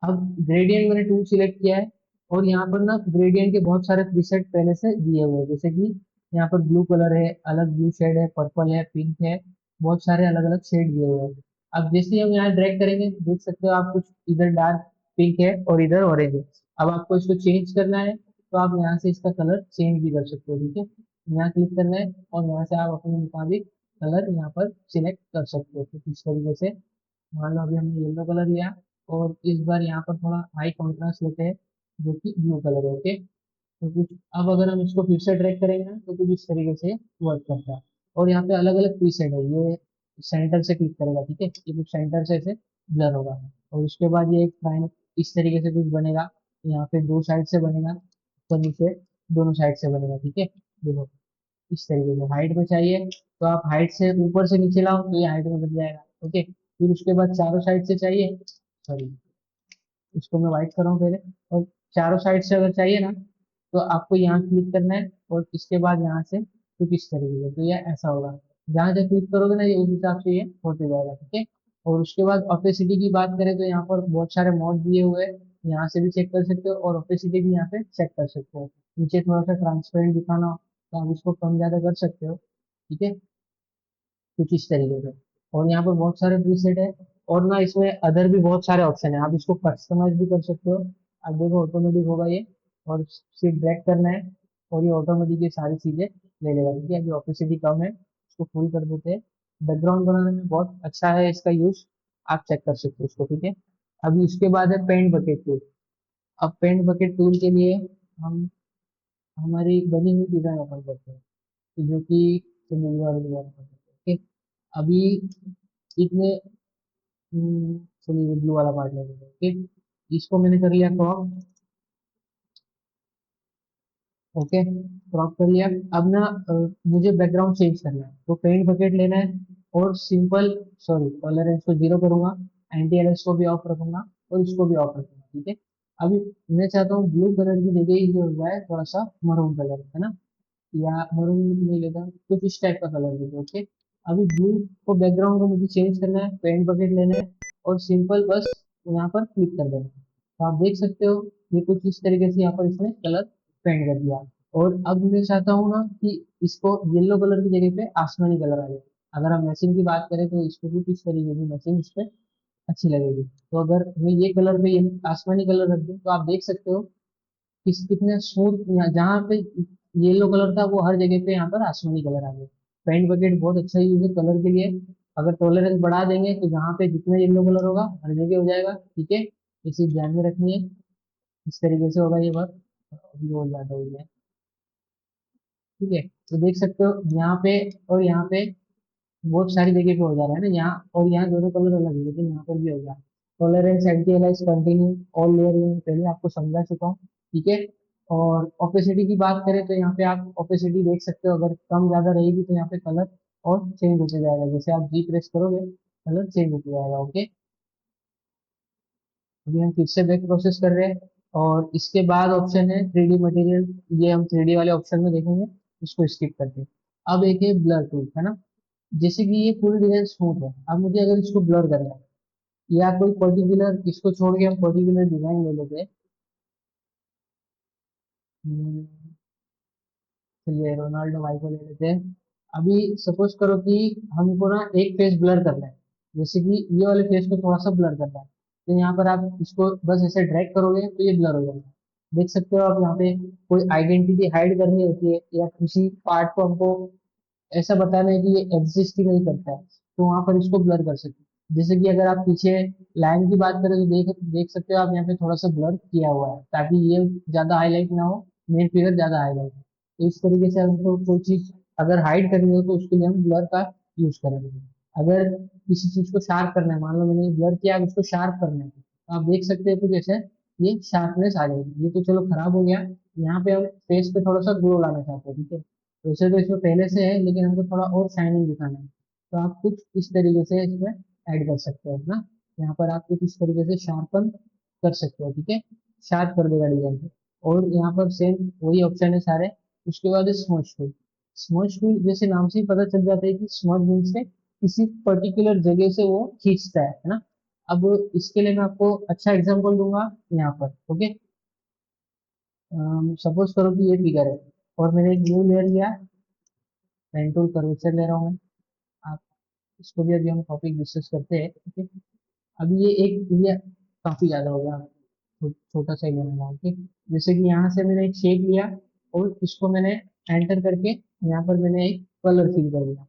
अब ग्रेडियंट मैंने टूल सिलेक्ट किया है, और यहाँ पर ना ग्रेडियंट के बहुत सारे प्रीसेट पहले से दिए हुए हैं, जैसे कि यहाँ पर ब्लू कलर है, अलग ब्लू शेड है, पर्पल है, पिंक है, बहुत सारे अलग अलग शेड दिए हुए हैं। अब जैसे ही हम यहाँ ड्रैग करेंगे देख सकते हो आप, कुछ इधर डार्क पिंक है और इधर ऑरेंज है। अब आपको इसको चेंज करना है तो आप यहाँ से इसका कलर चेंज भी कर सकते हो, ठीक है। यहाँ क्लिक करना है और यहाँ से आप अपने मुताबिक कलर यहाँ पर सिलेक्ट कर सकते हो, तो इस तरीके से। मान लो अभी हमने येलो कलर लिया, और इस बार यहाँ पर थोड़ा हाई कॉन्ट्रास्ट लेते हैं जो कि ब्लू कलर है, ओके। तो कुछ, अब अगर हम इसको फिर से ड्रैग करेंगे ना तो कुछ इस तरीके से वर्क करता है। और यहाँ पे अलग अलग प्रीसेट है, ये सेंटर से क्लिक करेगा, ठीक है, ये कुछ सेंटर से ऐसे ब्लर होगा। और उसके बाद ये एक लाइन इस तरीके से कुछ बनेगा, यहाँ पे दो साइड से बनेगा, ऊपर नीचे दोनों साइड से बनेगा, ठीक है। देखो इस तरीके से हाइट में चाहिए तो आप हाइट से ऊपर से नीचे लाओ तो ये हाइट में बन जाएगा, ओके। फिर उसके बाद चारों साइड से चाहिए, सॉरी इसको मैं व्हाइट कर रहा हूँ पहले, और चारों साइड से अगर चाहिए ना तो आपको यहाँ क्लिक करना है, और इसके बाद यहाँ से कुछ इस तरीके से, तो ये ऐसा होगा। जहाँ जहाँ क्लिक करोगे ना ये उस हिसाब से ये होते जाएगा, ठीक है। और उसके बाद ओपेसिटी की बात करें तो यहाँ पर बहुत सारे मोड दिए हुए हैं, यहाँ से भी चेक कर सकते हो, और ओपेसिटी भी यहाँ पे चेक कर सकते हो। नीचे थोड़ा सा ट्रांसपेरेंट दिखाना हो तो आप इसको कम ज्यादा कर सकते हो, ठीक है, कुछ इस तरीके से। और यहाँ पर बहुत सारे प्रीसेट है, और ना इसमें अदर भी बहुत सारे ऑप्शन है, आप इसको कस्टमाइज भी कर सकते हो। अब देखो ऑटोमेटिक होगा ये, और सिर्फ ड्रैग करना है और ये ऑटोमेटिक ये सारी चीजें ले लेगा, ठीक है। अभी ऑपेसिटी कम है, इसको फुल कर देते हैं। बैकग्राउंड बनाने में बहुत अच्छा है इसका यूज, आप चेक कर सकते हो इसको, ठीक है। अभी उसके बाद है पेंट बकेट टूल। अब पेंट बकेट टूल के लिए हम हमारी बनी हुई डिजाइन ओपन करते हैं, तो जो कि चलिए वाली डिजाइन ओपन करते हैं, ठीक। अभी इसमें चलिए ब्लू वाला पार्ट ले लेते हैं, ठीक। इसको मैंने कर लिया क्रॉप, ओके, क्रॉप कर लिया। अब ना मुझे बैकग्राउंड चेंज करना है तो पेंट बकेट लेना है, और सिंपल, सॉरी टॉलरेंस को जीरो करूंगा, एंटी एलएस को भी ऑफ रखूंगा, और इसको भी ऑफ रखूंगा, ठीक है। अभी मैं चाहता हूँ ब्लू कलर की जगह ये हो जाए थोड़ा सा मरून कलर, है ना, या मरून नहीं लेता, कुछ इस टाइप का कलर दे दो, ओके। अभी ब्लू को बैकग्राउंड को मुझे चेंज करना है, पेंट बकेट लेना है, और सिंपल बस यहाँ पर क्लिक कर देना है। तो आप देख सकते हो ये कुछ इस तरीके से यहाँ पर इसने कलर पेंट कर दिया। और अब मैं चाहता हूँ ना कि इसको येलो कलर की जगह पे आसमानी कलर आ जाए। अगर हम मैचिंग की बात करें तो इसको भी किस तरीके की मैचिंग इस पे अच्छी लगेगी। तो अगर मैं ये कलर पे ये आसमानी कलर रख दूं तो आप देख सकते हो कितने स्मूथ, जहाँ पे येलो कलर था वो हर जगह पे यहाँ पर आसमानी कलर आ गया। पेंट बकेट बहुत अच्छा यूज है कलर के लिए। अगर टॉलरेंस बढ़ा देंगे तो जहाँ पे जितना येलो कलर होगा हर जगह हो जाएगा, ठीक है। ये चीज ध्यान में रखनी है। इस तरीके से होगा ये बात। अभी और ज्यादा हो गया, ठीक है। तो देख सकते हो यहाँ पे और यहाँ पे बहुत सारी जगह पे हो जा रहा है ना, यहाँ और यहाँ दोनों कलर अलग है लेकिन यहाँ पर भी हो गया। Tolerance anti allies continue all layer पहले आपको समझा चुका हूँ, ठीक है। और ओपेसिटी की बात करें तो यहाँ पे आप ओपेसिटी देख सकते हो, अगर कम ज्यादा रहेगी तो यहाँ पे कलर और चेंज होते जाएगा। जैसे आप जी प्रेस करोगे कलर चेंज होते जाएगा, ओके। अभी हम फिर से बैक प्रोसेस कर रहे हैं। और इसके बाद ऑप्शन है 3D मटेरियल। ये हम 3D वाले ऑप्शन में देखेंगे, इसको स्किप करते हैं। अब एक है ब्लर टूल, है ना। जैसे कि ये पूरी डिजाइन स्मूथ है, अब मुझे अगर इसको ब्लर करना है या कोई पर्टिकुलर, इसको छोड़ के हम पर्टिकुलर डिजाइन ले लेते हैं। हम्म, चलिए रोनाल्डो भाई को ले लेते हैं। अभी सपोज करो कि हमको ना एक फेस ब्लर करना है, जैसे कि ये वाले फेस को थोड़ा सा ब्लर करना है। तो यहाँ पर आप इसको बस ऐसे ड्रैग करोगे तो ये ब्लर हो जाएगा। देख सकते हो आप यहाँ पे कोई आइडेंटिटी हाइड करनी होती है या किसी पार्ट को हमको ऐसा बताना है कि ये एग्जिस्ट ही नहीं करता है, तो वहां पर इसको ब्लर कर सकते हैं। जैसे कि अगर आप पीछे लाइन की बात करें तो देख देख सकते हो आप यहाँ पे थोड़ा सा ब्लर किया हुआ है ताकि ये ज्यादा हाईलाइट ना हो, मेन फिगर ज्यादा हाईलाइट हो। तो इस तरीके से हमको कोई चीज अगर हाइड करनी हो तो उसके लिए हम ब्लर का यूज करेंगे। अगर किसी चीज को शार्प करना है, मान लो मैंने ब्लर किया, अब उसको शार्प करना है तो आप देख सकते हो तो जैसे ये शार्पनेस आ जाएगी। ये तो चलो खराब हो गया। यहाँ पे हम फेस पे थोड़ा सा ग्लो लाना चाहते हैं, ठीक है। वैसे तो इसमें पहले से है लेकिन हमको थोड़ा और शाइनिंग दिखाना है, तो आप कुछ इस तरीके से इसमें ऐड कर सकते हो ना। यहाँ पर आप कुछ इस तरीके से शार्पन कर सकते हो, ठीक है। शार्प कर देगा डिजाइन को। और यहाँ पर सेम वही ऑप्शन है सारे। उसके बाद स्मॉच टूल। स्मॉच टूल जैसे नाम से ही पता चल जाता है कि स्मॉच मीन से किसी पर्टिकुलर जगह से वो खींचता है ना। अब इसके लिए मैं आपको अच्छा एग्जांपल दूंगा यहाँ पर, ओके। सपोज करो कि ये फिगर है और मैंने एक न्यू लेयर लिया, पेन टूल कर्वेचर ले रहा हूँ मैं। आप इसको भी अभी हम टॉपिक डिस्कस करते हैं, ठीक है। अभी ये काफी ज्यादा हो गया, छोटा सा ही लेने लगा, ठीक। जैसे कि यहाँ से मैंने एक शेप लिया और इसको मैंने एंटर करके यहाँ पर मैंने एक कलर फिल कर दिया।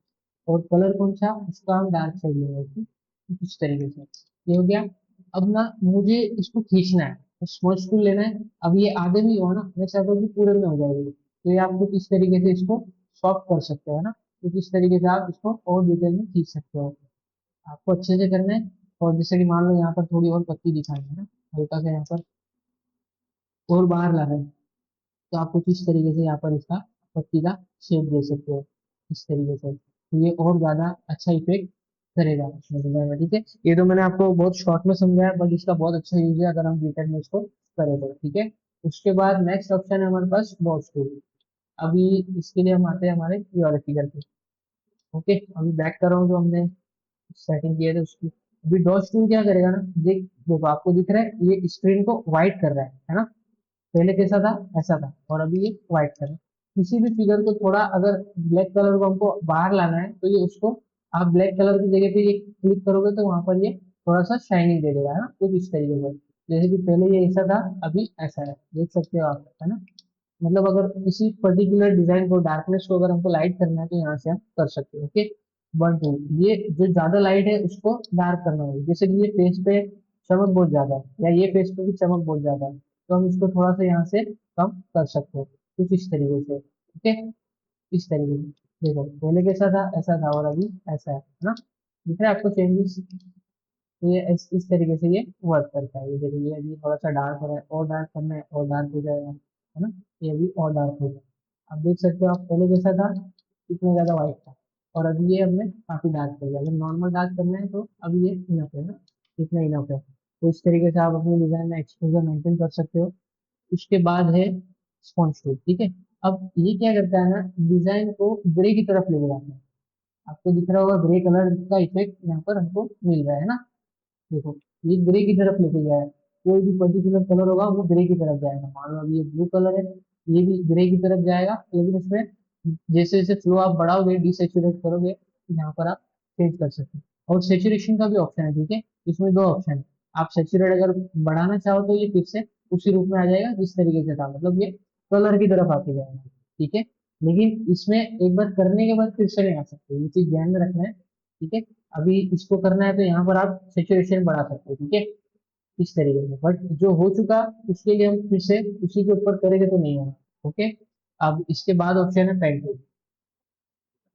और कलर कौन सा, उसका हम डार्क साइड लेंगे, ठीक। इस तरीके से ये हो गया। अब ना मुझे इसको खींचना है तो स्मॉच टूल लेना है। अब ये आधे में ही हुआ ना, मैं चाहता हूँ कि पूरे में हो जाएगी, तो ये आपको किस तरीके से इसको सॉफ्ट कर सकते हो ना। तो किस तरीके से आप इसको और डिटेल में खींच सकते हो, आपको अच्छे से करना है। और जैसे कि मान लो यहाँ पर थोड़ी और पत्ती दिखानी है ना, हल्का सा यहाँ पर और बाहर ला रहे हैं, तो आप कुछ इस तरीके से यहाँ पर इसका पत्ती का शेप दे सकते हो, इस तरीके से। तो ये और ज्यादा अच्छा इफेक्ट करेगा उसमें डिजाइन में, ठीक है। ये तो मैंने आपको बहुत शॉर्ट में समझाया बट इसका बहुत अच्छा यूज है अगर हम डिटेल में इसको करें तो, ठीक है। उसके बाद नेक्स्ट ऑप्शन है हमारे पास डॉट्स टूल। अभी इसके लिए हम आते हैं हमारे ये वाले फिगर पे, ओके। अभी बैक कर रहा हूँ जो हमने सेटिंग किए थे उसकी। अभी डॉट्स टूल क्या करेगा ना, देख देखो आपको दिख रहा है ये स्क्रीन को व्हाइट कर रहा है ना। पहले कैसा था, ऐसा था, और अभी ये व्हाइट कलर। किसी भी फिगर को थोड़ा अगर ब्लैक कलर को हमको बाहर लाना है तो ये उसको आप ब्लैक कलर की जगह पे ये क्लिक करोगे तो वहां पर ये थोड़ा सा शाइनिंग दे देगा, है ना, कुछ इस तरीके से। जैसे कि पहले ये ऐसा था, अभी ऐसा है, देख सकते हो आप, है ना। मतलब अगर किसी पर्टिकुलर डिजाइन को डार्कनेस को अगर हमको लाइट करना है तो यहाँ से हम कर सकते हैं, ओके। वन टू, ये जो ज्यादा लाइट है उसको डार्क करना होगा। जैसे कि ये फेस पे चमक बहुत ज्यादा है या ये फेस पे भी चमक बहुत ज्यादा है, तो हम इसको थोड़ा सा यहाँ से कम कर सकते हैं कुछ इस तरीके से, ओके। इस तरीके से देखो पहले कैसा था, ऐसा था, और अभी ऐसा है ना। दिख रहा है आपको चेंजेस। तो ये इस तरीके से ये वर्क करता है। ये देखो ये अभी थोड़ा सा डार्क हो रहा है, और डार्क करना है और डार्क हो जाएगा, है ना। ये अभी और डार्क हो जाएगा। आप देख सकते हो आप पहले जैसा था इतना ज्यादा व्हाइट था, और अभी ये हमने काफी डार्क कर दिया। अगर नॉर्मल डार्क करना है तो अभी ये इनफ है ना, इतना इनफ है। तो इस तरीके से आप अपनी डिजाइन में एक्सपोजर मेंटेन कर सकते हो। उसके बाद है स्पॉन्ज टूल, ठीक है। अब ये क्या करता है ना, डिजाइन को ग्रे की तरफ लेके जाता है। आपको दिख रहा होगा ग्रे कलर का इफेक्ट यहाँ पर हमको मिल रहा है ना। देखो ये ग्रे की तरफ लेके गया है, कोई भी पर्टिकुलर कलर होगा वो ग्रे की तरफ जाएगा। मान लो अभी ये ब्लू कलर है, ये भी ग्रे की तरफ जाएगा, लेकिन इसमें जैसे जैसे फ्लो आप बढ़ाओगे डिसेचुरेट करोगे तो यहाँ पर आप चेंज कर सकते हो। और सेचुरेशन का भी ऑप्शन है, ठीक है। इसमें दो ऑप्शन है। आप सेचुरेट अगर बढ़ाना चाहो तो ये फिर से उसी रूप में आ जाएगा जिस तरीके से था, मतलब ये कलर की तरफ आके जाएगा। ठीक है, लेकिन इसमें एक बार करने के बाद फिर से नहीं आ सकते, ये चीज ध्यान में रखना है। ठीक है, अभी इसको करना है तो यहाँ पर आप सेचुरेशन बढ़ा सकते हो। ठीक है, इस तरीके से, बट जो हो चुका उसके लिए हम फिर से उसी के ऊपर करेंगे तो नहीं होगा। ओके, अब इसके बाद ऑप्शन है पेन टूल।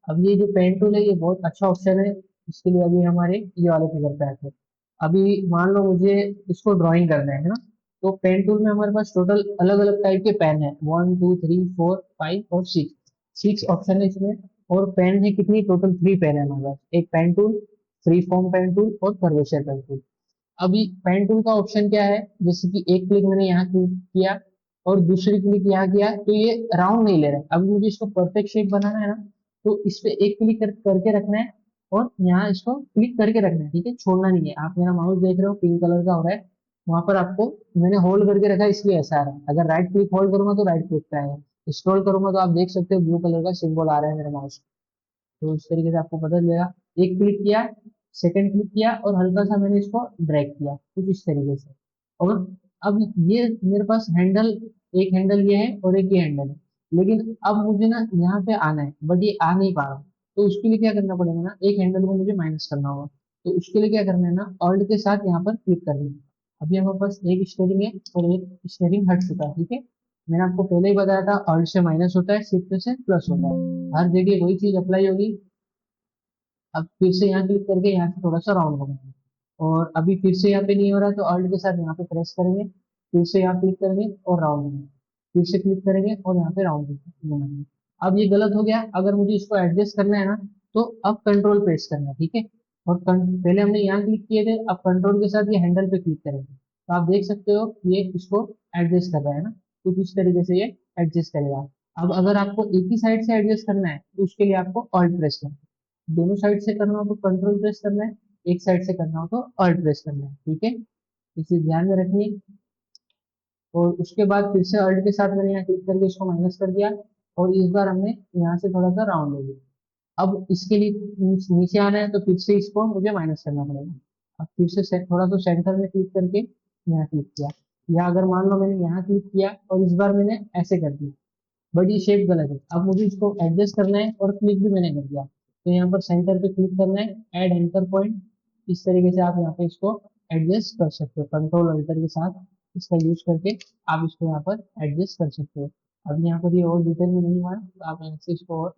अब ये जो पेन टूल है ये बहुत अच्छा ऑप्शन है। इसके लिए अभी हमारे ये वाले फिगर पे आते हैं। अभी मान लो मुझे इसको ड्राइंग करना है ना, तो पेन टूल में हमारे पास टोटल अलग अलग टाइप के पेन है, 1 2 3 4 5 और 6 ऑप्शन है इसमें। और पेन है कितनी, टोटल 3 पेन है हमारे पास, एक pen tool, free form pen tool और कर्वेचर पेन टूल। अभी पेन टूल का ऑप्शन क्या है, जैसे कि एक क्लिक मैंने यहाँ क्लिक किया और दूसरी क्लिक यहाँ किया तो ये राउंड नहीं ले रहा है। अभी मुझे इसको परफेक्ट शेप बनाना है ना, तो इस पे एक क्लिक करके रखना है और यहाँ इसको क्लिक करके रखना है। ठीक है, छोड़ना नहीं है। आप मेरा माउस देख रहे हो पिंक कलर का हो रहा है, वहां पर आपको मैंने होल्ड करके रखा है इसलिए ऐसा आ रहा है। अगर राइट क्लिक होल्ड करूंगा तो राइट क्लिक पे आएगा, स्क्रॉल करूंगा तो आप देख सकते हो ब्लू कलर का सिंबल आ रहा है मेरे माउस। तो इस तरीके से आपको पता चलेगा। एक क्लिक किया, सेकंड क्लिक किया और हल्का सा मैंने इसको ड्रैग किया कुछ इस तरीके से। और अब ये मेरे पास हैंडल, एक हैंडल ये है और एक ये हैंडल है, लेकिन अब मुझे ना यहाँ पे आना है बट ये आ नहीं पा रहा। तो उसके लिए क्या करना पड़ेगा ना, एक हैंडल को मुझे माइनस करना होगा। तो उसके लिए क्या करना है ना, ऑल्ट के साथ यहाँ पर क्लिक करना है। अभी हमारे पास एक स्टेयरिंग है और एक स्टेयरिंग हट चुका है। ठीक है, मैंने आपको पहले ही बताया था ऑल्ट से माइनस होता है, शिफ्ट से प्लस होता है, हर जगह वही चीज अप्लाई होगी। अब फिर से यहाँ क्लिक करके यहाँ से थोड़ा सा राउंड बनाएंगे। और अभी फिर से यहाँ पे नहीं हो रहा है तो ऑल्ट के साथ यहाँ पे प्रेस करेंगे, फिर से यहाँ क्लिक करेंगे और राउंड बनाएंगे, फिर से क्लिक करेंगे और यहाँ पे राउंड बनाएंगे। अब ये गलत हो गया, अगर मुझे इसको एडजस्ट करना है ना, तो अब कंट्रोल प्रेस करना है। ठीक है, और पहले हमने यहाँ क्लिक किए थे, अब कंट्रोल के साथ ये हैंडल पे क्लिक करेंगे तो आप देख सकते हो ये इसको एडजस्ट कर रहा है ना, कुछ इस तरीके से ये एडजस्ट करेगा। अब अगर आपको एक ही साइड से एडजस्ट करना है तो उसके लिए आपको ऑल्ट प्रेस करना है। दोनों साइड से करना हो तो कंट्रोल प्रेस करना है, एक साइड से करना हो तो ऑल्ट प्रेस करना है। ठीक है, इसे ध्यान में रखिए। और उसके बाद फिर से ऑल्ट के साथ मैंने यहाँ क्लिक करके इसको माइनस कर दिया और इस बार हमने यहाँ से थोड़ा सा राउंड ले लिया। अब इसके लिए नीचे आना है तो फिर से इसको मुझे माइनस करना पड़ेगा। अब फिर से थोड़ा सा सेंटर में क्लिक करके यहाँ क्लिक किया, या अगर मान लो मैंने यहाँ क्लिक किया और इस बार मैंने ऐसे कर दिया, बट ये शेप गलत है। अब मुझे इसको एडजस्ट करना है और क्लिक भी मैंने कर दिया, तो यहाँ पर सेंटर पे क्लिक करना है, ऐड एंकर पॉइंट। इस तरीके से आप यहाँ पे इसको एडजस्ट कर सकते हो, कंट्रोल अल्टर के साथ इसका यूज करके आप इसको यहाँ पर एडजस्ट कर सकते हो। अब यहाँ पर ये और डिटेल में नहीं हुआ है तो आप यहाँ से इसको और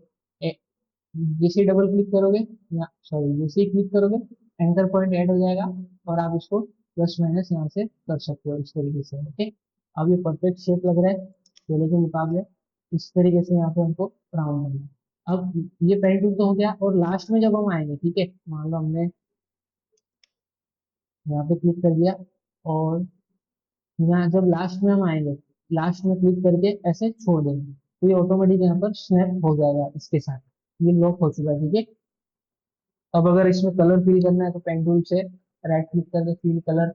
जैसे डबल क्लिक करोगे, या सॉरी जैसे ही क्लिक करोगे एंकर पॉइंट ऐड हो जाएगा और आप इसको प्लस माइनस यहाँ से कर सकते हो इस तरीके से। ओके, अब ये परफेक्ट शेप लग रहा है पहले के मुकाबले। इस तरीके से यहाँ पे हमको राउंड करना है। अब ये पेंटिंग तो हो गया, और लास्ट में जब हम आएंगे, ठीक है, मान लो हमने यहाँ पे क्लिक कर दिया और यहाँ जब लास्ट में हम आएंगे, लास्ट में क्लिक करके ऐसे छोड़ देंगे तो ये ऑटोमेटिक यहाँ पर स्नैप हो जाएगा इसके साथ। ये लॉक हो चुका है। ठीक है, अब अगर इसमें कलर फिल करना है तो पेन टूल से राइट क्लिक करके फिल कलर,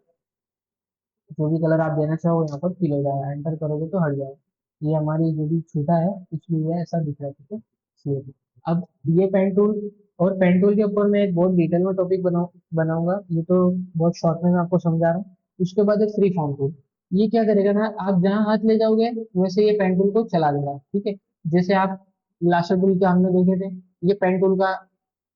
जो भी कलर आप देना चाहो यहाँ पर फिल हो जाएगा, एंटर करोगे तो हट जाएगा। ये हमारी जो भी छूटा है इसलिए ऐसा दिख रहा है। ठीक है, इसलिए अब ये पेन टूल, और पेन टूल के ऊपर मैं एक बहुत डिटेल में टॉपिक बनाऊंगा, ये तो बहुत शॉर्ट में मैं आपको समझा रहा हूँ। उसके बाद एक फ्री फॉर्म टूल, ये क्या करेगा ना, आप जहाँ हाथ ले जाओगे वैसे ये पेन टूल को चला देगा। ठीक है, जैसे आप लाशो टूल के हमने देखे थे, ये पेन टूल का,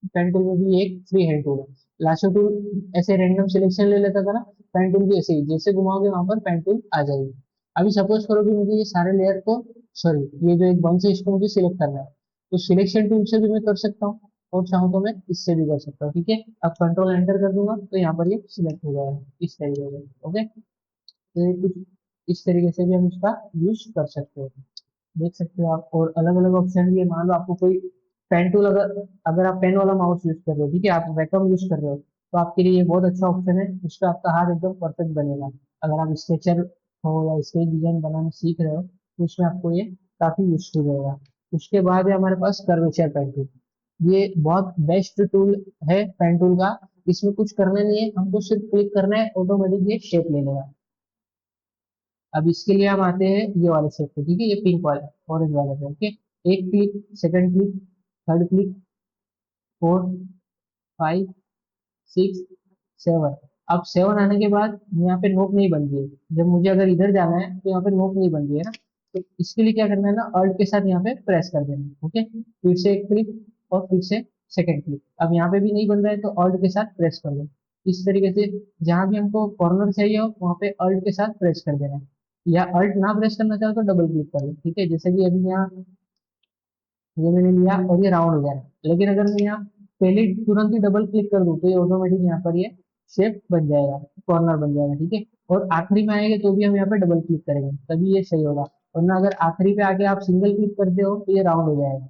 पेन टूल में भी एक फ्री हैंड टूल है। लाशो टूल ऐसे रैंडम सिलेक्शन ले लेता था ना, पेन टूल भी ऐसे ही जैसे घुमाओगे वहां पर पेन टूल आ जाएगी। अभी सपोज करो कि मुझे ये सारे लेयर को, सॉरी ये जो एक बंच है इसको मुझे सिलेक्ट करना है, तो सिलेक्शन टूल से भी मैं कर सकता हूँ और चाहूँ तो मैं इससे भी कर सकता हूँ। ठीक है, अब कंट्रोल एंटर कर दूंगा तो यहाँ पर ये सिलेक्ट हो जाएगा इस तरीके से। ओके, तो ये कुछ इस तरीके से भी हम इसका यूज कर सकते हैं, देख सकते हो आप। और अलग अलग ऑप्शन भी है, मान लो आपको कोई पेन टूल, अगर अगर आप पेन वाला माउस यूज कर रहे हो, ठीक है, आप वैकम यूज कर रहे हो, तो आपके लिए ये बहुत अच्छा ऑप्शन है, उसका आपका हाथ एकदम परफेक्ट बनेगा। अगर आप स्केचर हो या स्केच डिजाइन बनाना सीख रहे हो तो उसमें आपको ये काफी यूजफुल रहेगा। उसके बाद है हमारे पास कर्वेचर पेन टूल, ये बहुत बेस्ट टूल है पेन टूल का। इसमें कुछ करना नहीं है, हमको सिर्फ क्लिक करना है, ऑटोमेटिक ये शेप ले लेगा। अब इसके लिए हम आते हैं ये वाले सेट पे, ठीक है, ये पिंक वाला ऑरेंज वाले पे। ओके, एक click, second click, third click, 4 5 6 7, अब 7 आने के बाद यहाँ पे नोक नहीं बन रही है, जब मुझे अगर इधर जाना है तो यहाँ पे नोक नहीं बन रही है ना, तो इसके लिए क्या करना है ना, अल्ट के साथ यहाँ पे प्रेस कर देना है। ओके, फिर से एक क्लिक और फिर से सेकंड क्लिक। अब यहाँ पे भी नहीं बन रहा है तो अल्ट के साथ प्रेस कर दो। इस तरीके से जहां भी हमको कॉर्नर चाहिए हो वहां पे अल्ट के साथ प्रेस कर देना है, या अल्ट ना प्रेस करना चाहो तो डबल क्लिक कर लो। ठीक है, जैसे कि अभी यहाँ ये मैंने लिया और ये राउंड हो जा रहा है, लेकिन अगर मैं यहाँ पहले तुरंत ही डबल क्लिक कर दूं तो ये ऑटोमेटिक यहाँ पर ये शेप बन जाएगा, कॉर्नर बन जाएगा। ठीक है, और आखिरी में आएंगे तो भी हम यहाँ पे डबल क्लिक करेंगे तभी ये सही होगा, वरना अगर आखिरी पे आके आप सिंगल क्लिक करते हो तो ये राउंड हो जाएगा।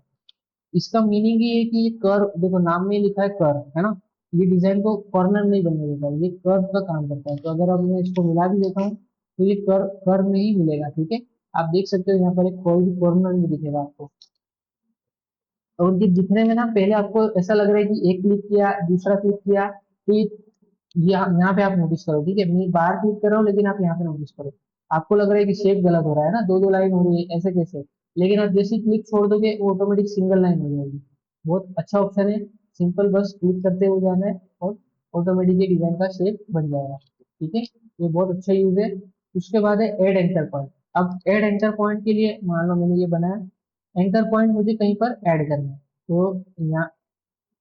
इसका मीनिंग ये है कि ये कर्व, देखो नाम में ही लिखा है कर्व, है ना, ये डिजाइन को कॉर्नर नहीं बनने देता है, ये कर्व का काम करता है। तो अगर अब मैं इसको मिला भी देता हूँ तो ये कर्व कर्व में ही मिलेगा। ठीक है, आप देख सकते हो यहाँ पर एक कोई भी कॉर्नर नहीं दिखेगा आपको। और ये दिखने में ना पहले आपको ऐसा लग रहा है कि एक क्लिक किया दूसरा क्लिक किया, तो ये यहाँ पे आप नोटिस करो। ठीक है, मैं बाहर क्लिक कर रहा हूँ लेकिन आप यहाँ पे नोटिस करो, आपको लग रहा है कि शेप गलत हो रहा है ना, दो दो लाइन हो रही है ऐसे कैसे, लेकिन आप जैसे क्लिक छोड़ दोगे वो ऑटोमेटिक सिंगल लाइन हो जाएगी। बहुत अच्छा ऑप्शन है, सिंपल बस क्लिक करते हुए जाना है और ऑटोमेटिक ये डिजाइन का शेप बन जाएगा। ठीक है, ये बहुत अच्छा यूज है। उसके बाद है एड एंकर पॉइंट। अब एड एंकर पॉइंट के लिए मान लो मैंने ये बनाया, एंकर पॉइंट मुझे कहीं पर ऐड करना है, तो यहाँ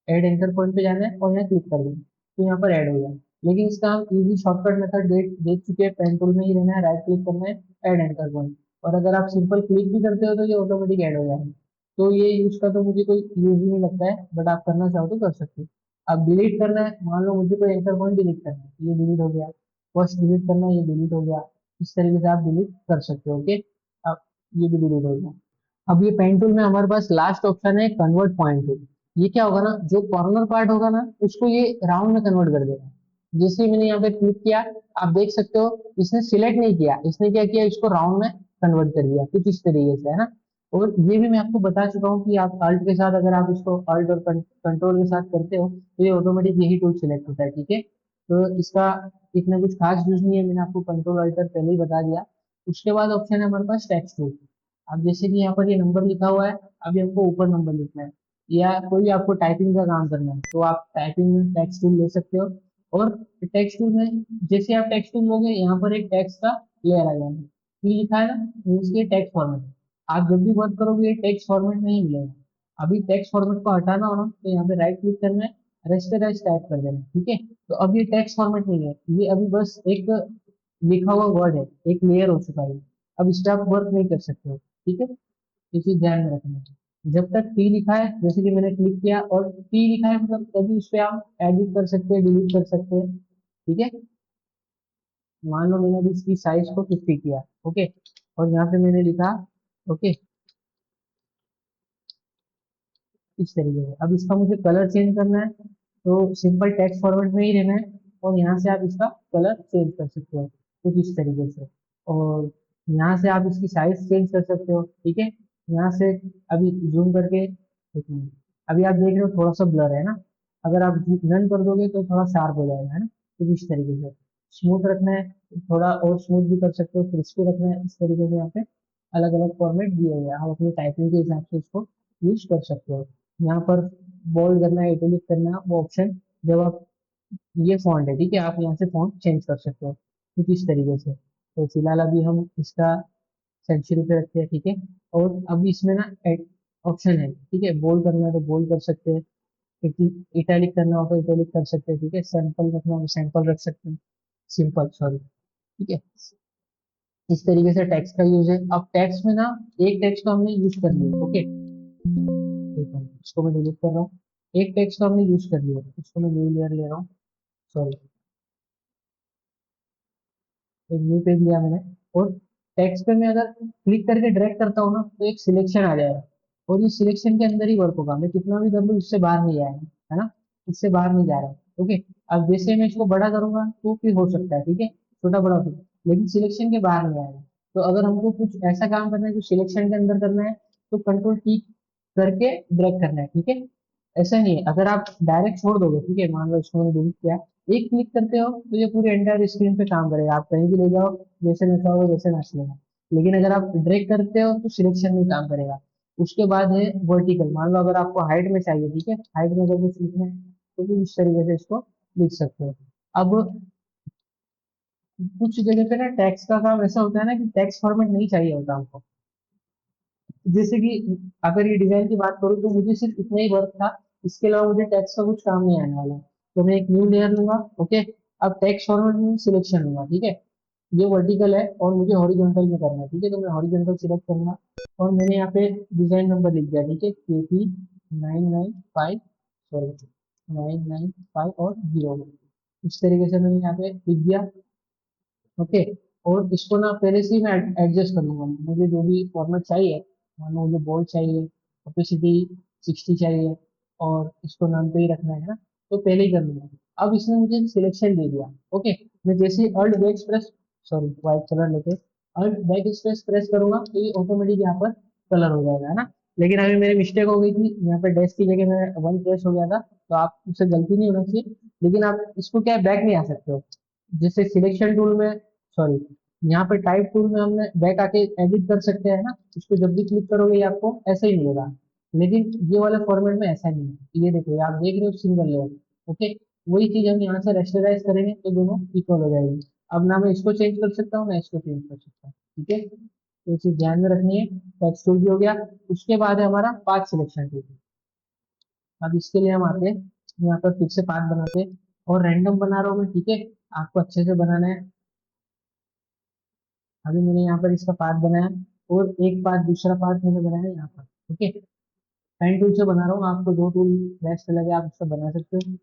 ऐड एंकर पॉइंट पे जाना है और यहाँ क्लिक कर देना तो यहाँ पर ऐड हो गया। लेकिन इसका हम इजी शॉर्टकट मेथड देख चुके हैं, पेन टूल में ही रहना है, राइट क्लिक करना है, ऐड एंकर पॉइंट, और अगर आप सिंपल क्लिक भी करते हो तो ये ऑटोमेटिक ऐड हो जाएगा। तो ये यूज का तो मुझे कोई यूज ही नहीं लगता है, बट आप करना चाहो तो कर सकते हो। अब डिलीट करना है, मान लो मुझे कोई एंकर पॉइंट डिलीट करना है, ये डिलीट हो गया। फर्स्ट डिलीट करना है, ये डिलीट हो गया। इस तरीके से आप डिलीट कर सकते हो। ओके, अब ये भी डिलीट हो गया। अब ये पेन टूल में हमारे पास लास्ट ऑप्शन है कन्वर्ट पॉइंट टूल। ये क्या होगा ना, जो कॉर्नर पार्ट होगा ना उसको ये राउंड में कन्वर्ट कर देगा। जैसे ही मैंने यहाँ पे क्लिक किया, आप देख सकते हो इसने सिलेक्ट नहीं किया, इसने क्या किया, इसको राउंड में कन्वर्ट कर दिया कुछ इस तरीके से, है ना। और ये भी मैं आपको बता चुका हूँ कि आप अल्ट के साथ, अगर आप इसको अल्ट और कंट्रोल के साथ करते हो तो ये ऑटोमेटिक यही टूल सिलेक्ट होता है। ठीक है, तो इसका इतना कुछ खास यूज नहीं है, मैंने आपको कंट्रोल अल्टर पहले ही बता दिया। उसके बाद ऑप्शन है हमारे पास टेक्स्ट टूल। अब जैसे कि यहाँ पर ये नंबर लिखा हुआ है, अभी हमको ऊपर नंबर लिखना है, या कोई भी आपको टाइपिंग का काम करना है तो आप टाइपिंग में टेक्स्ट टूल ले सकते हो। और टेक्स्ट टूल में जैसे आप टेक्स्ट टूल लोगे यहाँ पर एक टेक्स्ट का लेयर आ जाएगा, ये लिखा है ना, मीन्स के टेक्स्ट फॉर्मेट। आप जब भी वर्क करोगे ये टेक्स्ट फॉर्मेट में ही मिलेगा। अभी टेक्स्ट फॉर्मेट को हटाना हो ना तो यहाँ पे राइट क्लिक करना है, रेस्ट टाइप कर देना है। ठीक है, तो अब ये टेक्स्ट फॉर्मेट नहीं है, ये अभी बस एक लिखा हुआ वर्ड है, एक लेयर हो चुका है। अब इस पे आप वर्क नहीं कर सकते हो। ठीक है, ये चीज ध्यान में रखना है। जब तक टी लिखा है, जैसे कि मैंने क्लिक किया और टी लिखा है, मतलब तभी उस पे आप एडिट कर सकते हैं, डिलीट कर सकते हैं। ठीक है, मान लो मैंने अभी इसकी साइज को 50 किया। ओके, और यहाँ पे मैंने लिखा ओके इस तरीके से। अब इसका मुझे कलर चेंज करना है तो सिंपल टेक्स्ट फॉर्मेट में ही रहना है, और यहाँ से आप इसका कलर चेंज कर सकते हो कुछ इस तरीके से। और यहाँ से आप इसकी साइज चेंज कर सकते हो। ठीक है, यहाँ से अभी जूम करके एक मिनट, अभी आप देख रहे हो थोड़ा सा ब्लर है ना, अगर आप रन कर दोगे तो थोड़ा शार्प हो जाएगा, है ना। कुछ इस तरीके से स्मूथ रखना है, थोड़ा और स्मूथ भी कर सकते हो, क्रिस्पी रखना है, इस तरीके से यहाँ पे अलग अलग फॉर्मेट दिए हुए हैं, आप अपनी टाइपिंग के हिसाब से इसको यूज कर सकते हो। यहाँ पर बोल्ड करना है, इटैलिक करना है, वो ऑप्शन जब आप, ये फॉन्ट है, ठीक है, आप यहाँ से फॉन्ट चेंज कर सकते हो कुछ इस तरीके से। तो फिलहाल अभी हम इसका सेंचुरी पे रखते हैं। ठीक है, और अभी इसमें ना ऑप्शन है, ठीक है, बोल्ड करना है तो बोल्ड कर सकते हैं, इटैलिक करना हो तो इटैलिक कर सकते हैं। ठीक है, सैंपल रखना हो तो सैंपल रख सकते हैं, सिंपल सॉरी। ठीक है, इस तरीके से टेक्स्ट का यूज है। अब टेक्स्ट में ना एक टेक्स्ट को हमने यूज कर लिया। ओके, ठीक है, इसको मैं डिलीट कर रहा हूँ। एक टेक्स्ट को हमने यूज कर लिया, इसको मैं न्यू लेयर ले रहा हूँ, सॉरी, एक न्यू पेज लिया मैंने। और टेक्स्ट पे मैं अगर क्लिक करके ड्रैग करता हूँ ना तो एक सिलेक्शन आ जाएगा, और ये सिलेक्शन के अंदर ही वर्क होगा, मैं कितना भी कर लूँ इससे बाहर नहीं जाएगा, है ना, इससे बाहर नहीं जा रहा। ओके, अब जैसे मैं इसको बड़ा करूंगा तो फिर हो सकता है, ठीक है, छोटा बड़ा हो, लेकिन सिलेक्शन के बाहर नहीं आएगा। तो अगर हमको कुछ ऐसा काम करना है जो सिलेक्शन के अंदर करना है तो कंट्रोल टी करके ड्रैग करना है। ठीक है, ऐसा नहीं है, अगर आप डायरेक्ट छोड़ दोगे, ठीक है, मान लो इसको मैंने डिलीट किया, एक क्लिक करते हो तो ये पूरे एंटायर स्क्रीन पे काम करेगा, आप कहीं भी ले जाओ, जैसे नचा होगा वैसे नाच लेगा। लेकिन अगर आप ड्रैग करते हो तो सिलेक्शन में काम करेगा। उसके बाद है वर्टिकल, मान लो अगर आपको हाइट में चाहिए, ठीक है, हाइट में अगर कुछ लिखना है तो फिर इस तरीके से इसको लिख सकते हो। अब कुछ जगह पे ना टैक्स का काम ऐसा होता है ना कि टैक्स फॉर्मेट नहीं चाहिए होता हमको। जैसे कि अगर ये डिजाइन की बात करूँ तो मुझे सिर्फ इतना ही वर्क था, इसके अलावा मुझे टैक्स का कुछ काम नहीं आने वाला है। तो मैं एक न्यू लेयर लूंगा। ओके। अब टैक्स फॉर्मेट में सिलेक्शन लूंगा, ठीक है। ये वर्टिकल है और मुझे हॉरिजॉन्टल में करना है, ठीक है। तो मैं हॉरिजॉन्टल सिलेक्ट करूंगा और मैंने यहाँ पे डिजाइन नंबर लिख दिया, ठीक है, KP 995, सॉरी 995 और 0। इस तरीके से मैंने यहाँ पे लिख दिया। ओके। और इसको ना पहले से ही मैं एडजस्ट कर लूंगा, मुझे जो भी फॉर्मेट चाहिए। मान लो मुझे बोल्ड चाहिए, ओपेसिटी 60 चाहिए, और इसको नाम पे ही रखना है ना, तो पहले ही कर लूंगा। अब इसने मुझे सिलेक्शन दे दिया। ओके। मैं जैसे ही alt back press, sorry white colour लेते, अल्ट बैक स्पेस प्रेस करूंगा तो ये ऑटोमेटिक यहाँ पर कलर हो जाएगा, है ना। लेकिन अभी मेरी मिस्टेक हो गई थी, यहाँ पे डैश की जगह मैं वन प्रेस हो गया था, तो आप उससे गलती नहीं होना चाहिए। लेकिन आप इसको क्या बैक नहीं आ सकते हो। जैसे सिलेक्शन टूल में, सॉरी, यहाँ पे टाइप टूल में हमने बैक आके एडिट कर सकते हैं ना, इसको जब भी क्लिक करोगे ये आपको ऐसे ही मिलेगा। लेकिन ये वाले फॉर्मेट में ऐसा नहीं है, ये देखो, ये आप देख रहे हो सिंगल लेयर। ओके। वही चीज हम यहाँ से रेस्टराइज करेंगे तो दोनों इक्वल हो जाएगी। अब ना मैं इसको चेंज कर सकता हूँ ना इसको चेंज कर सकता हूँ, ठीक है। तो ये चीज ध्यान में रखनी है। टेक्स्ट टूल भी हो गया। उसके बाद है हमारा पाथ सिलेक्शन टूल। अब इसके लिए हम आते हैं यहाँ पर फिर से पाथ बनाते हैं, और रैंडम बना रहा हूँ मैं, ठीक है। आपको अच्छे से बनाना है। अभी मैंने यहाँ पर इसका पाथ बनाया, और एक पाथ, दूसरा पाथ मैंने बनाया यहाँ पर। ओके। पेन टूल से बना रहा हूँ, आपको जो टूल बेस्ट लगे आप उससे बना सकते हो।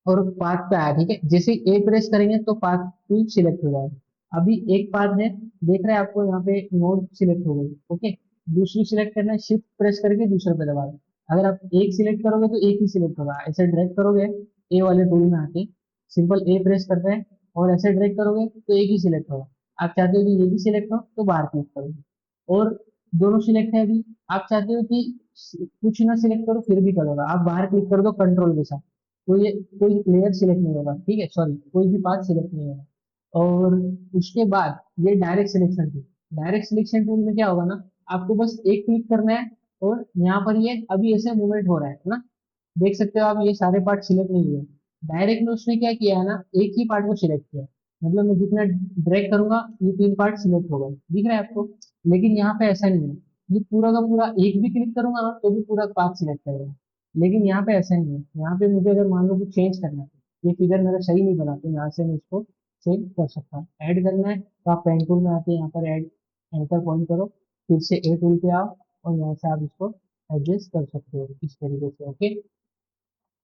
और पाथ पे आया, ठीक है। जैसे ए प्रेस करेंगे तो पाथ टूल सिलेक्ट हो जाएगा। अभी एक पाथ है, देख रहे हैं आपको यहाँ पे नोड सिलेक्ट हो गई। ओके। दूसरी सिलेक्ट करना है, शिफ्ट प्रेस करके दूसरे पे दबा दो। अगर आप एक सिलेक्ट करोगे तो एक ही सिलेक्ट होगा, ऐसे ड्रैग करोगे ए वाले टूल में आके, सिंपल ए प्रेस करते हैं और ऐसे ड्रैग करोगे तो एक ही सिलेक्ट होगा। आप चाहते हो कि ये भी सिलेक्ट हो तो बाहर क्लिक करोगे, और दोनों सिलेक्ट है अभी। आप चाहते हो कि कुछ ना सिलेक्ट करो फिर भी करोगा, आप बाहर क्लिक कर दो कंट्रोल के साथ, तो ये कोई लेयर सिलेक्ट नहीं होगा, ठीक है, सॉरी कोई भी पाथ सिलेक्ट नहीं होगा। और उसके बाद ये direct selection tool. Direct selection tool में क्या होगा ना, आपको बस एक क्लिक करना है, और यहाँ पर ये अभी ऐसे मूवमेंट हो रहा है ना, देख सकते हो आप, ये सारे पार्ट सिलेक्ट नहीं हुए। डायरेक्ट में उसने क्या किया है ना, एक ही पार्ट को सिलेक्ट किया। मतलब मैं जितना ड्रैग करूंगा ये तीन पार्ट सिलेक्ट हो गए, दिख रहा है आपको। लेकिन यहाँ पे ऐसा नहीं है, ये पूरा का पूरा एक भी क्लिक करूंगा ना तो भी पूरा पार्ट सिलेक्ट करेगा। लेकिन यहाँ पे ऐसा नहीं है, यहाँ पे मुझे अगर मान लो कुछ चेंज करना है, ये फिगर मेरा सही नहीं बना, तो यहाँ से मैं इसको चेंज कर सकता हूँ। ऐड करना है तो आप पेन टूल में आके यहाँ पर ऐड एंकर पॉइंट करो, फिर से ए टूल पे आओ, और यहाँ से आप इसको एडजस्ट कर सकते हो इस तरीके से। ओके।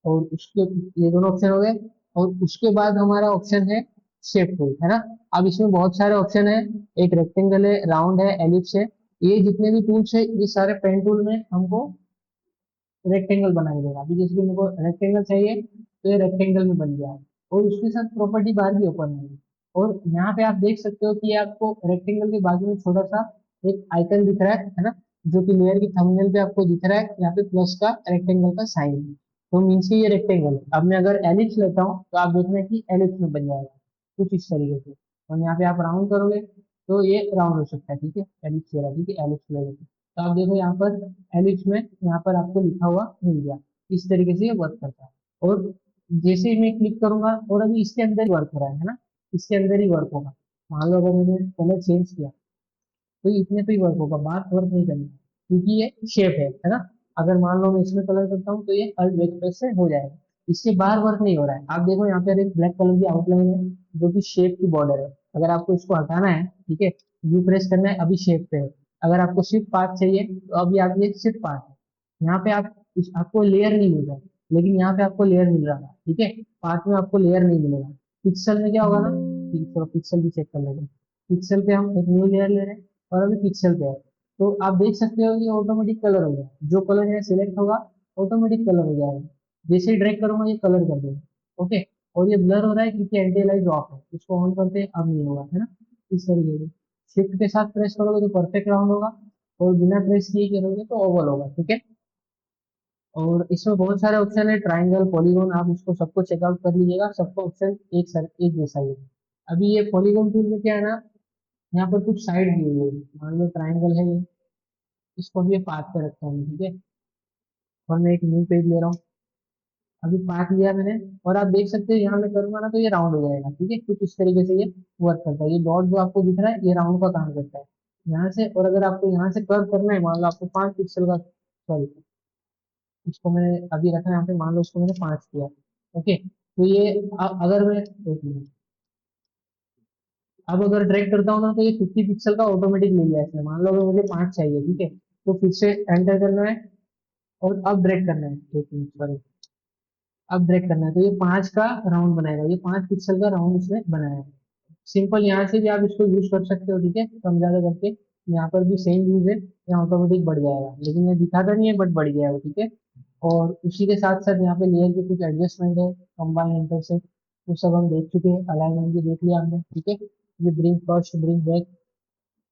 और उसके, ये दोनों ऑप्शन हो गए। और उसके बाद हमारा ऑप्शन है शेप टूल, है ना। अब इसमें बहुत सारे ऑप्शन है, एक रेक्टेंगल है, राउंड है, एलिप्स है। ये जितने भी टूल्स है ये सारे पेन टूल में हमको रेक्टेंगल बना के देगा। अभी जैसे कि मेरे को रेक्टेंगल चाहिए तो ये रेक्टेंगल में बन गया है, और उसके साथ प्रॉपर्टी बार भी ओपन है। और यहाँ पे आप देख सकते हो कि ये आपको रेक्टेंगल के बाजू में छोटा सा एक आइकन दिख रहा है ना, जो कि लेयर की थंबनेल पे आपको दिख रहा है, यहाँ पे प्लस का रेक्टेंगल का साइन है। तो मीन्स की ये रेक्टेंगल है। अब मैं अगर एलिप्स लेता हूँ तो आप देखना कि एलिप्स में बन जाएगा कुछ इस तरीके से। और यहाँ पे आप राउंड करोगे तो ये राउंड हो सकता है, ठीक है, एलिप्स ये रहा, ठीक है, एलिप्स ले लेते हैं। तो आप देखो यहाँ पर एलिप्स में यहाँ पर आपको लिखा हुआ मिल गया। इस तरीके से ये वर्क करता है। और जैसे ही मैं क्लिक करूंगा, और अभी इसके अंदर ही वर्क हो रहा है ना, इसके अंदर ही वर्क होगा। मान लो अगर मैंने कलर चेंज किया तो ये इतने पे ही वर्क होगा, बाहर वर्क नहीं करना, क्योंकि ये शेप है ना। अगर मान लो मैं इसमें कलर करता हूँ तो ये अल्ट बैकस्पेस से हो जाएगा, इससे बाहर वर्क नहीं हो रहा है। आप देखो यहाँ पे एक ब्लैक कलर की आउटलाइन है, जो कि शेप की बॉर्डर है। अगर आपको इसको हटाना है, ठीक है, यू प्रेस करना है, अभी शेप पे है। अगर आपको सिर्फ पाथ चाहिए तो अभी आप ये सिर्फ पाथ है। यहाँ पे आप आपको लेयर नहीं मिल रहा, लेकिन यहाँ पे आपको लेयर मिल रहा है, ठीक है। पाथ में आपको लेयर नहीं मिलेगा। पिक्सल में क्या होगा ना, चलो पिक्सल भी चेक कर लेंगे। पिक्सल पे हम एक न्यू लेयर ले रहे हैं, और अभी पिक्सल पे है। तो आप देख सकते हो कि ऑटोमेटिक कलर हो गया, जो कलर है सिलेक्ट होगा ऑटोमेटिक कलर हो जाएगा। जैसे ही ड्रैग करूंगा ये कलर कर देगा। ओके। और ये ब्लर हो रहा है क्योंकि एंटी अलाइज ऑफ है, इसको ऑन करते हैं अब नहीं होगा, है ना। इस तरीके से शिफ्ट के साथ प्रेस करोगे तो परफेक्ट राउंड होगा, और बिना प्रेस किए करोगे तो ओवल होगा, ठीक है। और इसमें बहुत सारे ऑप्शन है, ट्राइंगल, पॉलीगॉन, आप इसको सबको चेकआउट कर लीजिएगा, सबका ऑप्शन एक सर एक जैसा ही है। अभी ये पॉलीगॉन टूल में क्या है ना, यहाँ पर कुछ साइड दी हुई है, मान लो ट्राइंगल है ये, इसको भी पाथ पे रखता हूँ, ठीक है। और मैं एक न्यू पेज ले रहा हूँ। अभी 5 लिया मैंने, और आप देख सकते हो यहाँ मैं करूंगा ना तो ये राउंड हो जाएगा, ठीक है। कुछ इस तरीके से ये वर्क करता है। ये डॉट जो आपको दिख रहा है ये राउंड का काम करता है यहाँ से। और अगर आपको यहाँ से कर्व करना है, मान लो आपको 5 पिक्सल का, सॉरी, इसको मैंने अभी रखा है यहाँ पे, मान लो इसको मैंने 5 किया। ओके, तो ये अगर मैं एक मिनट, अब अगर ड्रैग करता हूँ ना तो ये 50 पिक्सल का ऑटोमेटिक ले लिया है इसने। मान लो अगर मुझे 5 चाहिए, ठीक है, तो फिर से एंटर करना है और अब ड्रैग करना है। एक मिनट, सॉरी, अब ड्रैग करना है तो ये 5 का राउंड बनाएगा, ये 5 पिक्सल का राउंड इसने बनाया है। सिंपल, यहाँ से भी आप इसको यूज कर सकते हो, ठीक है, कम ज्यादा करके। यहाँ पर भी सेम यूज है, यहाँ ऑटोमेटिक बढ़ जाएगा, लेकिन ये दिखाता नहीं है बट बढ़ गया है वो, ठीक है। और उसी के साथ साथ यहाँ पे लेयर के कुछ एडजस्टमेंट है, कंबाइन एंटर से, वो सब हम देख चुके हैं। अलाइनमेंट भी देख लिया हमने, ठीक है। ये ब्रिंग फर्स्ट, ब्रिंग बैक,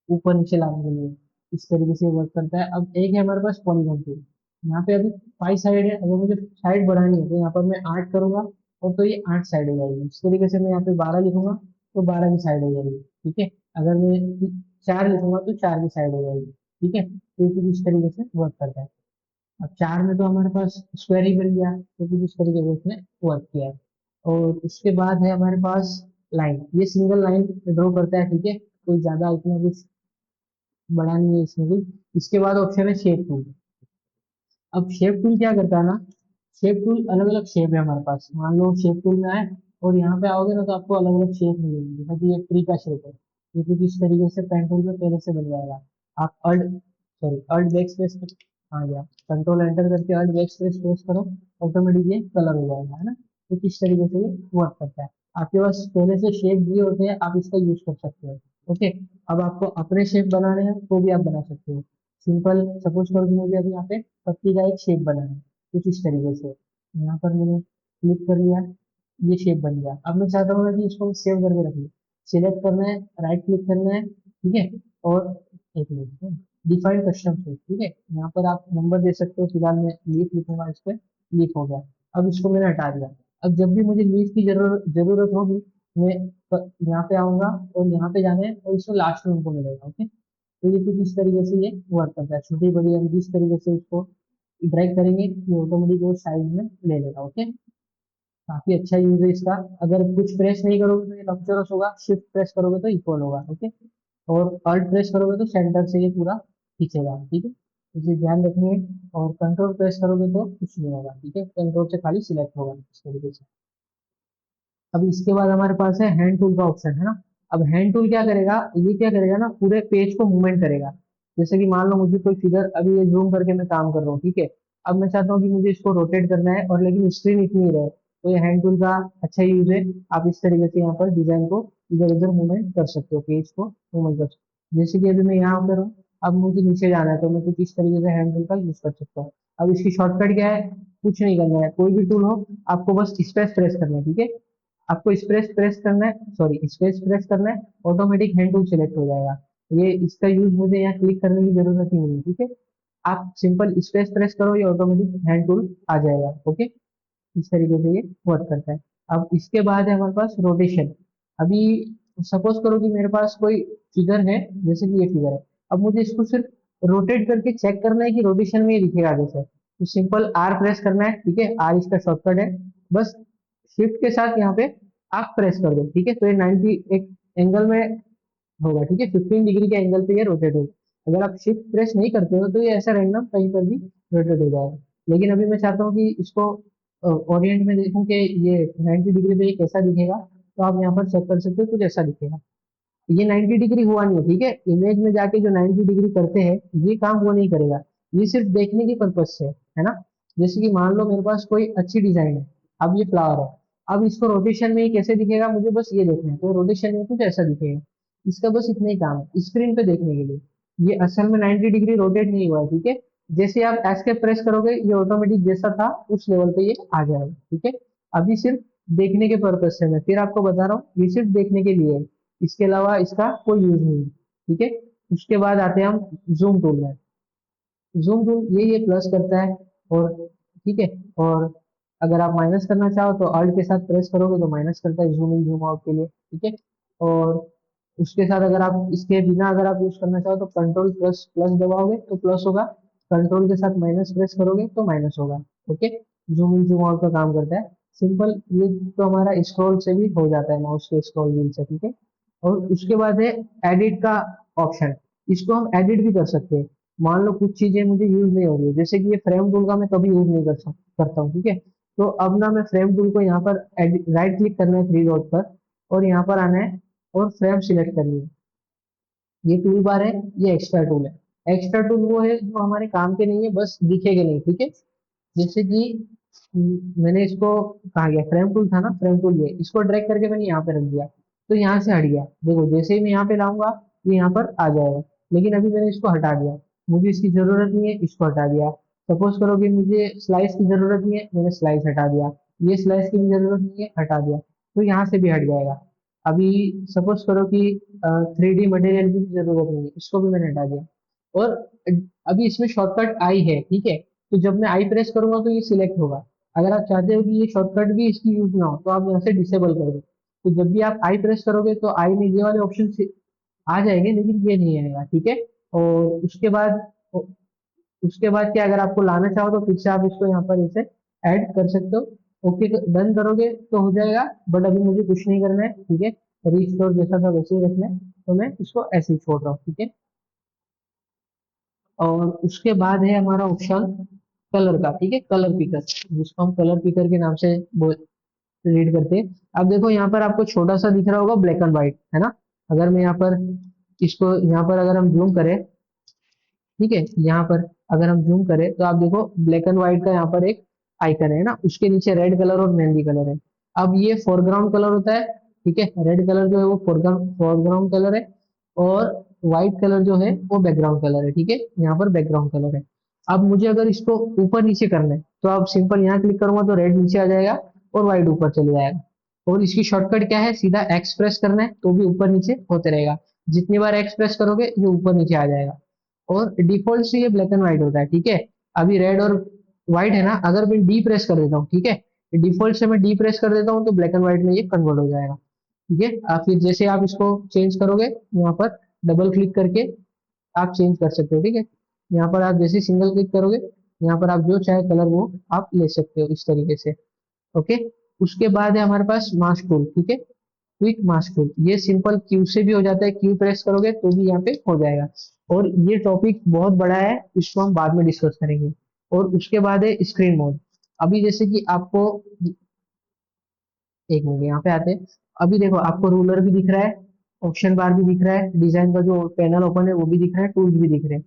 ऊपर नीचे लाने के लिए इस तरीके से वर्क करता है। अब एक है हमारे पास पॉलीगॉन टूल। यहाँ पे अभी 5 साइड है, अगर मुझे साइड बढ़ानी है तो यहाँ पर मैं 8 करूंगा, और तो ये 8 साइड हो जाएगी। इस तरीके से मैं यहाँ पे 12 लिखूंगा तो 12 की साइड हो जाएगी, ठीक है। अगर मैं 4 लिखूंगा तो 4 की साइड हो जाएगी, ठीक है। तो ये कुछ इस तरीके से वर्क करता है। अब 4 में तो हमारे पास स्क्वायर ही बन गया, तो कुछ इस तरीके से उसने वर्क किया है। और उसके बाद है हमारे पास लाइन, ये सिंगल लाइन ड्रॉ करता है, ठीक है। कोई ज्यादा इतना कुछ बड़ा नहीं है इसमें कुछ। इसके बाद ऑप्शन है शेप टूल। अब शेप टूल क्या करता है ना, शेप टूल अलग अलग शेप है हमारे पास। मान लो शेप टूल में आए और यहाँ पे आओगे ना तो आपको अलग अलग शेप मिलेंगे। जैसे कि ये ट्री का शेप है, ये कुछ इस तरीके से पेन टूल में पहले से बन जाएगा। आप alt, sorry, alt backspace आ गया, कंट्रोल एंटर करके अल्ट बैक स्पेस प्रेस करो, ऑटोमेटिक ये कलर हो जाएगा, है ना। तो किस तरीके से ये वर्क करता है। आपके पास पहले से शेप दिए होते हैं, आप इसका यूज कर सकते हो। ओके, अब आपको अपने शेप बनाने हैं तो भी आप बना सकते हो। सिंपल, सपोज करो कि मुझे अभी यहाँ पे पत्ती का एक शेप बना है, कुछ इस तरीके से। यहाँ पर मैंने क्लिक कर लिया, ये शेप बन गया। अब मैं चाहता हूँ ना कि इसको सेव करके रख लूँ। सिलेक्ट करना है, राइट क्लिक करना है, ठीक है। और एक मिनट, डिफाइन कस्टम शेप, ठीक है। यहाँ पर आप नंबर दे सकते हो, फिलहाल मैं लीफ लिखूंगा, इस पे लीफ हो गया। अब इसको मैंने हटा दिया। अब जब भी मुझे लीफ की जरूरत होगी, मैं यहाँ पे आऊंगा और यहाँ पे जाना है और इसको लास्ट में उनको मिलेगा। ओके, तो ये कुछ इस तरीके से ये वर्क करता है। छोटी बड़ी हम जिस तरीके से इसको ड्रैग करेंगे ये ऑटोमेटिक वो साइज में ले लेगा। ओके, काफी अच्छा यूज है इसका। अगर कुछ प्रेस नहीं करोगे तो ये लंबचौरस होगा, शिफ्ट प्रेस करोगे तो इक्वल होगा। ओके, और अल्ट प्रेस करोगे तो सेंटर से ये पूरा खींचेगा, ठीक है। इसे ध्यान रखिए। और कंट्रोल प्रेस करोगे तो कुछ नहीं होगा, ठीक है, कंट्रोल से खाली सिलेक्ट होगा इस तरीके से। अब इसके बाद हमारे पास है हैंड टूल का ऑप्शन, है ना। अब हैंड टूल क्या करेगा, ये क्या करेगा ना, पूरे पेज को मूवमेंट करेगा। जैसे कि मान लो मुझे कोई फिगर, अभी ये जूम करके मैं काम कर रहा हूँ, ठीक है। अब मैं चाहता हूँ कि मुझे इसको रोटेट करना है और लेकिन स्क्रीन इतनी ही रहे, तो ये हैंड टूल का अच्छा यूज है। आप इस तरीके से यहाँ पर डिजाइन को इधर उधर मूवमेंट कर सकते हो, पेज को मूवमेंट कर सकते हो। जैसे कि अभी मैं यहाँ पर हूँ, अब मुझे नीचे जाना है तो मैं कुछ इस तरीके से हैंड टूल का यूज कर सकता हूँ। अब इसकी शॉर्टकट क्या है, कुछ नहीं करना है, कोई भी टूल हो आपको बस स्पेस प्रेस करना है, ठीक है। आपको स्पेस प्रेस करना है, सॉरी, स्पेस प्रेस करना है, ऑटोमेटिक हैंड टूल सिलेक्ट हो जाएगा। ये इसका यूज मुझे यहाँ क्लिक करने की जरूरत ही नहीं है, ठीक है। आप सिंपल स्पेस प्रेस करो, ये ऑटोमेटिक हैंड टूल आ जाएगा। ओके, इस तरीके से ये वर्क करता है। अब इसके बाद है हमारे पास रोटेशन। अभी सपोज करो कि मेरे पास कोई फिगर है, जैसे कि ये फिगर है। अब मुझे इसको सिर्फ रोटेट करके चेक करना है कि रोटेशन में ये दिखेगा कैसे। तो सिंपल आर प्रेस करना है, ठीक है, आर इसका शॉर्टकट है। बस शिफ्ट के साथ यहाँ पे आप प्रेस कर दो, ठीक है, तो ये 90 एक एंगल में होगा, ठीक है, 15 डिग्री के एंगल पे ये रोटेट होगा। अगर आप शिफ्ट प्रेस नहीं करते हो तो ये ऐसा रैंडम कहीं पर भी रोटेट हो जाएगा। लेकिन अभी मैं चाहता हूँ कि इसको ओरिएंट में देखूं कि ये 90 डिग्री पे ये कैसा दिखेगा, तो आप यहाँ पर चेक कर सकते हो, कुछ ऐसा दिखेगा। ये 90 डिग्री हुआ नहीं है, ठीक है। इमेज में जाके जो 90 डिग्री करते हैं ये काम वो नहीं करेगा, ये सिर्फ देखने की पर्पज से है ना। जैसे कि मान लो मेरे पास कोई अच्छी डिजाइन है, अब ये फ्लावर है, अब इसको रोटेशन में ये कैसे दिखेगा मुझे बस ये देखना है, तो रोटेशन में कुछ ऐसा दिखेगा। इसका बस इतना ही काम है स्क्रीन पे देखने के लिए। ये असल में 90 डिग्री रोटेट नहीं हुआ है, ठीक है। जैसे आप एस्केप प्रेस करोगे ये ऑटोमेटिक जैसा था उस लेवल पे ये आ जाएगा, ठीक है। अभी सिर्फ देखने के पर्पज से मैं फिर आपको बता रहा हूँ, ये सिर्फ देखने के लिए है, इसके अलावा इसका कोई यूज नहीं है, ठीक है। उसके बाद आते हैं हम जूम टूल में। जूम टूल ये प्लस करता है, और ठीक है। और अगर आप माइनस करना चाहो तो अल्ट के साथ प्रेस करोगे तो माइनस करता है, जूम इन जूम आउट के लिए, ठीक है। और उसके साथ अगर आप इसके बिना अगर आप यूज करना चाहो तो कंट्रोल प्लस प्लस दबाओगे तो प्लस होगा, कंट्रोल के साथ माइनस प्रेस करोगे तो माइनस होगा। Okay, zoom in zoom out का काम करता है। सिंपल, ये तो हमारा स्क्रॉल से भी हो जाता है, माउस के स्क्रॉल व्हील से, ठीक है। और उसके बाद है एडिट का ऑप्शन। इसको हम एडिट भी कर सकते हैं। मान लो कुछ चीजें मुझे यूज नहीं हो रही है, जैसे कि ये फ्रेम टूल का मैं कभी यूज नहीं करता हूँ, ठीक है। तो अब ना मैं फ्रेम टूल को यहाँ पर राइट क्लिक करना है थ्री डॉट पर, और यहाँ पर आना है और फ्रेम सिलेक्ट करनी है। ये टूल बार है, ये एक्स्ट्रा टूल है। एक्स्ट्रा टूल वो है जो हमारे काम के नहीं है, बस दिखेगा नहीं, ठीक है। जैसे कि मैंने इसको कहा गया फ्रेम टूल था ना, फ्रेम टूल ये, इसको ड्रैग करके मैंने यहाँ पे रख दिया, तो यहाँ से हट गया। देखो जैसे ही मैं यहाँ पे लाऊंगा ये यहाँ पर आ जाएगा, लेकिन अभी मैंने इसको हटा दिया, मुझे इसकी जरूरत नहीं है, इसको हटा दिया। सपोज करो कि मुझे स्लाइस की जरूरत नहीं है, मैंने स्लाइस हटा दिया। ये स्लाइस की भी जरूरत नहीं है, हटा दिया, तो यहाँ से भी हट जाएगा। अभी सपोज करो कि 3D मटेरियल की भी जरूरत नहीं है, इसको भी मैंने हटा दिया। और अभी इसमें शॉर्टकट आई है, ठीक है। तो जब मैं आई प्रेस करूंगा तो ये सिलेक्ट होगा। अगर आप चाहते हो कि ये शॉर्टकट भी इसकी यूज ना हो, तो आप यहाँ से डिसेबल कर दो। तो जब भी आप आई प्रेस करोगे तो आई में ये वाले ऑप्शन आ जाएंगे, लेकिन ये नहीं आएगा, ठीक है। और उसके बाद क्या, अगर आपको लाना चाहो तो फिर से आप इसको यहाँ पर इसे ऐड कर सकते हो। ओके, डन करोगे तो हो जाएगा। बट अभी मुझे कुछ नहीं करना है, ठीक है। रिस्टोर जैसा था वैसे ही रखना है, तो मैं इसको ऐसे ही छोड़ रहा हूँ, ठीक है। और उसके बाद है हमारा ऑप्शन कलर का, ठीक है, कलर पिकर, जिसको हम कलर पिकर के नाम से रीड करते हैं। अब देखो यहाँ पर आपको छोटा सा दिख रहा होगा ब्लैक एंड व्हाइट, है ना। अगर मैं यहाँ पर इसको यहाँ पर अगर हम जूम करें, ठीक है, यहाँ पर अगर हम जूम करें तो आप देखो ब्लैक एंड व्हाइट का यहाँ पर एक आइकन है ना, उसके नीचे रेड कलर और मेहंदी कलर है। अब ये फोरग्राउंड कलर होता है, ठीक है। रेड कलर जो है वो फोरग्राउंड फोरग्राउंड कलर है, और व्हाइट कलर जो है वो बैकग्राउंड कलर है, ठीक है। यहाँ पर बैकग्राउंड कलर है। अब मुझे अगर इसको ऊपर नीचे करना है, तो आप सिंपल यहाँ क्लिक करूंगा तो रेड नीचे आ जाएगा और व्हाइट ऊपर चले जाएगा। और इसकी शॉर्टकट क्या है, सीधा एक्स प्रेस करना है तो भी ऊपर नीचे होते रहेगा। जितनी बार एक्स प्रेस करोगे ये ऊपर नीचे आ जाएगा। और डिफॉल्ट से ये ब्लैक एंड व्हाइट होता है, ठीक है। अभी रेड और व्हाइट है ना, अगर मैं डी प्रेस कर देता हूँ, ठीक है, डिफॉल्ट से मैं डी प्रेस कर देता हूँ तो ब्लैक एंड व्हाइट में ये कन्वर्ट हो जाएगा, ठीक है। फिर जैसे आप इसको चेंज करोगे, यहाँ पर डबल क्लिक करके आप चेंज कर सकते हो, ठीक है। यहाँ पर आप जैसे सिंगल क्लिक करोगे, यहाँ पर आप जो चाहे कलर वो आप ले सकते हो इस तरीके से। ओके। उसके बाद है हमारे पास मास्क टूल, ठीक है। क्विक मास्क टूल, ये सिंपल क्यू से भी हो जाता है, क्यू प्रेस करोगे तो भी यहाँ पे हो जाएगा। और ये टॉपिक बहुत बड़ा है, इसको हम बाद में डिस्कस करेंगे। और उसके बाद है स्क्रीन मोड। अभी जैसे कि आपको, एक मिनट यहाँ पे आते हैं। अभी देखो आपको रूलर भी दिख रहा है, ऑप्शन बार भी दिख रहा है, डिजाइन का जो पैनल ओपन है वो भी दिख रहा है, टूल्स भी दिख रहे हैं।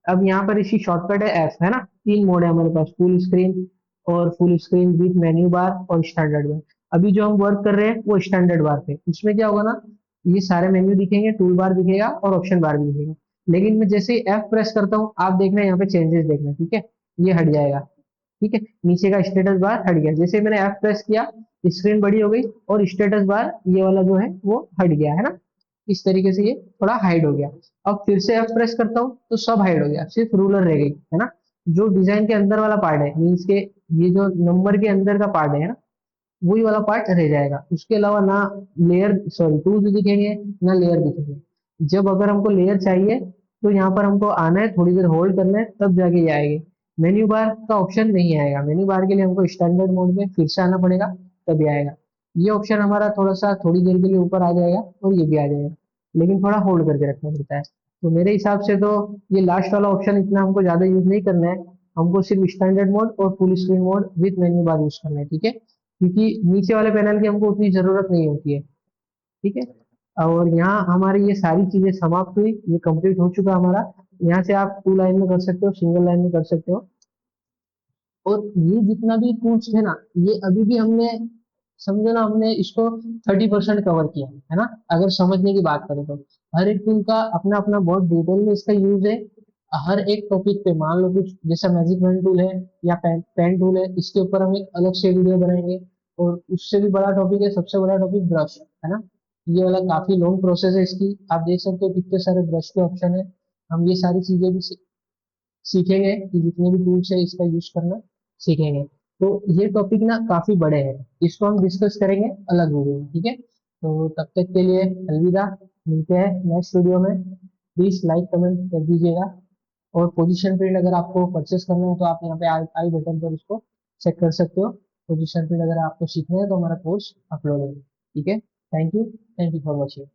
अब यहाँ पर इसकी शॉर्टकट है एफ, है ना। तीन मोड है हमारे पास, फुल स्क्रीन और full screen with menu bar और स्टैंडर्ड बार। अभी जो हम वर्क कर रहे हैं वो स्टैंडर्ड बार पे, इसमें क्या होगा ना, ये सारे मेन्यू दिखेंगे, टूल बार दिखेगा और ऑप्शन बार भी दिखेगा। लेकिन मैं जैसे ही एफ प्रेस करता हूँ, आप देखना यहाँ पे चेंजेस देखना, ठीक है। ये हट जाएगा, ठीक है। नीचे का स्टेटस बार हट गया, जैसे मैंने एफ प्रेस किया स्क्रीन बड़ी हो गई, और स्टेटस बार ये वाला जो है वो हट गया, है ना। इस तरीके से ये थोड़ा हाइड हो गया। अब फिर से एफ प्रेस करता हूँ तो सब हाइड हो गया, सिर्फ रूलर रह गई, है ना। जो डिजाइन के अंदर वाला पार्ट है, मीन्स के ये जो नंबर के अंदर का पार्ट है ना, वही वाला पार्ट रह जाएगा। उसके अलावा ना लेयर, सॉरी, टूल्स दिखेंगे, ना लेयर दिखेंगे। जब अगर हमको लेयर चाहिए तो यहाँ पर हमको आना है, थोड़ी देर होल्ड करना है, तब जाके ये आएगी। मेन्यू बार का ऑप्शन नहीं आएगा, मेन्यू बार के लिए हमको स्टैंडर्ड मोड में फिर से आना पड़ेगा, तभी आएगा। ये ऑप्शन हमारा थोड़ा सा थोड़ी देर के लिए ऊपर आ जाएगा और ये भी आ जाएगा, लेकिन थोड़ा होल्ड करके रखना पड़ता है। तो मेरे हिसाब से तो ये लास्ट वाला ऑप्शन इतना हमको ज्यादा यूज नहीं करना है। हमको सिर्फ स्टैंडर्ड मोड और full screen mode with menu bar use करना है, ठीक है। क्योंकि नीचे वाले पैनल की हमको उतनी जरूरत नहीं होती है, ठीक है। और यहाँ हमारी ये सारी चीजें समाप्त हुई, ये कंप्लीट हो चुका हमारा। यहाँ से आप टू लाइन में कर सकते हो, सिंगल लाइन में कर सकते हो। और ये जितना भी टूल्स थे ना, ये अभी भी हमने, समझो ना, हमने इसको 30% कवर किया है ना। अगर समझने की बात करें तो हर एक टूल का अपना अपना बहुत डिटेल में इसका यूज है। हर एक टॉपिक पे मान लो कुछ जैसा मैजिक पेन टूल है या पेन टूल है, इसके ऊपर हम एक अलग से वीडियो बनाएंगे। और उससे भी बड़ा टॉपिक है, सबसे बड़ा टॉपिक ब्रश है ना। ये वाला काफी लॉन्ग प्रोसेस है इसकी, आप देख सकते हो कितने सारे ब्रश के ऑप्शन है। हम ये सारी चीजें भी सीखेंगे कि जितने भी टूल्स है इसका यूज करना सीखेंगे। तो ये टॉपिक ना काफी बड़े हैं, इसको हम डिस्कस करेंगे अलग वीडियो में, ठीक है। तो तब तक के लिए अलविदा, मिलते हैं नेक्स्ट वीडियो में। प्लीज लाइक कमेंट कर दीजिएगा। और पोजीशन प्रिंट अगर आपको परचेस करना है तो आप यहाँ पे आई बटन पर उसको चेक कर सकते हो। पोजिशन पे अगर आपको सीखना है तो हमारा कोर्स अपलोड है। ठीक है, थैंक यू फॉर वॉचिंग।